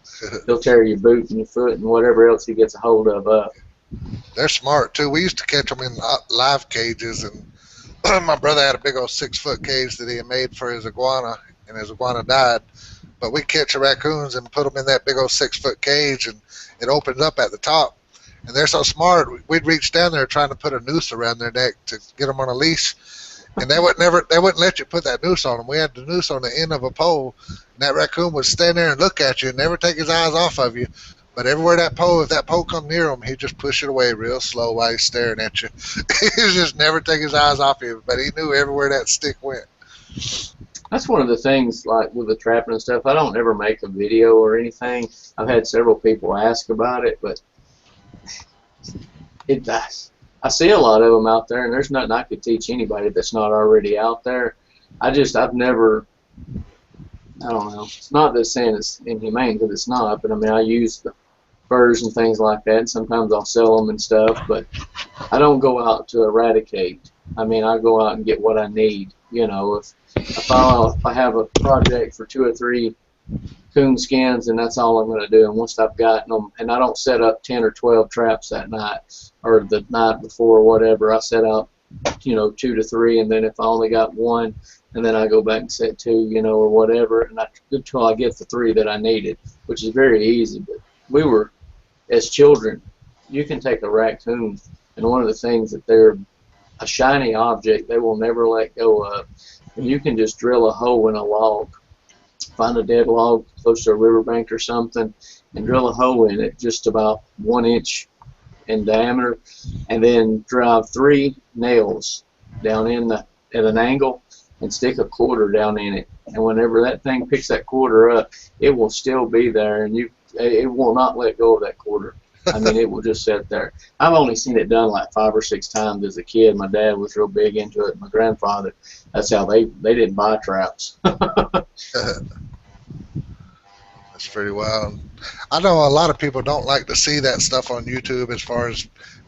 He'll tear your boot and your foot and whatever else he gets a hold of up. They're smart too. We used to catch them in live cages, and my brother had a big old 6-foot cage that he had made for his iguana, and his iguana died. But we catch the raccoons and put them in that big old 6-foot cage, and it opens up at the top. And they're so smart, we'd reach down there trying to put a noose around their neck to get them on a leash, and they wouldn't let you put that noose on them. We had the noose on the end of a pole, and that raccoon would stand there and look at you and never take his eyes off of you. But everywhere if that pole come near him, he'd just push it away real slow while he's staring at you. He just never take his eyes off you, but he knew everywhere that stick went. That's one of the things, like with the trapping and stuff. I don't ever make a video or anything. I've had several people ask about it, but I see a lot of them out there, and there's nothing I could teach anybody that's not already out there. I've never, I don't know. It's not that saying it's inhumane, because it's not, but I mean, I use the furs and things like that, and sometimes I'll sell them and stuff, but I don't go out to eradicate. I mean, I go out and get what I need. If I have a project for 2 or 3 coon skins, and that's all I'm going to do. And once I've gotten them, and I don't set up 10 or 12 traps that night or the night before or whatever. I set up, 2 to 3, and then if I only got 1, and then I go back and set 2, or whatever, and until I get the 3 that I needed, which is very easy. But we were, as children, you can take a raccoon, and one of the things that they're a shiny object they will never let go of, and you can just drill a hole in a log. Find a dead log close to a riverbank or something, and drill a hole in it just about 1 inch in diameter, and then drive 3 nails down at an angle, and stick a quarter down in it. And whenever that thing picks that quarter up, it will still be there, and it will not let go of that quarter. I mean, it will just sit there. I've only seen it done like 5 or 6 times as a kid. My dad was real big into it. My grandfather, that's how they didn't buy traps. That's pretty wild. I know a lot of people don't like to see that stuff on YouTube as far as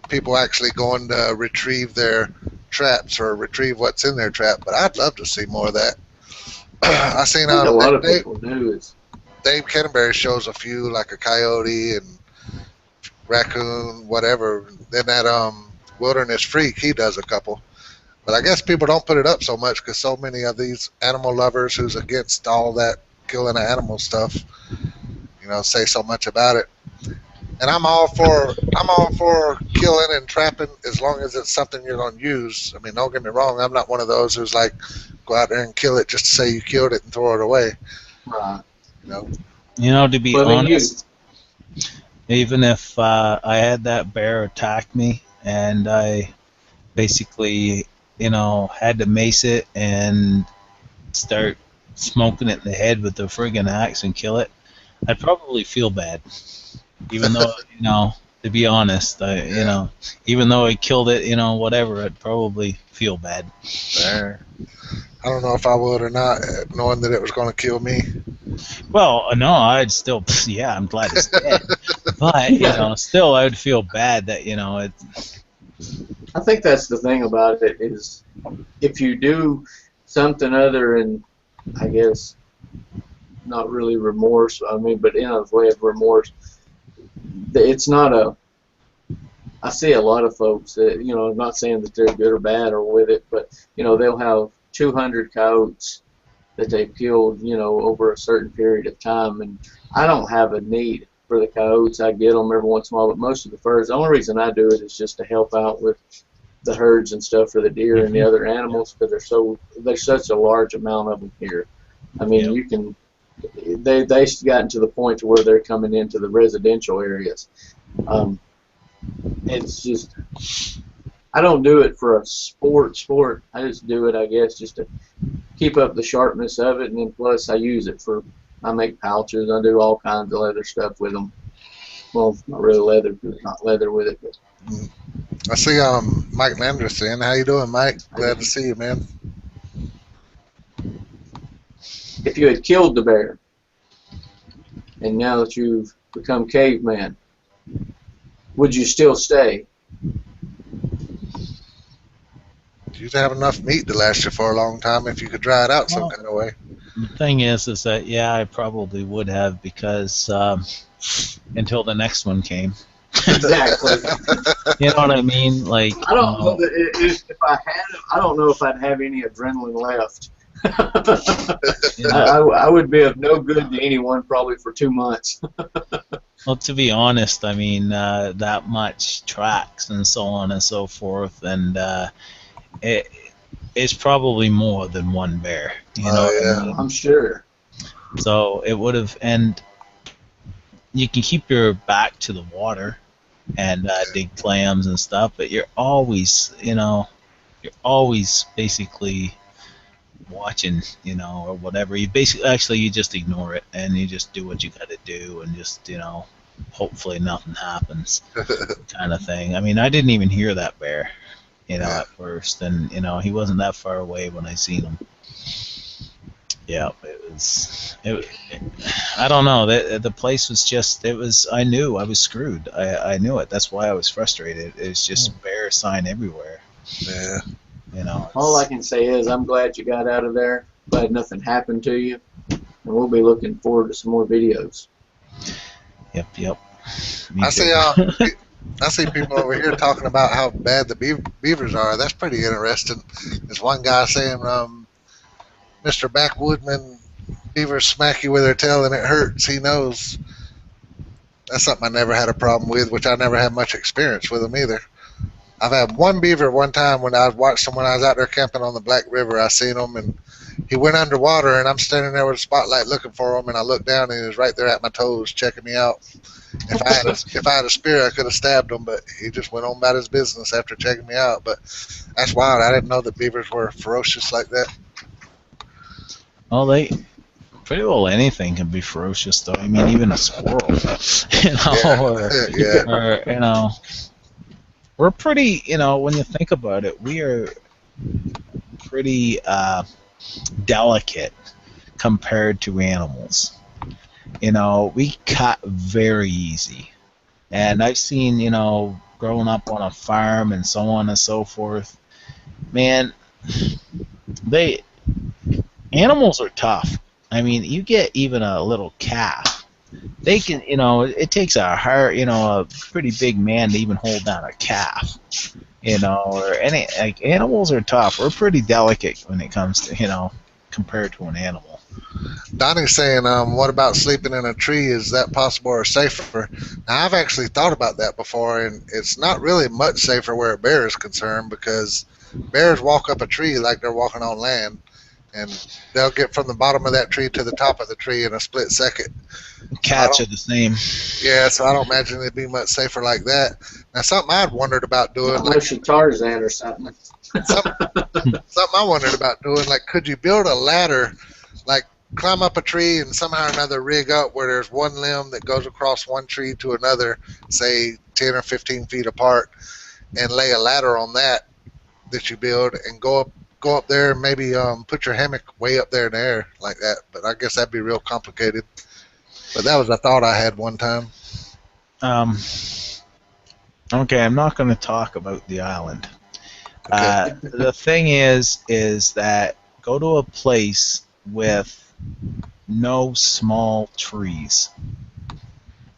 people actually going to retrieve their traps or retrieve what's in their trap, but I'd love to see more of that. I seen a lot of people do. Dave Kenneberry shows a few, like a coyote and raccoon, whatever. Then that Wilderness Freak, he does a couple. But I guess people don't put it up so much because so many of these animal lovers who's against all that killing of animal stuff, say so much about it. And I'm all for killing and trapping as long as it's something you're going to use. I mean, don't get me wrong. I'm not one of those who's like, go out there and kill it just to say you killed it and throw it away. Right. To be honest, even if I had that bear attack me and I basically had to mace it and start smoking it in the head with the friggin' axe and kill it, I'd probably feel bad. Even though, to be honest, even though I killed it, whatever, I'd probably feel bad. I don't know if I would or not, knowing that it was going to kill me. Well, no, I'd still, yeah, I'm glad it's dead. But, still, I would feel bad that, it. I think that's the thing about it is if you do something other than, I guess, not really remorse, but in a way of remorse, it's not a, I see a lot of folks that, I'm not saying that they're good or bad or with it, but, they'll have 200 coyotes that they've killed, over a certain period of time, and I don't have a need for the coyotes. I get them every once in a while, but most of the furs, the only reason I do it is just to help out with the herds and stuff for the deer and the other animals, because there's such a large amount of them here. I mean, you can, they've gotten to the point to where they're coming into the residential areas. It's just, I don't do it for a sport. I just do it, I guess, just to keep up the sharpness of it, and then plus I use it for, I make pouches, I do all kinds of leather stuff with them. Well, not really leather, not leather with it, but. I see Mike Manderson. How you doing, Mike? Glad to see you, man. If you had killed the bear, and now that you've become caveman, would you still stay? You'd have enough meat to last you for a long time if you could dry it out some kind of way. The thing is that, yeah, I probably would have, because until the next one came. Exactly. You know what I mean? Like, I don't know that if I had it, I don't know if I'd have any adrenaline left. I would be of no good to anyone probably for 2 months. Well, to be honest, I mean, that much tracks and so on and so forth, and it's probably more than one bear. You know what I mean? I'm sure. So it would have, and you can keep your back to the water and dig clams and stuff, but you're always, basically watching, or whatever. You just ignore it and you just do what you got to do and just, hopefully nothing happens, kind of thing. I mean, I didn't even hear that bear, at first, and he wasn't that far away when I seen him. Yeah, I don't know. The place was just, I knew I was screwed. I knew it. That's why I was frustrated. It's just bear sign everywhere. Yeah. All I can say is I'm glad you got out of there. Glad nothing happened to you. And we'll be looking forward to some more videos. Yep. I see people over here talking about how bad the beavers are. That's pretty interesting. There's one guy saying, Mr. Backwoodman, beavers smack you with their tail and it hurts. He knows. That's something I never had a problem with, which I never had much experience with them either. I've had one beaver one time when I watched him when I was out there camping on the Black River. I seen him and he went underwater, and I'm standing there with a spotlight looking for him, and I looked down and he was right there at my toes checking me out. If I had a spear, I could have stabbed him, but he just went on about his business after checking me out. But that's wild. I didn't know that beavers were ferocious like that. Well, pretty well anything can be ferocious, though. I mean, even a squirrel, or we're pretty, when you think about it, we are pretty delicate compared to animals. We cut very easy, and I've seen, growing up on a farm and so on and so forth, man, animals are tough. I mean, you get even a little calf. They can, it takes a pretty big man to even hold down a calf, or animals are tough. We're pretty delicate when it comes to, compared to an animal. Donnie's saying, what about sleeping in a tree? Is that possible or safer? Now, I've actually thought about that before, and it's not really much safer where a bear is concerned, because bears walk up a tree like they're walking on land, and they'll get from the bottom of that tree to the top of the tree in a split second. Cats are the same. Yeah, so I don't imagine it'd be much safer like that. Now, something I'd wondered about doing. Unless you're Tarzan or something. Something I wondered about doing, like, could you build a ladder, like climb up a tree and somehow or another rig up where there's one limb that goes across one tree to another, say 10 or 15 feet apart, and lay a ladder on that you build and go up there and maybe put your hammock way up there in the air like that. But I guess that'd be real complicated. But that was a thought I had one time. Okay, I'm not going to talk about the island. Okay. The thing is that go to a place with no small trees.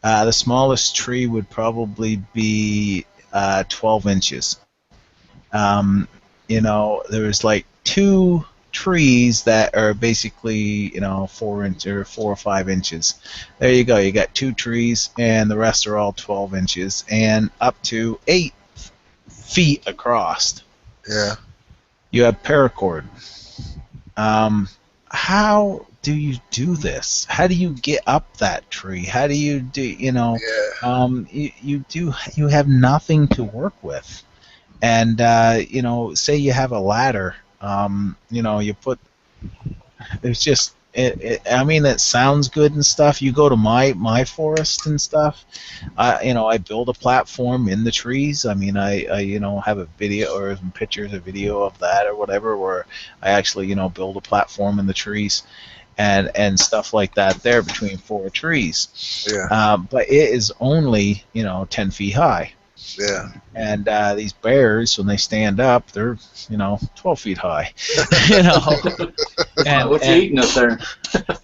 The smallest tree would probably be 12 inches. There's like 2 trees that are basically 4 or 5 inches. There you go. You got 2 trees, and the rest are all 12 inches and up to 8 feet across. Yeah. You have paracord. How do you do this? How do you get up that tree? How do you do? Yeah. You have nothing to work with, and say you have a ladder. You put. It's just. I mean, it sounds good and stuff. You go to my forest and stuff. I build a platform in the trees. I mean, I have a video or some pictures, a video of that or whatever, where I actually build a platform in the trees, and stuff like that there between 4 trees. Yeah. But it is only 10 feet high. Yeah. And these bears, when they stand up, they're 12 feet high. And, What's you eating up there?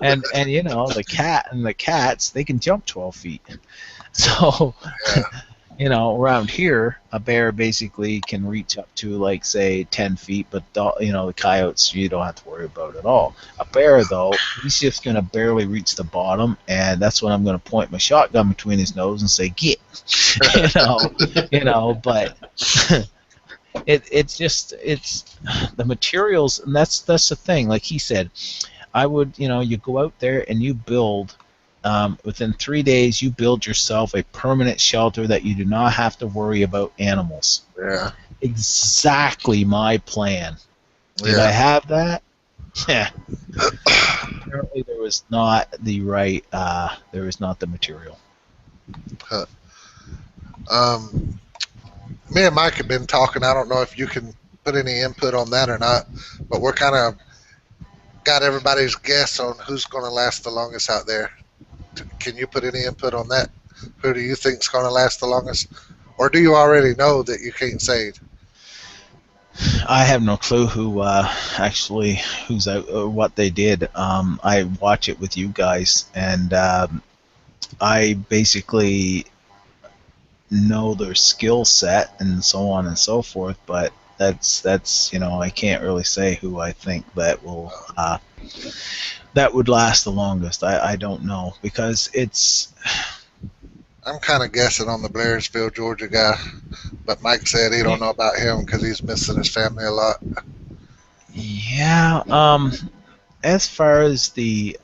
and the cats, they can jump 12 feet. So around here, a bear basically can reach up to, like, say 10 feet, but the coyotes you don't have to worry about at all. A bear, though, he's just going to barely reach the bottom, and that's when I'm going to point my shotgun between his nose and say, "Get," But it's the materials, and that's the thing. Like he said, I would you go out there and you build. Within 3 days, you build yourself a permanent shelter that you do not have to worry about animals. Yeah. Exactly my plan. Did I have that? Yeah. Apparently, there was not the right. There was not the material. Me and Mike have been talking. I don't know if you can put any input on that or not, but we're kind of got everybody's guess on who's going to last the longest out there. Can you put any input on that? Who do you think's going to last the longest? Or do you already know that you can't say it? I have no clue who's out or what they did. I watch it with you guys, and I basically know their skill set and so on and so forth. But that's I can't really say who I think that will that would last the longest. I don't know, because it's. I'm kind of guessing on the Blairsville, Georgia guy, but Mike said he don't know about him because he's missing his family a lot. Yeah. As far as the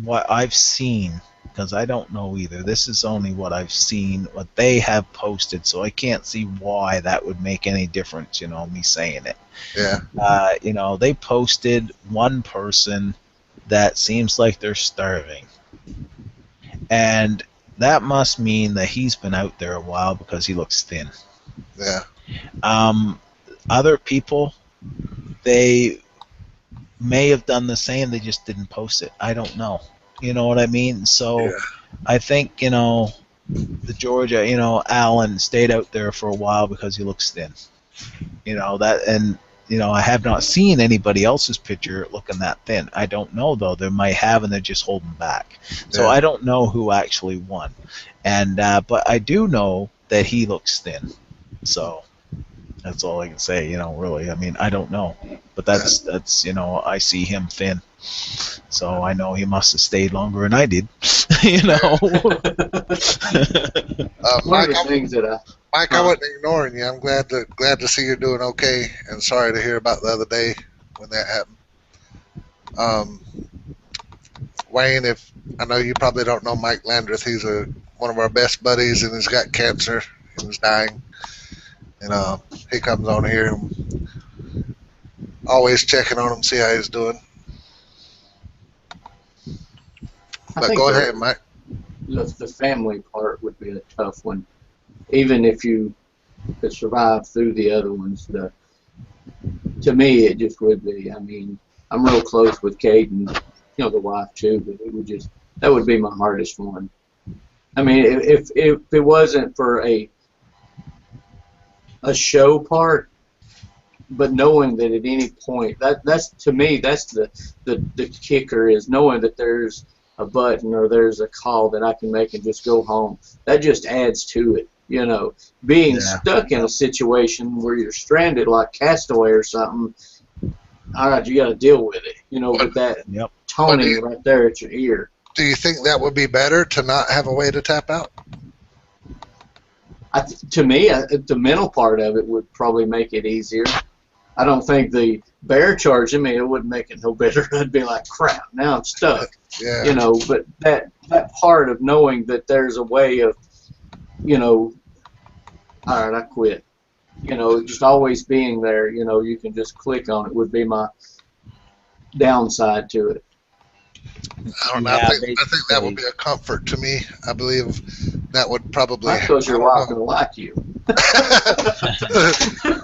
what I've seen, because I don't know either. This is only what I've seen, what they have posted, so I can't see why that would make any difference. Me saying it. Yeah. They posted one person that seems like they're starving. And that must mean that he's been out there a while because he looks thin. Yeah. Other people, they may have done the same, they just didn't post it. I don't know. You know what I mean? So I think, the Georgia, Allen stayed out there for a while because he looks thin. I have not seen anybody else's picture looking that thin. I don't know, though. They might have, and they're just holding back. So I don't know who actually won. And but I do know that he looks thin. So that's all I can say, really. I mean, I don't know. But that's I see him thin. So I know he must have stayed longer than I did. Mike, I wasn't ignoring you. I'm glad to see you're doing okay, and sorry to hear about the other day when that happened. Wayne, I know you probably don't know Mike Landreth. He's one of our best buddies, and he's got cancer. He was dying, You know, he comes on here and always checking on him, see how he's doing. I But think go ahead, Mike. the family part would be a tough one. Even if you could survive through the other ones, to me it just would be. I mean, I'm real close with Kate and the wife too, but that would be my hardest one. I mean, if it wasn't for a show part, but knowing that at any point, that's to me, that's the kicker, is knowing that there's a button or there's a call that I can make and just go home. That just adds to it. Being stuck in a situation where you're stranded like Castaway or something, all right, you got to deal with it. With that toning right there at your ear. Do you think that would be better to not have a way to tap out? To me, the mental part of it would probably make it easier. I don't think the bear charging me, it wouldn't make it no better. I'd be like, crap, now I'm stuck. Yeah. But that part of knowing that there's a way of, all right, I quit. Just always being there, you can just click on it would be my downside to it. I don't know. I think that would be a comfort to me. I believe that would probably. Because your wife will like you. Well,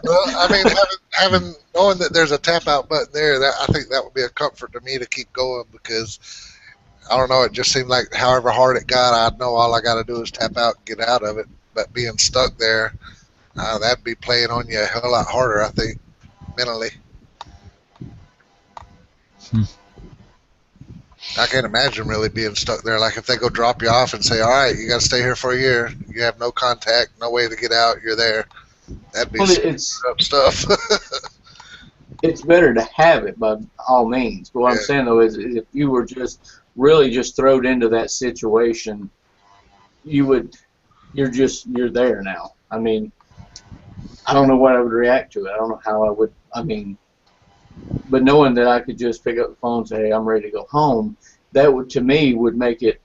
I mean, having knowing that there's a tap out button there, I think that would be a comfort to me to keep going, because I don't know. It just seemed like however hard it got, I know all I got to do is tap out and get out of it. But being stuck there, that'd be playing on you a hell of a lot harder, I think, mentally. I can't imagine really being stuck there. Like if they go drop you off and say, all right, you got to stay here for a year. You have no contact, no way to get out. You're there. That'd be up stuff. It's better to have it by all means. But what I'm saying, though, is if you were just really just thrown into that situation, you're there now. I mean, I don't know what I would react to it. I don't know how I would. I mean, but knowing that I could just pick up the phone and say, hey, I'm ready to go home, that would, to me, would make it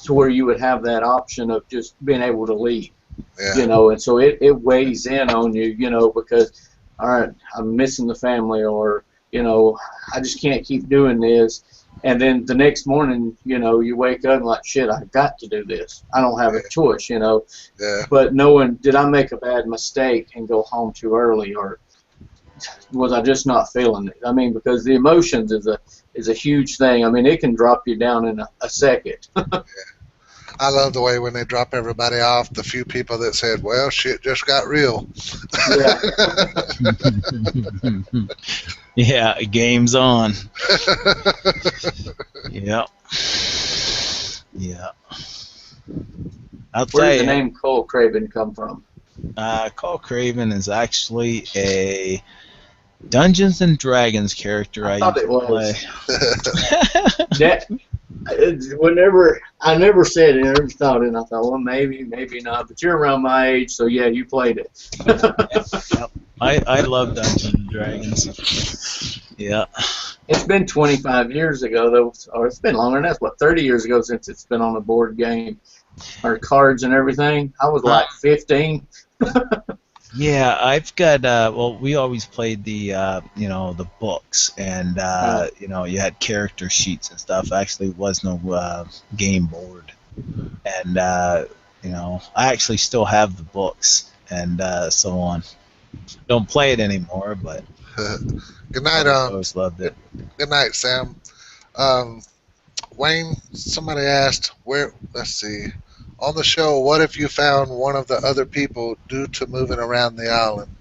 to where you would have that option of just being able to leave. Yeah. And so it weighs in on you, because, all right, I'm missing the family, or, I just can't keep doing this. And then the next morning, you wake up and like, shit, I've got to do this. I don't have a choice, Yeah. But knowing, did I make a bad mistake and go home too early, or was I just not feeling it? I mean, because the emotions is a huge thing. I mean, it can drop you down in a second. I love the way when they drop everybody off, the few people that said, well, shit just got real. Yeah, game's on. Yep. Yeah. Where did the name Kullcraven come from? Kullcraven is actually a Dungeons and Dragons character I used to play. Whenever I never said it, I never thought it, and I thought, well, maybe not. But you're around my age, so yeah, you played it. Yep. I love Dungeons and Dragons. Yeah. It's been 25 years ago, though, or it's been longer than that. It's, 30 years ago since it's been on a board game, or cards and everything. I was like 15. Yeah, I've got. Well, we always played the the books, and you had character sheets and stuff. Actually, was no game board, and I actually still have the books and so on. Don't play it anymore, but Good night. I always loved it. Good night, Sam. Wayne, somebody asked where. Let's see. On the show, what if you found one of the other people due to moving around the island?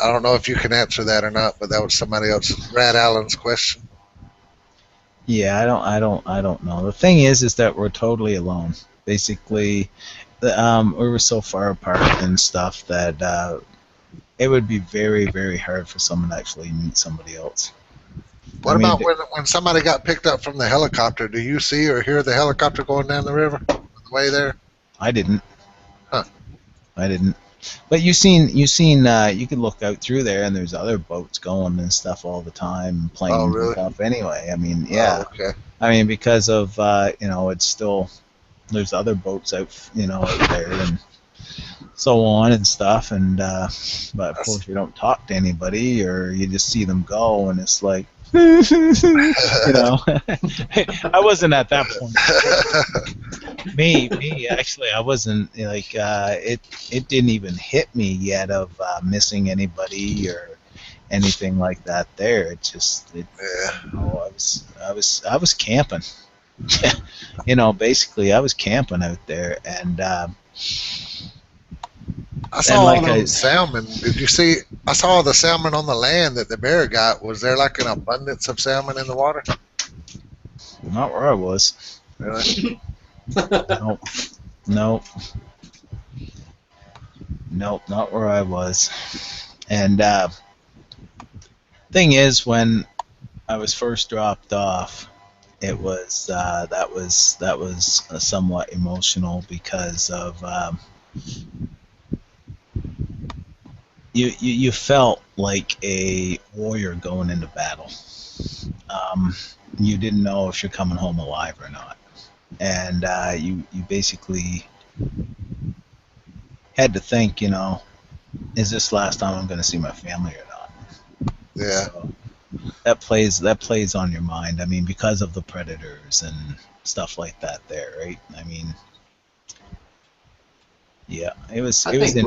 I don't know if you can answer that or not, but that was somebody else, Brad Allen's question. Yeah, I don't know. The thing is that we're totally alone. Basically, we were so far apart and stuff that it would be very, very hard for someone to actually meet somebody else. What about when somebody got picked up from the helicopter? Do you see or hear the helicopter going down the river on the way there? I didn't. Huh. I didn't. But you could look out through there, and there's other boats going and stuff all the time, planes and stuff. Anyway, I mean, yeah. Oh, okay. I mean, because of it's still there's other boats out there, and so on and stuff. And but of course, you don't talk to anybody, or you just see them go, and it's like, you know, I wasn't at that point. Me, actually, I wasn't like it didn't even hit me yet of missing anybody or anything like that. There, it just, you know, I was camping. You know, basically, I was camping out there, and I saw like all those salmon. Did you see? I saw the salmon on the land that the bear got. Was there like an abundance of salmon in the water? not where I was. Really? Nope. Nope. Nope, not where I was. And thing is, when I was first dropped off, it was that was somewhat emotional because of you felt like a warrior going into battle. You didn't know if you're coming home alive or not, and you basically had to think, you know, is this the last time I'm going to see my family or not? Yeah. So that plays on your mind. I mean, because of the predators and stuff like that. There, right? I mean, yeah, it was interesting.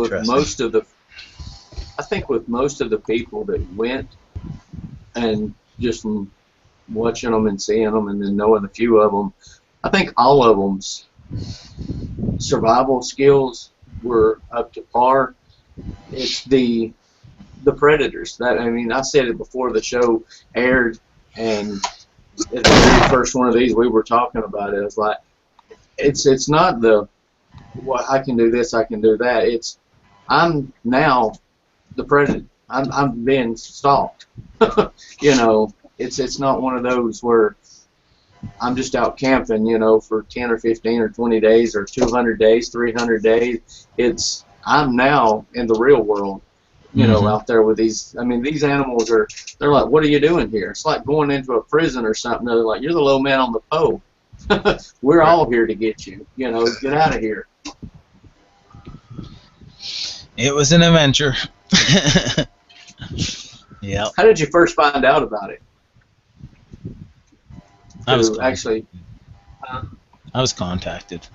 I think with most of the people that went, and just from watching them and seeing them and then knowing a few of them, I think all of them's survival skills were up to par. It's the predators. That, I mean, I said it before the show aired, and at the very first one of these we were talking about it. It was like, it's not the, well, I can do this, I can do that. It's, I'm now the predator. I'm being stalked. You know, it's not one of those where I'm just out camping, you know, for 10 or 15 or 20 days or 200 days, 300 days. It's, I'm now in the real world, you know, out there with these. I mean, these animals are, they're like, what are you doing here? It's like going into a prison or something. They're like, you're the low man on the pole. We're all here to get you. You know, get out of here. It was an adventure. Yeah. How did you first find out about it? I was contacted.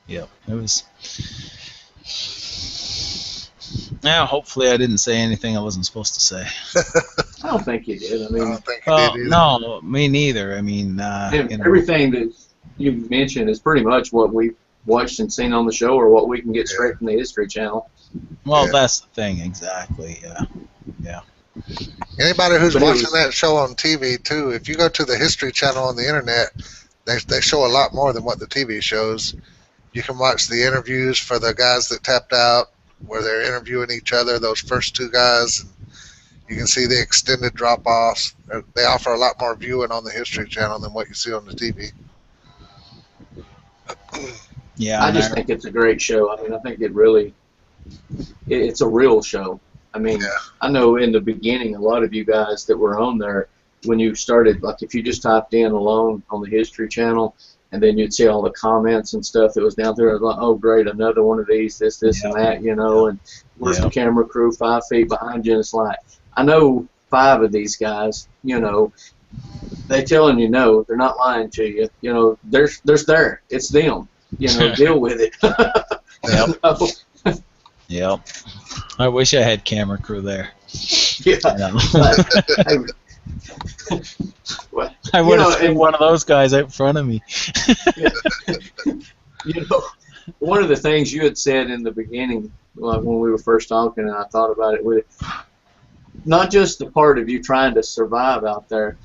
Yep, it was. Now, hopefully, I didn't say anything I wasn't supposed to say. I don't think you did. I mean, I don't think you did either. No, me neither. I mean, you know, everything that you mentioned is pretty much what we watched and seen on the show, or what we can get straight from the History Channel. well, that's the thing, exactly. Yeah. Anybody who's watching that show on TV too, if you go to the History Channel on the internet, they show a lot more than what the TV shows. You can watch the interviews for the guys that tapped out, where they're interviewing each other, those first two guys. And you can see the extended drop-offs. They offer a lot more viewing on the History Channel than what you see on the TV. Yeah. I just think it's a great show. I mean, I think it really, it's a real show. I mean, I know in the beginning, a lot of you guys that were on there, when you started, like if you just typed in alone on the History Channel, and then you'd see all the comments and stuff that was down there, like, oh great, another one of these, this and that, you know, and where's the camera crew 5 feet behind you? And it's like, I know 5 of these guys, you know, they telling you no, they're not lying to you, you know, there's there, it's them, you know, deal with it. Yep. Yep. I wish I had camera crew there. Yeah. I would have seen one of those guys out in front of me. You know, one of the things you had said in the beginning, like when we were first talking, and I thought about it with it, not just the part of you trying to survive out there,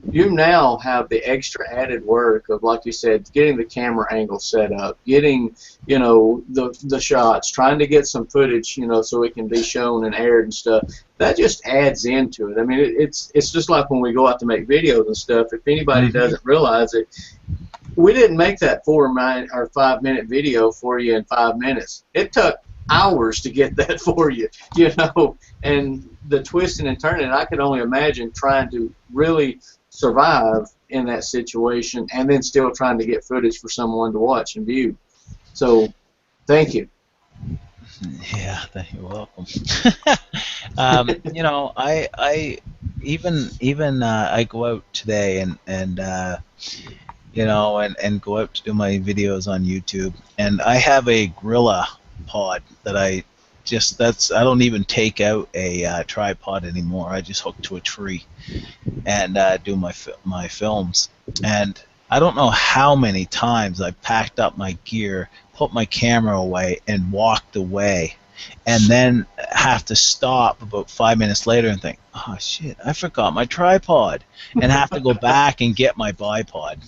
you now have the extra added work of, like you said, getting the camera angle set up, getting, you know, the shots, trying to get some footage, you know, so it can be shown and aired and stuff. That just adds into it. I mean, it's just like when we go out to make videos and stuff. If anybody doesn't realize it, we didn't make that 4 or 5 minute video for you in 5 minutes. It took hours to get that for you, you know, and the twisting and turning. I could only imagine trying to really survive in that situation, and then still trying to get footage for someone to watch and view. So, thank you. Yeah, you're welcome. You know, I even I go out today and you know, and go out to do my videos on YouTube, and I have a Gorilla pod that I don't even take out a tripod anymore. I just hook to a tree and do my films. And I don't know how many times I packed up my gear, put my camera away, and walked away, and then have to stop about 5 minutes later and think, oh shit, I forgot my tripod, and have to go back and get my bipod,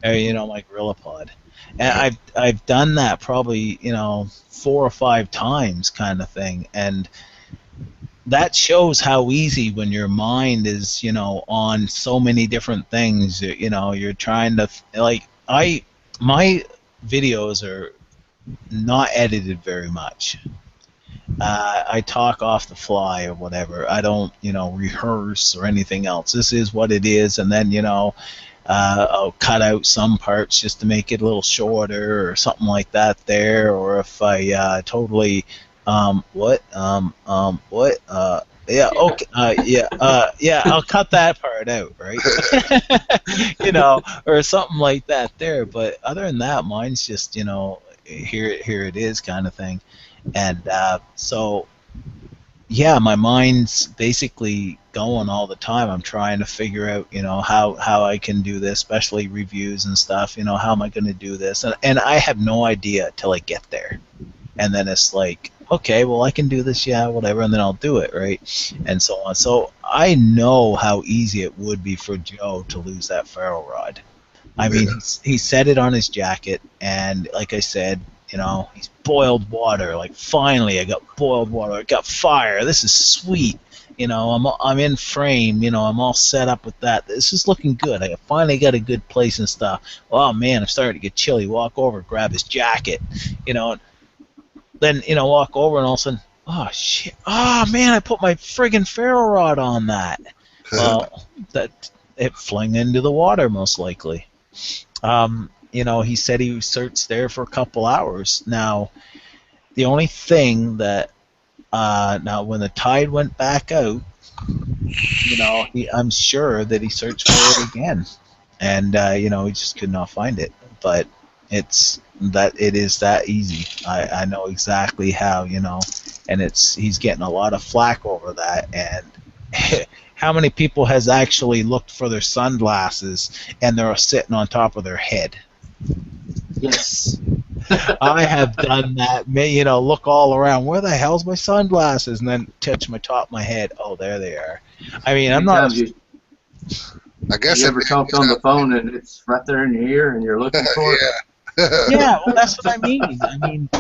or you know, my Gorilla pod. And I've done that probably, you know, 4 or 5 times, kind of thing, and that shows how easy when your mind is, you know, on so many different things. You know, you're trying to like my videos are not edited very much. I talk off the fly or whatever. I don't, you know, rehearse or anything else. This is what it is, and then, you know, I'll cut out some parts just to make it a little shorter or something like that there. Or if I totally yeah, okay, yeah, I'll cut that part out, right? You know, or something like that there. But other than that, mine's just, you know, here it is kind of thing. And so yeah, my mind's basically going all the time. I'm trying to figure out, you know, how I can do this, especially reviews and stuff. You know, how am I going to do this? And I have no idea till I get there. And then it's like, okay, well, I can do this, yeah, whatever, and then I'll do it, right? And so on. So I know how easy it would be for Joe to lose that ferro rod. I mean, he set it on his jacket, and like I said, you know, he's boiled water. Like, finally, I got boiled water. I got fire. This is sweet. You know, I'm in frame. You know, I'm all set up with that. This is looking good. I finally got a good place and stuff. Oh man, I'm starting to get chilly. Walk over, grab his jacket. You know, then, you know, walk over, and all of a sudden, oh shit, oh man, I put my friggin' ferro rod on that. Well, that it flung into the water most likely. You know, he said he searched there for a couple hours. Now, the only thing that now when the tide went back out, you know, I'm sure that he searched for it again, and you know, he just could not find it. But it is that easy. I know exactly how, you know, and he's getting a lot of flack over that. And how many people has actually looked for their sunglasses and they're sitting on top of their head? Yes. I have done that. You know, look all around. Where the hell's my sunglasses? And then touch my top of my head. Oh, there they are. I mean, I'm not. I guess you ever talked on the phone and it's right there in your ear and you're looking for it? Yeah, well, that's what I mean. I mean,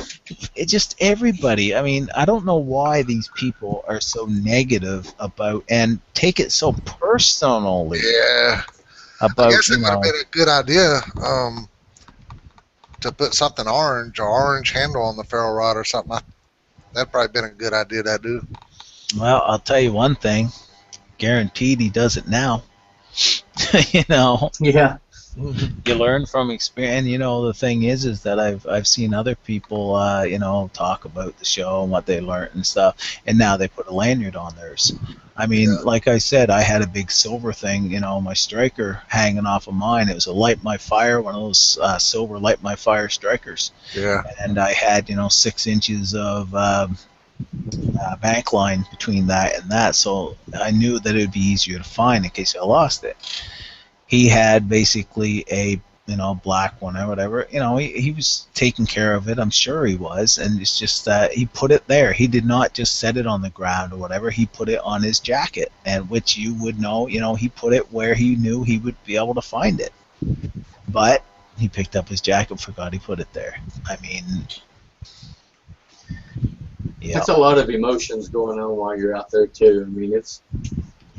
it's just everybody. I mean, I don't know why these people are so negative about and take it so personally. Yeah. About, I guess it would have been a good idea to put something orange or orange handle on the ferro rod or something. That'd probably been a good idea to do. Well, I'll tell you one thing. Guaranteed he does it now. You know. Yeah. You learn from experience. You know, the thing is that I've seen other people, you know, talk about the show and what they learned and stuff, and now they put a lanyard on theirs. I mean, like I said, I had a big silver thing, you know, my striker hanging off of mine. It was a Light My Fire, one of those silver Light My Fire strikers. Yeah. And I had, you know, 6 inches of bank line between that and that, so I knew that it would be easier to find in case I lost it. He had basically a, you know, black one or whatever. You know, he was taking care of it. I'm sure he was. And it's just that he put it there. He did not just set it on the ground or whatever. He put it on his jacket, and which you would know, you know, he put it where he knew he would be able to find it. But he picked up his jacket and forgot he put it there. I mean, yeah. That's a lot of emotions going on while you're out there, too. I mean,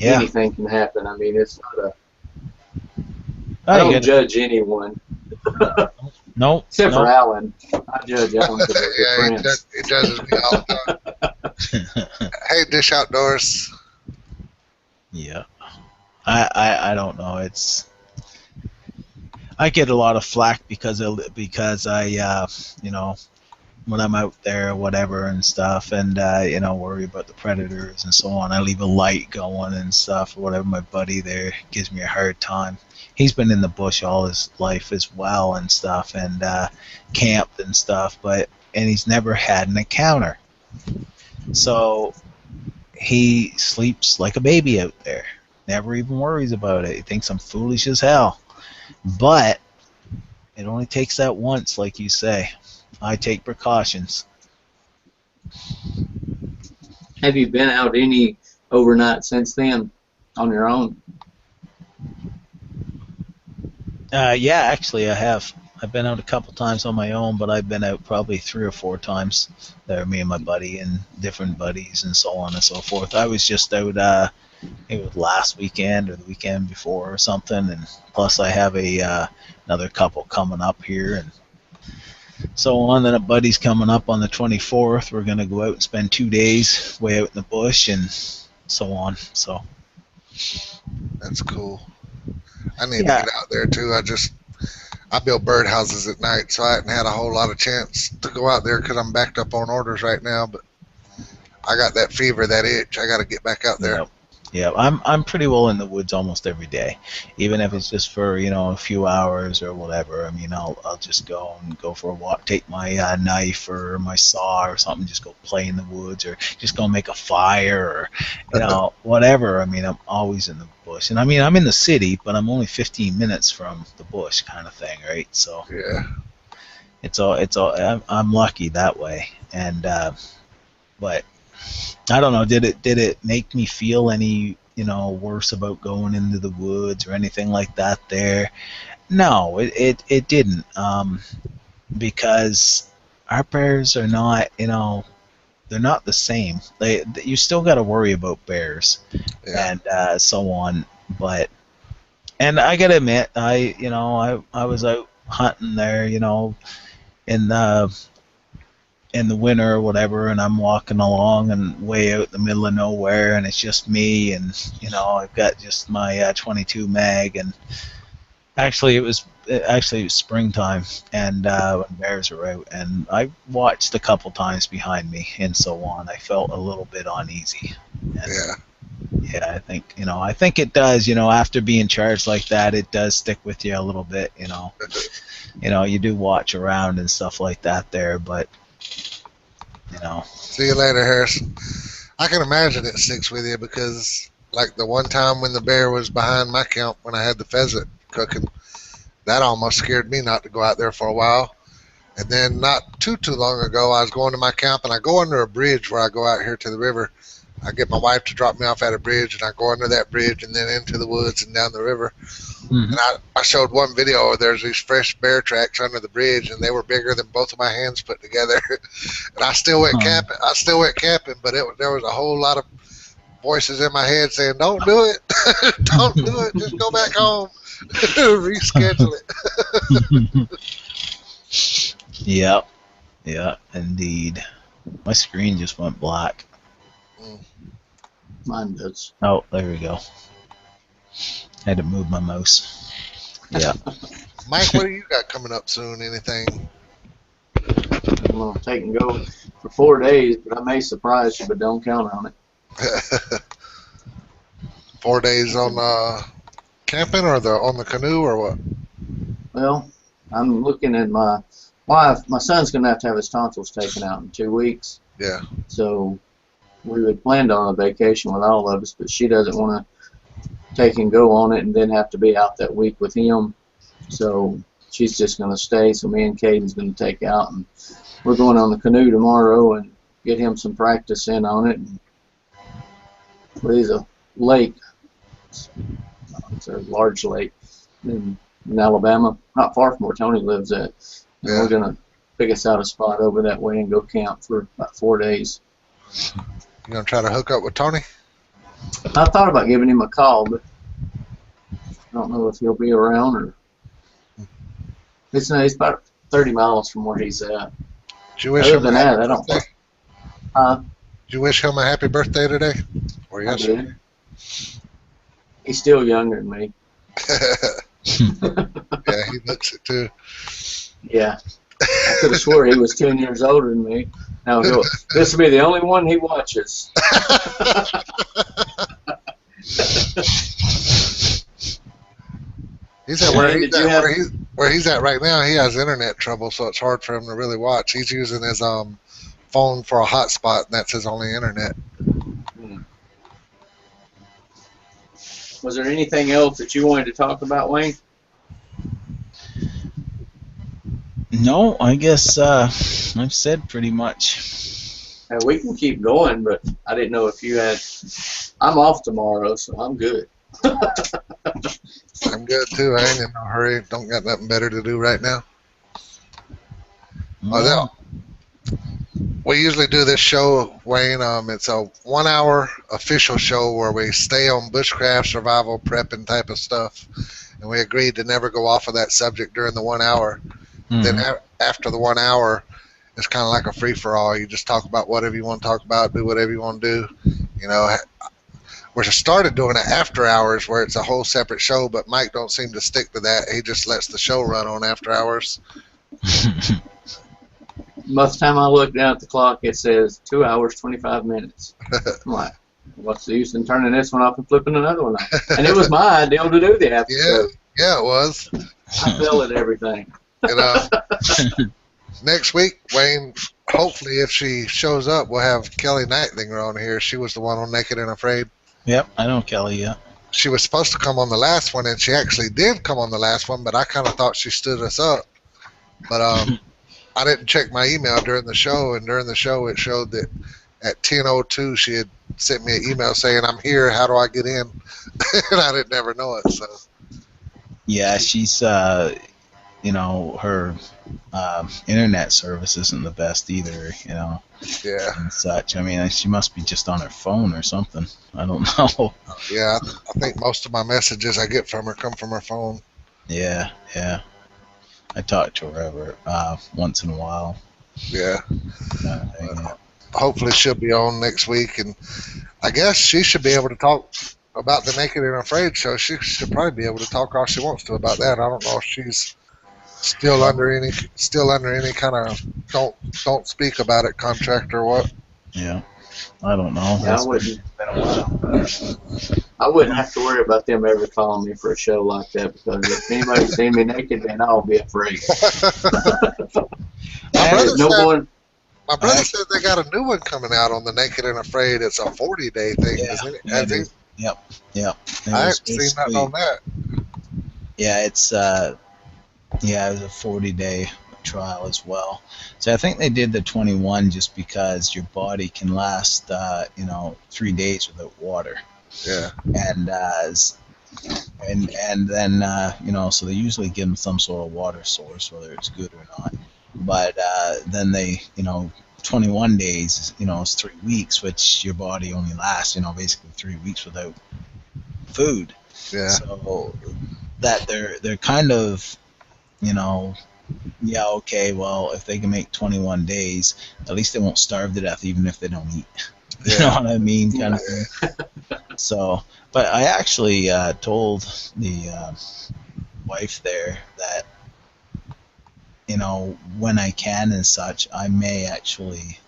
anything can happen. I mean, it's not a... I don't judge anyone. No. Except for Alan. I judge Alan because of yeah, he judges me all the time. Hey, Dish Outdoors. Yeah. I don't know. I get a lot of flack because I you know, when I'm out there or whatever and stuff, and you know, worry about the predators and so on. I leave a light going and stuff or whatever. My buddy there gives me a hard time. He's been in the bush all his life as well and stuff, and camped and stuff, and he's never had an encounter. So he sleeps like a baby out there. Never even worries about it. He thinks I'm foolish as hell. But it only takes that once, like you say. I take precautions. Have you been out any overnight since then on your own? Yeah, actually, I have. I've been out a couple times on my own, but I've been out probably 3 or 4 times. There, me and my buddy and different buddies and so on and so forth. I was just out. It was last weekend or the weekend before or something, and plus I have another couple coming up here and so on. Then a buddy's coming up on the 24th. We're gonna go out and spend 2 days way out in the bush and so on. So That's cool. I need yeah. to get out there too. I build birdhouses at night, so I haven't had a whole lot of chance to go out there because I'm backed up on orders right now. But I got that fever, that itch. I got to get back out there. Yep. Yeah, I'm pretty well in the woods almost every day, even if it's just for a few hours or whatever. I mean, I'll just go for a walk, take my knife or my saw or something, just go play in the woods or just go make a fire or whatever. I mean, I'm always in the bush, and I mean I'm in the city, but I'm only 15 minutes from the bush, kind of thing, right? So Yeah. it's all I'm lucky that way, and but. I don't know. Did it make me feel any worse about going into the woods or anything like that? There, no, it didn't. Because our bears are not they're not the same. You still got to worry about bears Yeah. and so on. And I gotta admit, I was out hunting there, in the winter or whatever, and I'm walking along and way out in the middle of nowhere, and it's just me, and I've got just my 22 mag, and actually it was springtime, and when bears were out, and I watched a couple times behind me and so on. I felt a little bit uneasy. And, yeah, I think it does. After being charged like that, it does stick with you a little bit. You do watch around and stuff like that there, but. See you later, Harris. I can imagine it sticks with you because, like the one time when the bear was behind my camp when I had the pheasant cooking, that almost scared me not to go out there for a while. And then not too long ago, I was going to my camp and I go under a bridge where I go out here to the river. I get my wife to drop me off at a bridge, and I go under that bridge and then into the woods and down the river. Mm-hmm. And I showed one video where there's these fresh bear tracks under the bridge, and they were bigger than both of my hands put together. And I still went camping. But there was a whole lot of voices in my head saying, "Don't do it, don't do it. Just go back home, reschedule it." Yep. Yeah, indeed. My screen just went black. Mine does. Oh, there we go. I had to move my mouse. Yeah. Mike, what do you got coming up soon? Anything? I'm going to take and go for 4 days, but I may surprise you, but don't count on it. 4 days on camping or on the canoe or what? Well, I'm looking at my wife. My son's going to have his tonsils taken out in 2 weeks. Yeah. So we had planned on a vacation with all of us, but she doesn't want to take and go on it and then have to be out that week with him. So she's just going to stay. So me and Caden's going to take out, and we're going on the canoe tomorrow and get him some practice in on it. And there's a lake. It's a large lake in Alabama, not far from where Tony lives at. And we're going to pick us out a spot over that way and go camp for about 4 days. You gonna try to hook up with Tony? I thought about giving him a call, but I don't know if he'll be around or. He's about 30 miles from where he's at. Did you wish Other him than a happy that, I don't. birthday? Did you wish him a happy birthday today? Or yesterday? He's still younger than me. Yeah, he looks it too. Yeah. I could have swore he was 10 years older than me. Now, this will be the only one he watches. He's at where he's at right now. He has internet trouble, so it's hard for him to really watch. He's using his phone for a hotspot, and that's his only internet. Was there anything else that you wanted to talk about, Wayne? No, I guess I've said pretty much. We can keep going, but I didn't know if you had. I'm off tomorrow, so I'm good. I'm good too. I ain't in no hurry. Don't got nothing better to do right now. Well, We usually do this show, Wayne. It's a 1 hour official show where we stay on bushcraft, survival, prepping type of stuff. And we agreed to never go off of that subject during the 1 hour. Then after the 1 hour, it's kind of like a free-for-all. You just talk about whatever you want to talk about, do whatever you want to do. You know, we started doing it after hours where it's a whole separate show, but Mike don't seem to stick to that. He just lets the show run on after hours. Most of the time I look down at the clock, it says 2 hours, 25 minutes. I'm like, what's the use in turning this one off and flipping another one off? And it was my idea to do the episode. Yeah, it was. I fell at everything. You know, next week, Wayne, hopefully if she shows up, we'll have Kelly Nightlinger on here. She was the one on Naked and Afraid. Yep, I know Kelly, yeah. She was supposed to come on the last one, and she actually did come on the last one, but I kind of thought she stood us up. But I didn't check my email during the show, and during the show it showed that at 10:02 she had sent me an email saying, "I'm here, how do I get in?" And I didn't ever know it. So yeah, she's you know, her internet service isn't the best either, you know. Yeah. And such. I mean, she must be just on her phone or something. I don't know. Yeah, I think most of my messages I get from her come from her phone. Yeah, yeah. I talk to her once in a while. Yeah. Hopefully she'll be on next week, and I guess she should be able to talk about the Naked and Afraid show. She should probably be able to talk all she wants to about that. I don't know if she's still under any kind of don't speak about it contract or what. Yeah. I don't know. Yeah, I wouldn't have to worry about them ever calling me for a show like that, because if anybody see me naked, then I'll be afraid. My brother said they got a new one coming out on the Naked and Afraid. It's a 40-day thing, isn't it? Yeah, it is. Yep. I haven't seen nothing on that. Yeah, it was a 40-day trial as well. So I think they did the 21 just because your body can last 3 days without water. Yeah. And then so they usually give them some sort of water source, whether it's good or not. But then they 21 days is 3 weeks, which your body only lasts basically 3 weeks without food. Yeah. So that they're kind of yeah, okay, well, if they can make 21 days, at least they won't starve to death even if they don't eat. You know what I mean? Kind of thing. So, but I actually told the wife there that, when I can and such, I may actually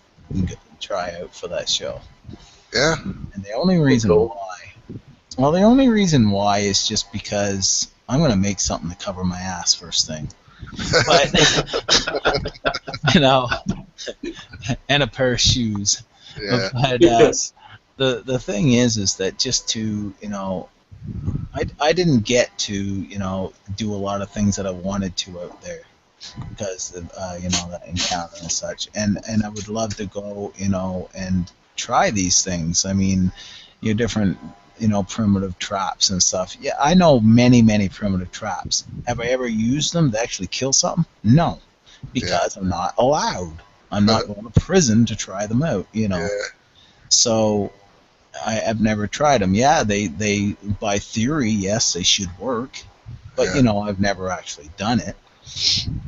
try out for that show. Yeah. And the only reason why is just because I'm going to make something to cover my ass first thing. But and a pair of shoes. Yeah. But the thing is that just to I didn't get to do a lot of things that I wanted to out there because of that encounter and such, and I would love to go and try these things. I mean, your different primitive traps and stuff. Yeah, I know many primitive traps. Have I ever used them to actually kill something? No, because I'm not allowed. I'm not going to prison to try them out, Yeah. So I've never tried them. Yeah, they by theory, yes, they should work, but I've never actually done it.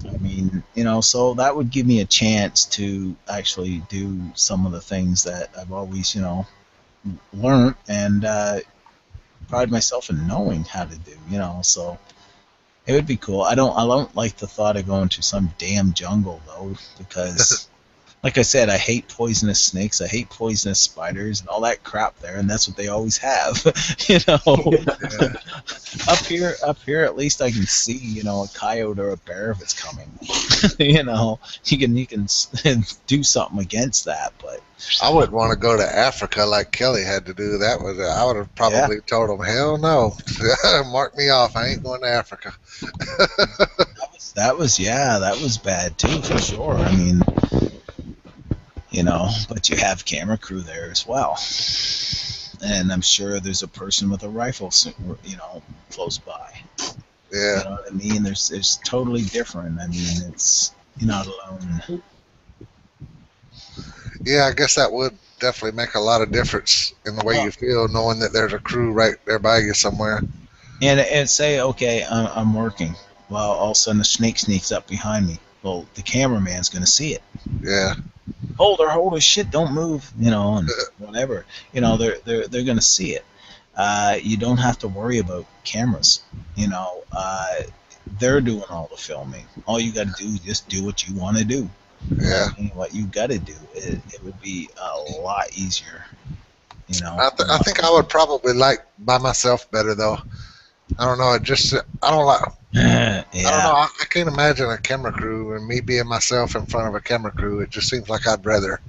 I mean, so that would give me a chance to actually do some of the things that I've always, learned and pride myself in knowing how to do, so it would be cool. I don't like the thought of going to some damn jungle though, because like I said, I hate poisonous snakes, I hate poisonous spiders and all that crap there, and that's what they always have. you know. Yeah. Up here at least I can see, a coyote or a bear if it's coming. you can do something against that, but I wouldn't want to go to Africa like Kelly had to do. I would have probably told him, hell no, mark me off. I ain't going to Africa. that was bad too for sure. I mean, but you have camera crew there as well, and I'm sure there's a person with a rifle, close by. Yeah. You know what I mean? There's totally different. I mean, you're not alone. Yeah, I guess that would definitely make a lot of difference in the way you feel, knowing that there's a crew right there by you somewhere. And say, okay, I'm working. Well, all of a sudden a snake sneaks up behind me. Well, the cameraman's going to see it. Yeah. Hold her, shit, don't move, and whatever. They're going to see it. You don't have to worry about cameras. They're doing all the filming. All you got to do is just do what you want to do. Yeah. What you got to do, it would be a lot easier. I think I would probably like by myself better though. I don't know. I don't like. Yeah. I don't know. I can't imagine a camera crew and me being myself in front of a camera crew. It just seems like I'd rather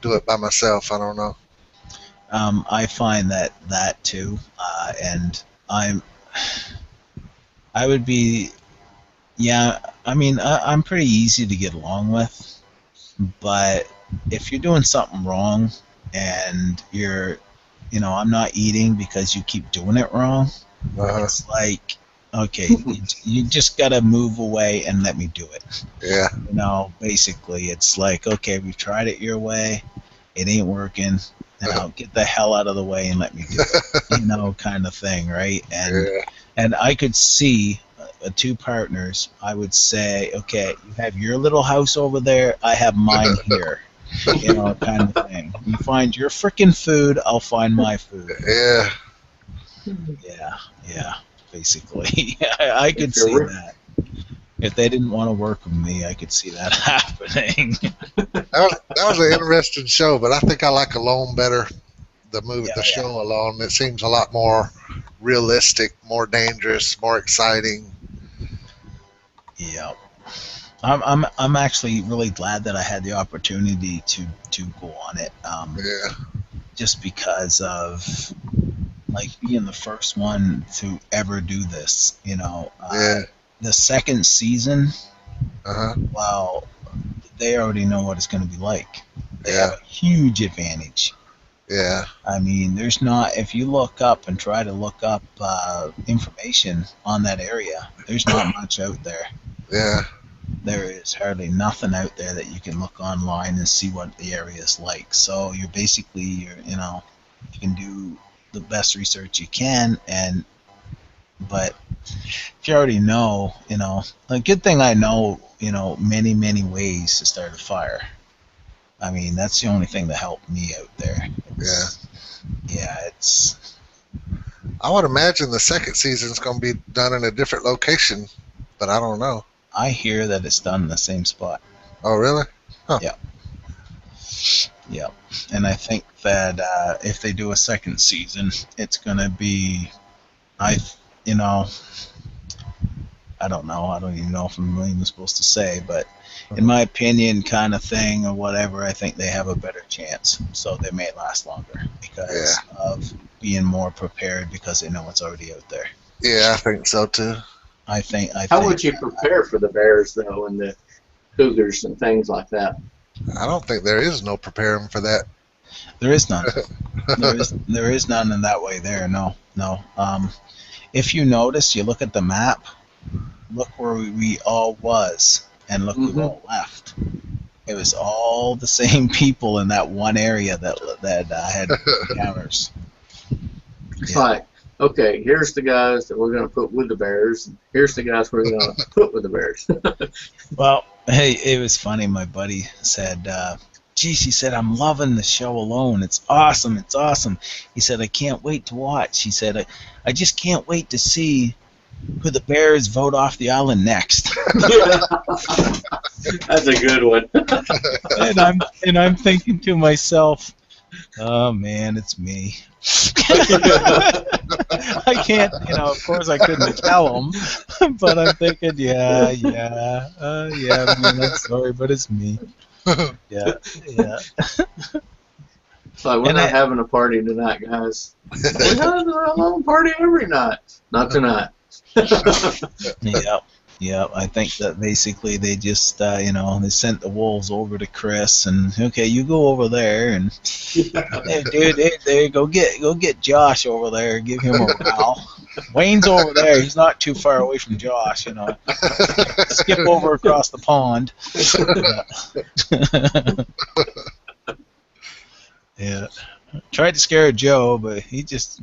do it by myself. I don't know. I find that too, and I would be, yeah. I mean, I'm pretty easy to get along with, but if you're doing something wrong and I'm not eating because you keep doing it wrong, it's like, okay, you just gotta move away and let me do it. Yeah. Basically, it's like, okay, we've tried it your way, it ain't working. Get the hell out of the way and let me do it, kind of thing, right? And I could see two partners. I would say, okay, you have your little house over there, I have mine here, kind of thing. You find your freaking food, I'll find my food. Yeah. Yeah, basically. I could see that. If they didn't want to work with me, I could see that happening. That was an interesting show, but I think I like Alone better. The show Alone. It seems a lot more realistic, more dangerous, more exciting. Yeah. I'm actually really glad that I had the opportunity to go on it. Just because of being the first one to ever do this. The second season, well, they already know what it's going to be like. They have a huge advantage. Yeah. I mean, if you look up and try to look up information on that area, there's not much out there. Yeah. There is hardly nothing out there that you can look online and see what the area is like. So you can do the best research you can, but if you already know, a good thing I know, many, many ways to start a fire. I mean, that's the only thing that helped me out there. I would imagine the second season's going to be done in a different location, but I don't know. I hear that it's done in the same spot. Oh, really? Huh. Yeah. And I think that if they do a second season, it's going to be, I don't know. I don't even know if I'm even supposed to say, but in my opinion, kind of thing or whatever, I think they have a better chance. So they may last longer because of being more prepared because they know it's already out there. Yeah, I think so too. How would you prepare for the bears though, and the cougars and things like that? I don't think there is no preparing for that. There is none. there is none in that way there. No. If you notice, you look at the map, look where we all was, and look who all left. It was all the same people in that one area that had encounters. It's like, okay, here's the guys that we're going to put with the bears, and here's the guys we're going to put with the bears. Well, hey, it was funny. My buddy said, geez, he said, I'm loving the show alone. It's awesome. It's awesome. He said, I can't wait to watch. He said, I just can't wait to see who the Bears vote off the island next. That's a good one. and I'm thinking to myself, oh man, it's me. I can't, of course I couldn't tell him, but I'm thinking, yeah, man, I'm sorry, but it's me. Yeah. It's like, we're not having a party tonight, guys. We have a long party every night. Not tonight. Yeah, I think that basically they just, they sent the wolves over to Chris, and okay, you go over there, and hey, dude, hey, go get Josh over there, give him a row. Wayne's over there; he's not too far away from Josh, Skip over across the pond. Yeah, tried to scare Joe, but he just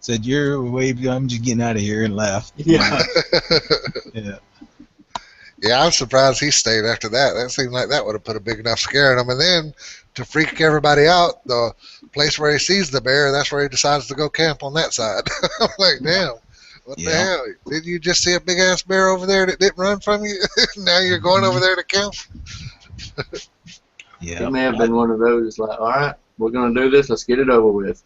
said, "You're away. I'm just getting out of here," and left. Yeah. Yeah, I'm surprised he stayed after that. That seemed like that would have put a big enough scare in him. And then to freak everybody out, the place where he sees the bear, that's where he decides to go camp on that side. I'm like, damn, what the hell? Didn't you just see a big ass bear over there that didn't run from you? Now you're going over there to camp? Yeah. It may have been one of those, like, all right, we're going to do this, let's get it over with.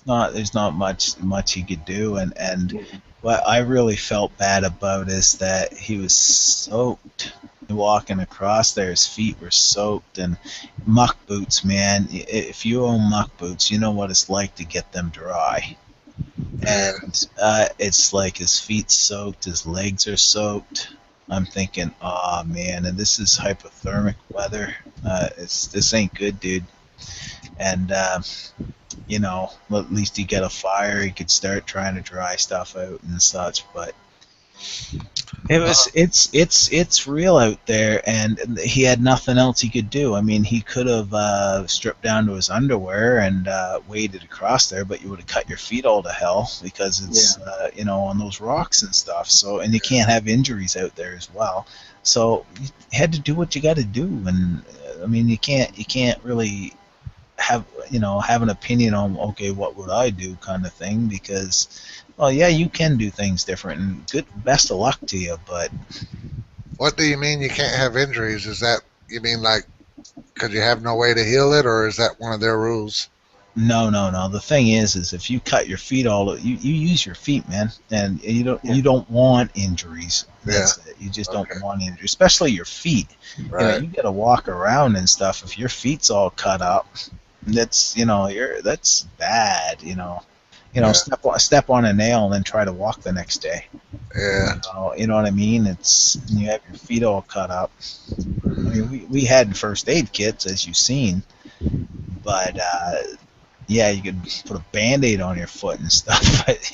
There's not much he could do, and what I really felt bad about is that he was soaked walking across there. His feet were soaked, and muck boots, man. If you own muck boots, you know what it's like to get them dry. And it's like his feet soaked, his legs are soaked. I'm thinking, oh man, and this is hypothermic weather. This ain't good, dude. And at least he got a fire. He could start trying to dry stuff out and such. But it's real out there, and he had nothing else he could do. I mean, he could have stripped down to his underwear and waded across there, but you would have cut your feet all to hell because it's on those rocks and stuff. So, and you can't have injuries out there as well. So you had to do what you got to do, and I mean, you can't really have an opinion on, okay, what would I do kind of thing, because well, yeah, you can do things different, and best of luck to you. But what do you mean you can't have injuries? Is that, you mean like because you have no way to heal it, or is that one of their rules? No. The thing is if you cut your feet you use your feet, man, and you don't want injuries. That's it. You just don't want injuries, especially your feet. Right. You got to walk around and stuff. If your feet's all cut up, that's that's bad. Step on a nail and then try to walk the next day. Yeah. You know what I mean? You have your feet all cut up. I mean, we had first aid kits, as you've seen, but you could put a Band-Aid on your foot and stuff. But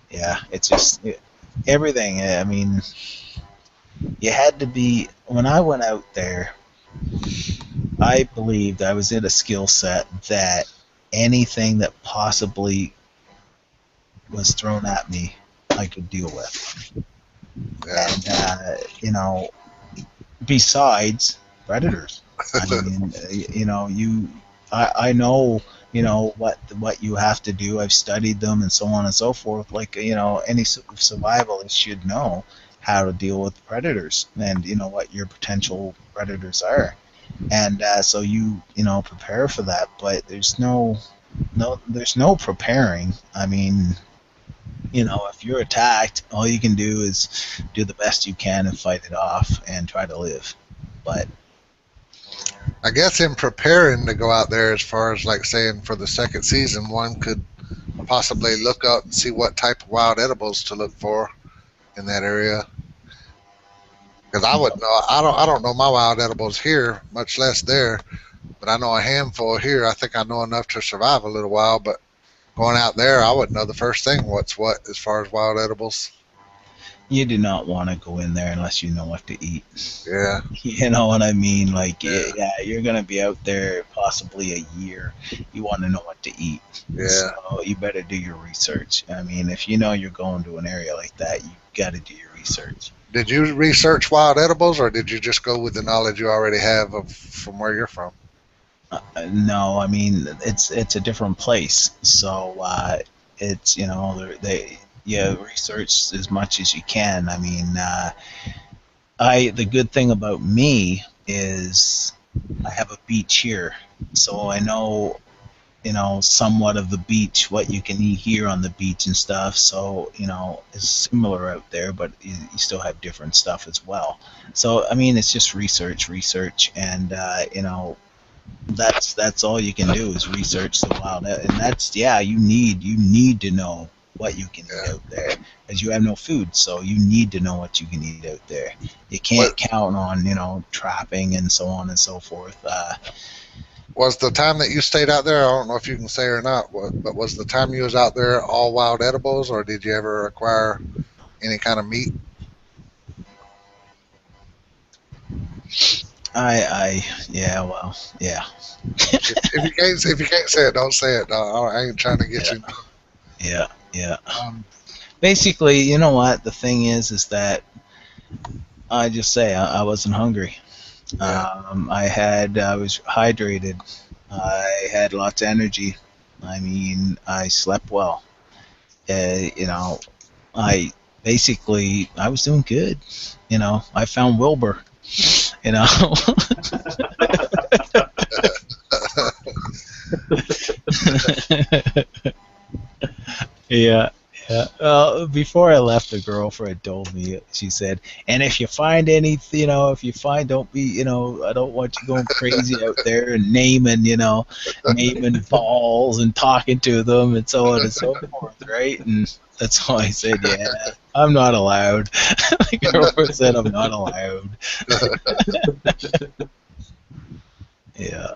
yeah, it's just everything. I mean, you had to be. When I went out there, I believed I was in a skill set that anything that possibly was thrown at me, I could deal with. Yeah. And besides predators, I mean, I know what you have to do. I've studied them and so on and so forth. Like any survivalist should know how to deal with predators and what your potential predators are. And so you prepare for that, but there's no preparing. I mean, if you're attacked, all you can do is do the best you can and fight it off and try to live. But I guess in preparing to go out there, as far as like saying for the second season, one could possibly look up and see what type of wild edibles to look for in that area. Because I would know, I don't know my wild edibles here, much less there, but I know a handful here. I think I know enough to survive a little while, but going out there, I wouldn't know the first thing what's what as far as wild edibles. you do not want to go in there unless you know what to eat. Yeah. You know what I mean? Like, Yeah. yeah, you're gonna be out there possibly a year. You want to know what to eat, Yeah. so you better do your research. I mean, if you know you're going to an area like that, you got to do your research. Did you research wild edibles, or did you just go with the knowledge you already have from where you're from? No, I mean it's a different place, so it's they you research as much as you can. I mean, the good thing about me is I have a beach here, so I know somewhat of the beach, what you can eat here on the beach and stuff. So it's similar out there, but you still have different stuff as well. So I mean, it's just research, and that's all you can do is research the wild, and that's you need to know what you can eat out there, because you have no food, so you need to know what you can eat out there. You can't count on trapping and so on and so forth. Was the time that you stayed out there, I don't know if you can say or not, but was the time you was out there all wild edibles, or did you ever acquire any kind of meat? Yeah, well, yeah. If you can't say it, don't say it. I ain't trying to get Yeah, yeah. you. Basically, you know what the thing is that I just say I wasn't hungry. Yeah. I was hydrated. I had lots of energy. I mean, I slept well. I I was doing good. I found Wilbur. You know. Yeah. Yeah. Well, before I left, the girlfriend told me, she said, and if you find don't be, I don't want you going crazy out there and naming balls and talking to them and so on and so forth, right? And that's why I said, yeah, I'm not allowed. The girlfriend said I'm not allowed. Yeah.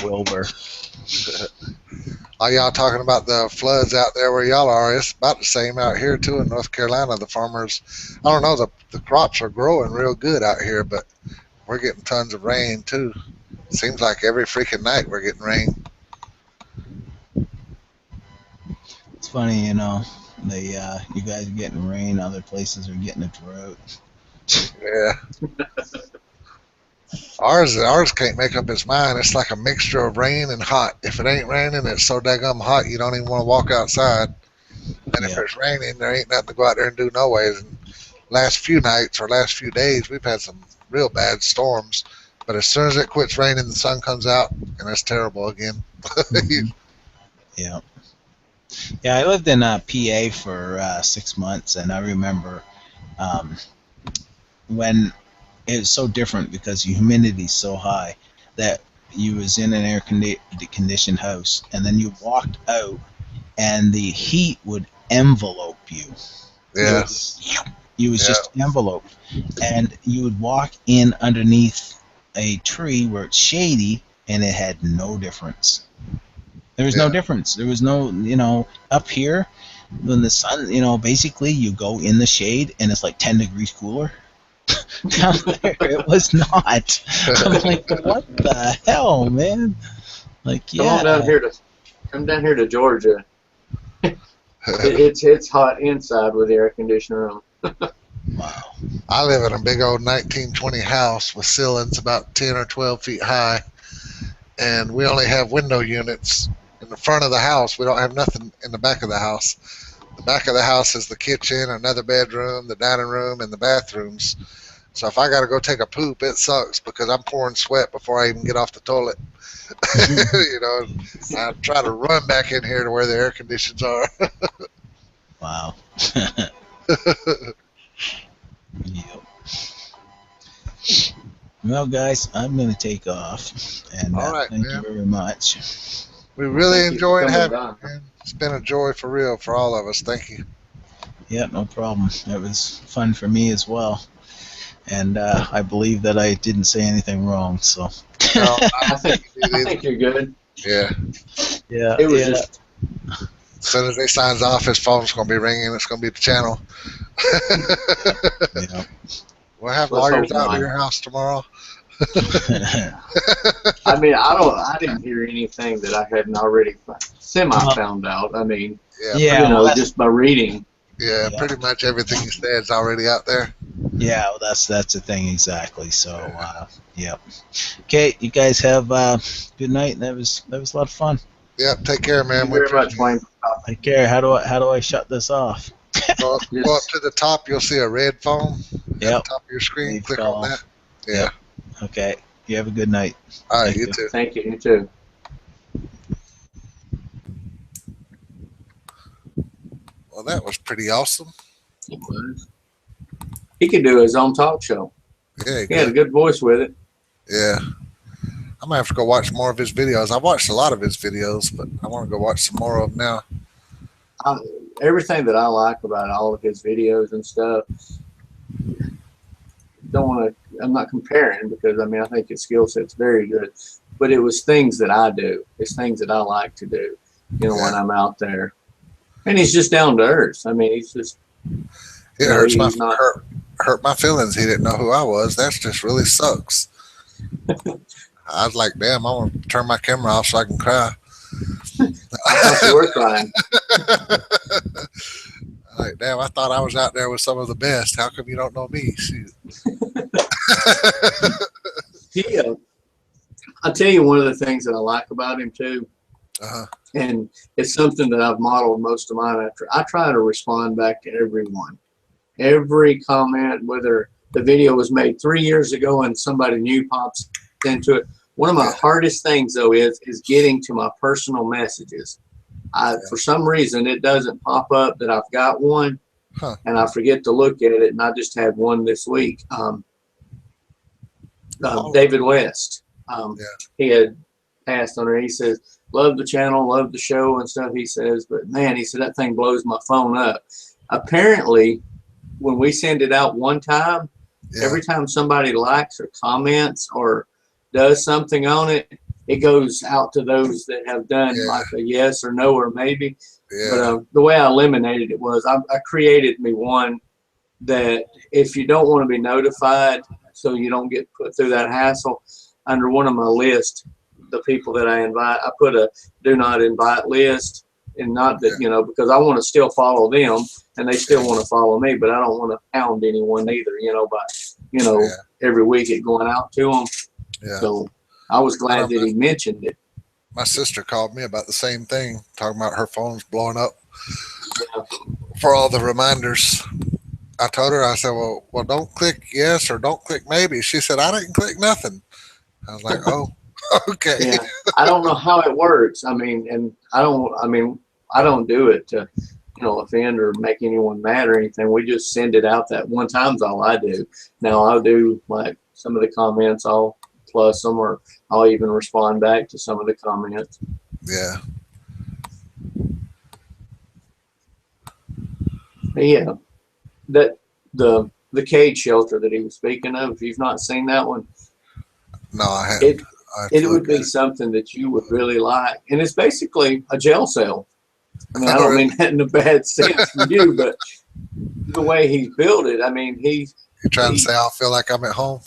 Wilbur. Are y'all talking about the floods out there where y'all are? It's about the same out here too in North Carolina. The farmers, I don't know, the crops are growing real good out here, but we're getting tons of rain too. Seems like every freaking night we're getting rain. It's funny, you guys are getting rain, other places are getting a drought. Yeah. Ours can't make up its mind. It's like a mixture of rain and hot. If it ain't raining, it's so daggum hot you don't even want to walk outside. And if it's raining, there ain't nothing to go out there and do no ways. And last few nights or last few days, we've had some real bad storms. But as soon as it quits raining, the sun comes out, and it's terrible again. Yeah. Yeah, I lived in PA for 6 months, and I remember when it was so different because the humidity's so high that you was in an conditioned house, and then you walked out, and the heat would envelope you. Yeah. You was just enveloped, and you would walk in underneath a tree where it's shady, and it had no difference. There was no difference. There was no, up here, when the sun, basically you go in the shade, and it's like 10 degrees cooler. Down there, it was not. I'm like, what the hell, man? Like, yeah. Come down here to Georgia. It's hot inside with the air conditioner on. Wow. I live in a big old 1920 house with ceilings about 10 or 12 feet high, and we only have window units in the front of the house. We don't have nothing in the back of the house. The back of the house is the kitchen, another bedroom, the dining room, and the bathrooms. So if I got to go take a poop, it sucks because I'm pouring sweat before I even get off the toilet. I try to run back in here to where the air conditions are. Wow. Yep. Well, guys, I'm going to take off. And All right, thank man. you very much. We really enjoyed having you. you. It's been a joy for real for all of us. Thank you. Yeah, no problem. It was fun for me as well. And I believe that I didn't say anything wrong, so. No, I think you're good. Yeah. Yeah. It was just As soon as he signs off, his phone's going to be ringing. It's going to be the channel. Yeah. We'll have Let's lawyers hope out to not. your house tomorrow. I mean, I didn't hear anything that I hadn't already semi found out. I mean, Yeah, Yeah, you know, well, just by reading. yeah, Yeah. pretty much everything you said is already out there. yeah, well, that's the thing exactly. So, yeah. Okay, you guys have good night. That was a lot of fun. Yeah, take care, Thank man. you We very much, appreciate it. Wayne. Take care. How do I shut this off? Go up Just, to the top. You'll see a red phone at the Yep. top of your screen. Leave Click call. on that. Yeah. Yep. Okay. You have a good night. All right, Thank you you. too. thank you. You too. Well, that was pretty awesome. He could do his own talk show. Yeah, He had a good. good voice with it. Yeah. I'm gonna have to go watch more of his videos. I've watched a lot of his videos, but I want to go watch some more of them now. Everything that I like about all of his videos and stuff. Don't want to. I'm not comparing because I mean I think his skill set's very good, but it was things that I do. It's things that I like to do. You know, when I'm out there, and he's just down to earth. I mean, he's just. It No, hurts he's not. hurt my feelings. He didn't know who I was. That just really sucks. I was like, damn, I want to turn my camera off so I can cry. I thought you were crying. Like, damn, I thought I was out there with some of the best. How come you don't know me? Shoot. He, I'll tell you one of the things that I like about him too, Uh-huh. and it's something that I've modeled most of mine after. I try to respond back to everyone, every comment, whether the video was made 3 years ago and somebody new pops into it. One of my hardest things though is getting to my personal messages. For some reason it doesn't pop up that I've got one, and I forget to look at it. And I just had one this week. David West. He had passed on there. He says, "Love the channel, love the show and stuff." He says, "But man," he said, "that thing blows my phone up." Apparently, when we send it out one time, every time somebody likes or comments or does something on it, it goes out to those that have done like a yes or no or maybe. But the way I eliminated it was I created me one that if you don't want to be notified so you don't get put through that hassle, under one of my lists, the people that I invite, I put a do not invite list. And not that, you know, because I want to still follow them and they still want to follow me, but I don't want to hound anyone either, you know, by, you know, every week it going out to them. So I was glad that he mentioned it. My sister called me about the same thing, talking about her phone's blowing up for all the reminders. I told her, I said, well, don't click yes or don't click maybe. She said, I didn't click nothing. I was like, oh, okay. Yeah, I don't know how it works. I mean, and I don't do it to, you know, offend or make anyone mad or anything. We just send it out that one time's all I do. Now I'll do like some of the comments, I'll plus them, or I'll even respond back to some of the comments. Yeah. Yeah, that the cage shelter that he was speaking of. If you've not seen that one, no, I haven't. It would be something that you would really like, and it's basically a jail cell. I mean, I don't mean that in a bad sense for you, but the way he's built it, I mean, you're trying to say I feel like I'm at home.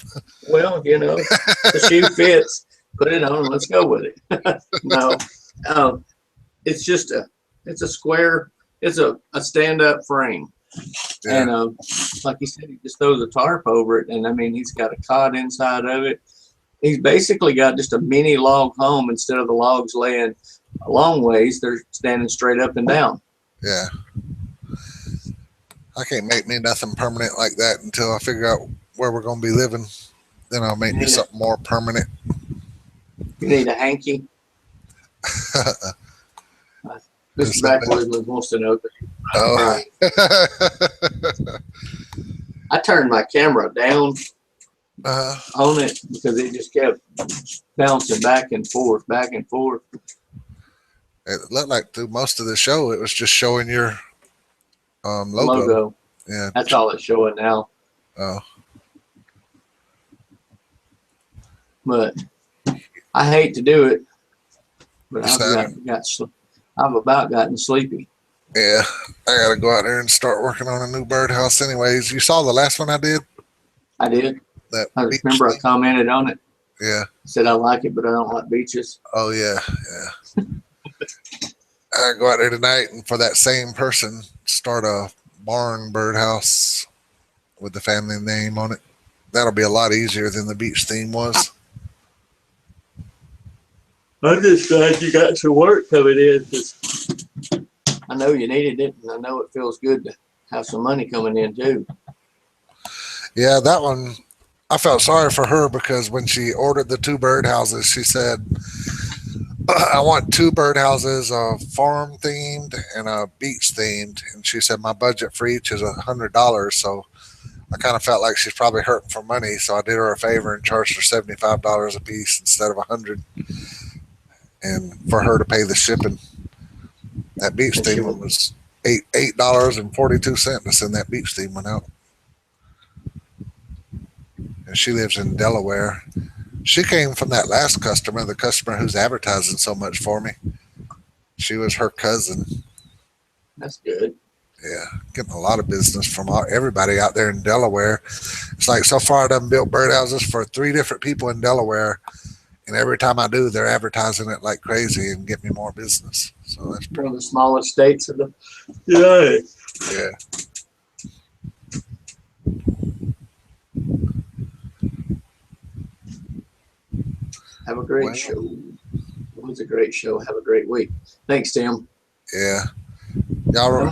Well, you know, the shoe fits. Put it on. Let's go with it. No, it's just it's a square. It's a stand-up frame, and like you said, he just throws a tarp over it, and I mean, he's got a cot inside of it. He's basically got just a mini log home. Instead of the logs laying a long ways, they're standing straight up and down. Yeah. I can't make me nothing permanent like that until I figure out where we're going to be living. Then I'll make me something more permanent. You need a hanky. Mr. Backwoods wants to know. Oh. I turned my camera down on it because it just kept bouncing back and forth, back and forth. It looked like through most of the show, it was just showing your logo. Yeah, that's all it's showing now. Oh, but I hate to do it. But I've got I've about gotten sleepy. Yeah, I gotta go out there and start working on a new birdhouse. Anyways, you saw the last one I did. I did. That I beach remember I thing? commented on it. Yeah. Said I like it, but I don't like beaches. Oh yeah, yeah. I go out there tonight and for that same person start a barn birdhouse with the family name on it. That'll be a lot easier than the beach theme was. I'm just glad you got some work coming in because I know you needed it, and I know it feels good to have some money coming in too. Yeah, that one, I felt sorry for her because when she ordered the two birdhouses, she said, I want two birdhouses, a farm themed and a beach themed. And she said, my budget for each is $100. So I kind of felt like she's probably hurting for money. So I did her a favor and charged her $75 a piece instead of $100. And for her to pay the shipping, that beach theme one was $8.42 to send that beach theme one out. And she lives in Delaware. She came from that last customer, the customer who's advertising so much for me. She was her cousin. That's good. Yeah, getting a lot of business from everybody out there in Delaware. It's like so far I done built birdhouses for 3 different people in Delaware. And every time I do, they're advertising it like crazy and get me more business. So that's One of the smallest states of the United. yeah. Have a great Well. show. It was a great show. Have a great week. Thanks, Tim. Yeah. Y'all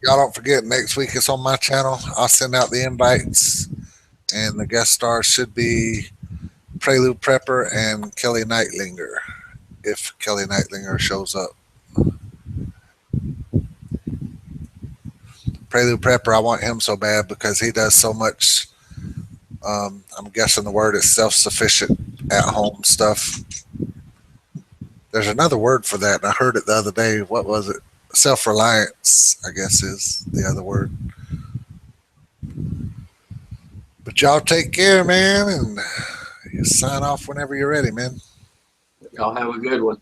don't forget, next week it's on my channel. I'll send out the invites, and the guest stars should be Prelude Prepper and Kelly Nightlinger, if Kelly Nightlinger shows up. Prelude Prepper, I want him so bad because he does so much. I'm guessing the word is self-sufficient at home stuff. There's another word for that, and I heard it the other day. What was it? Self-reliance, I guess, is the other word. But y'all take care, man, and you sign off whenever you're ready, man. Y'all have a good one.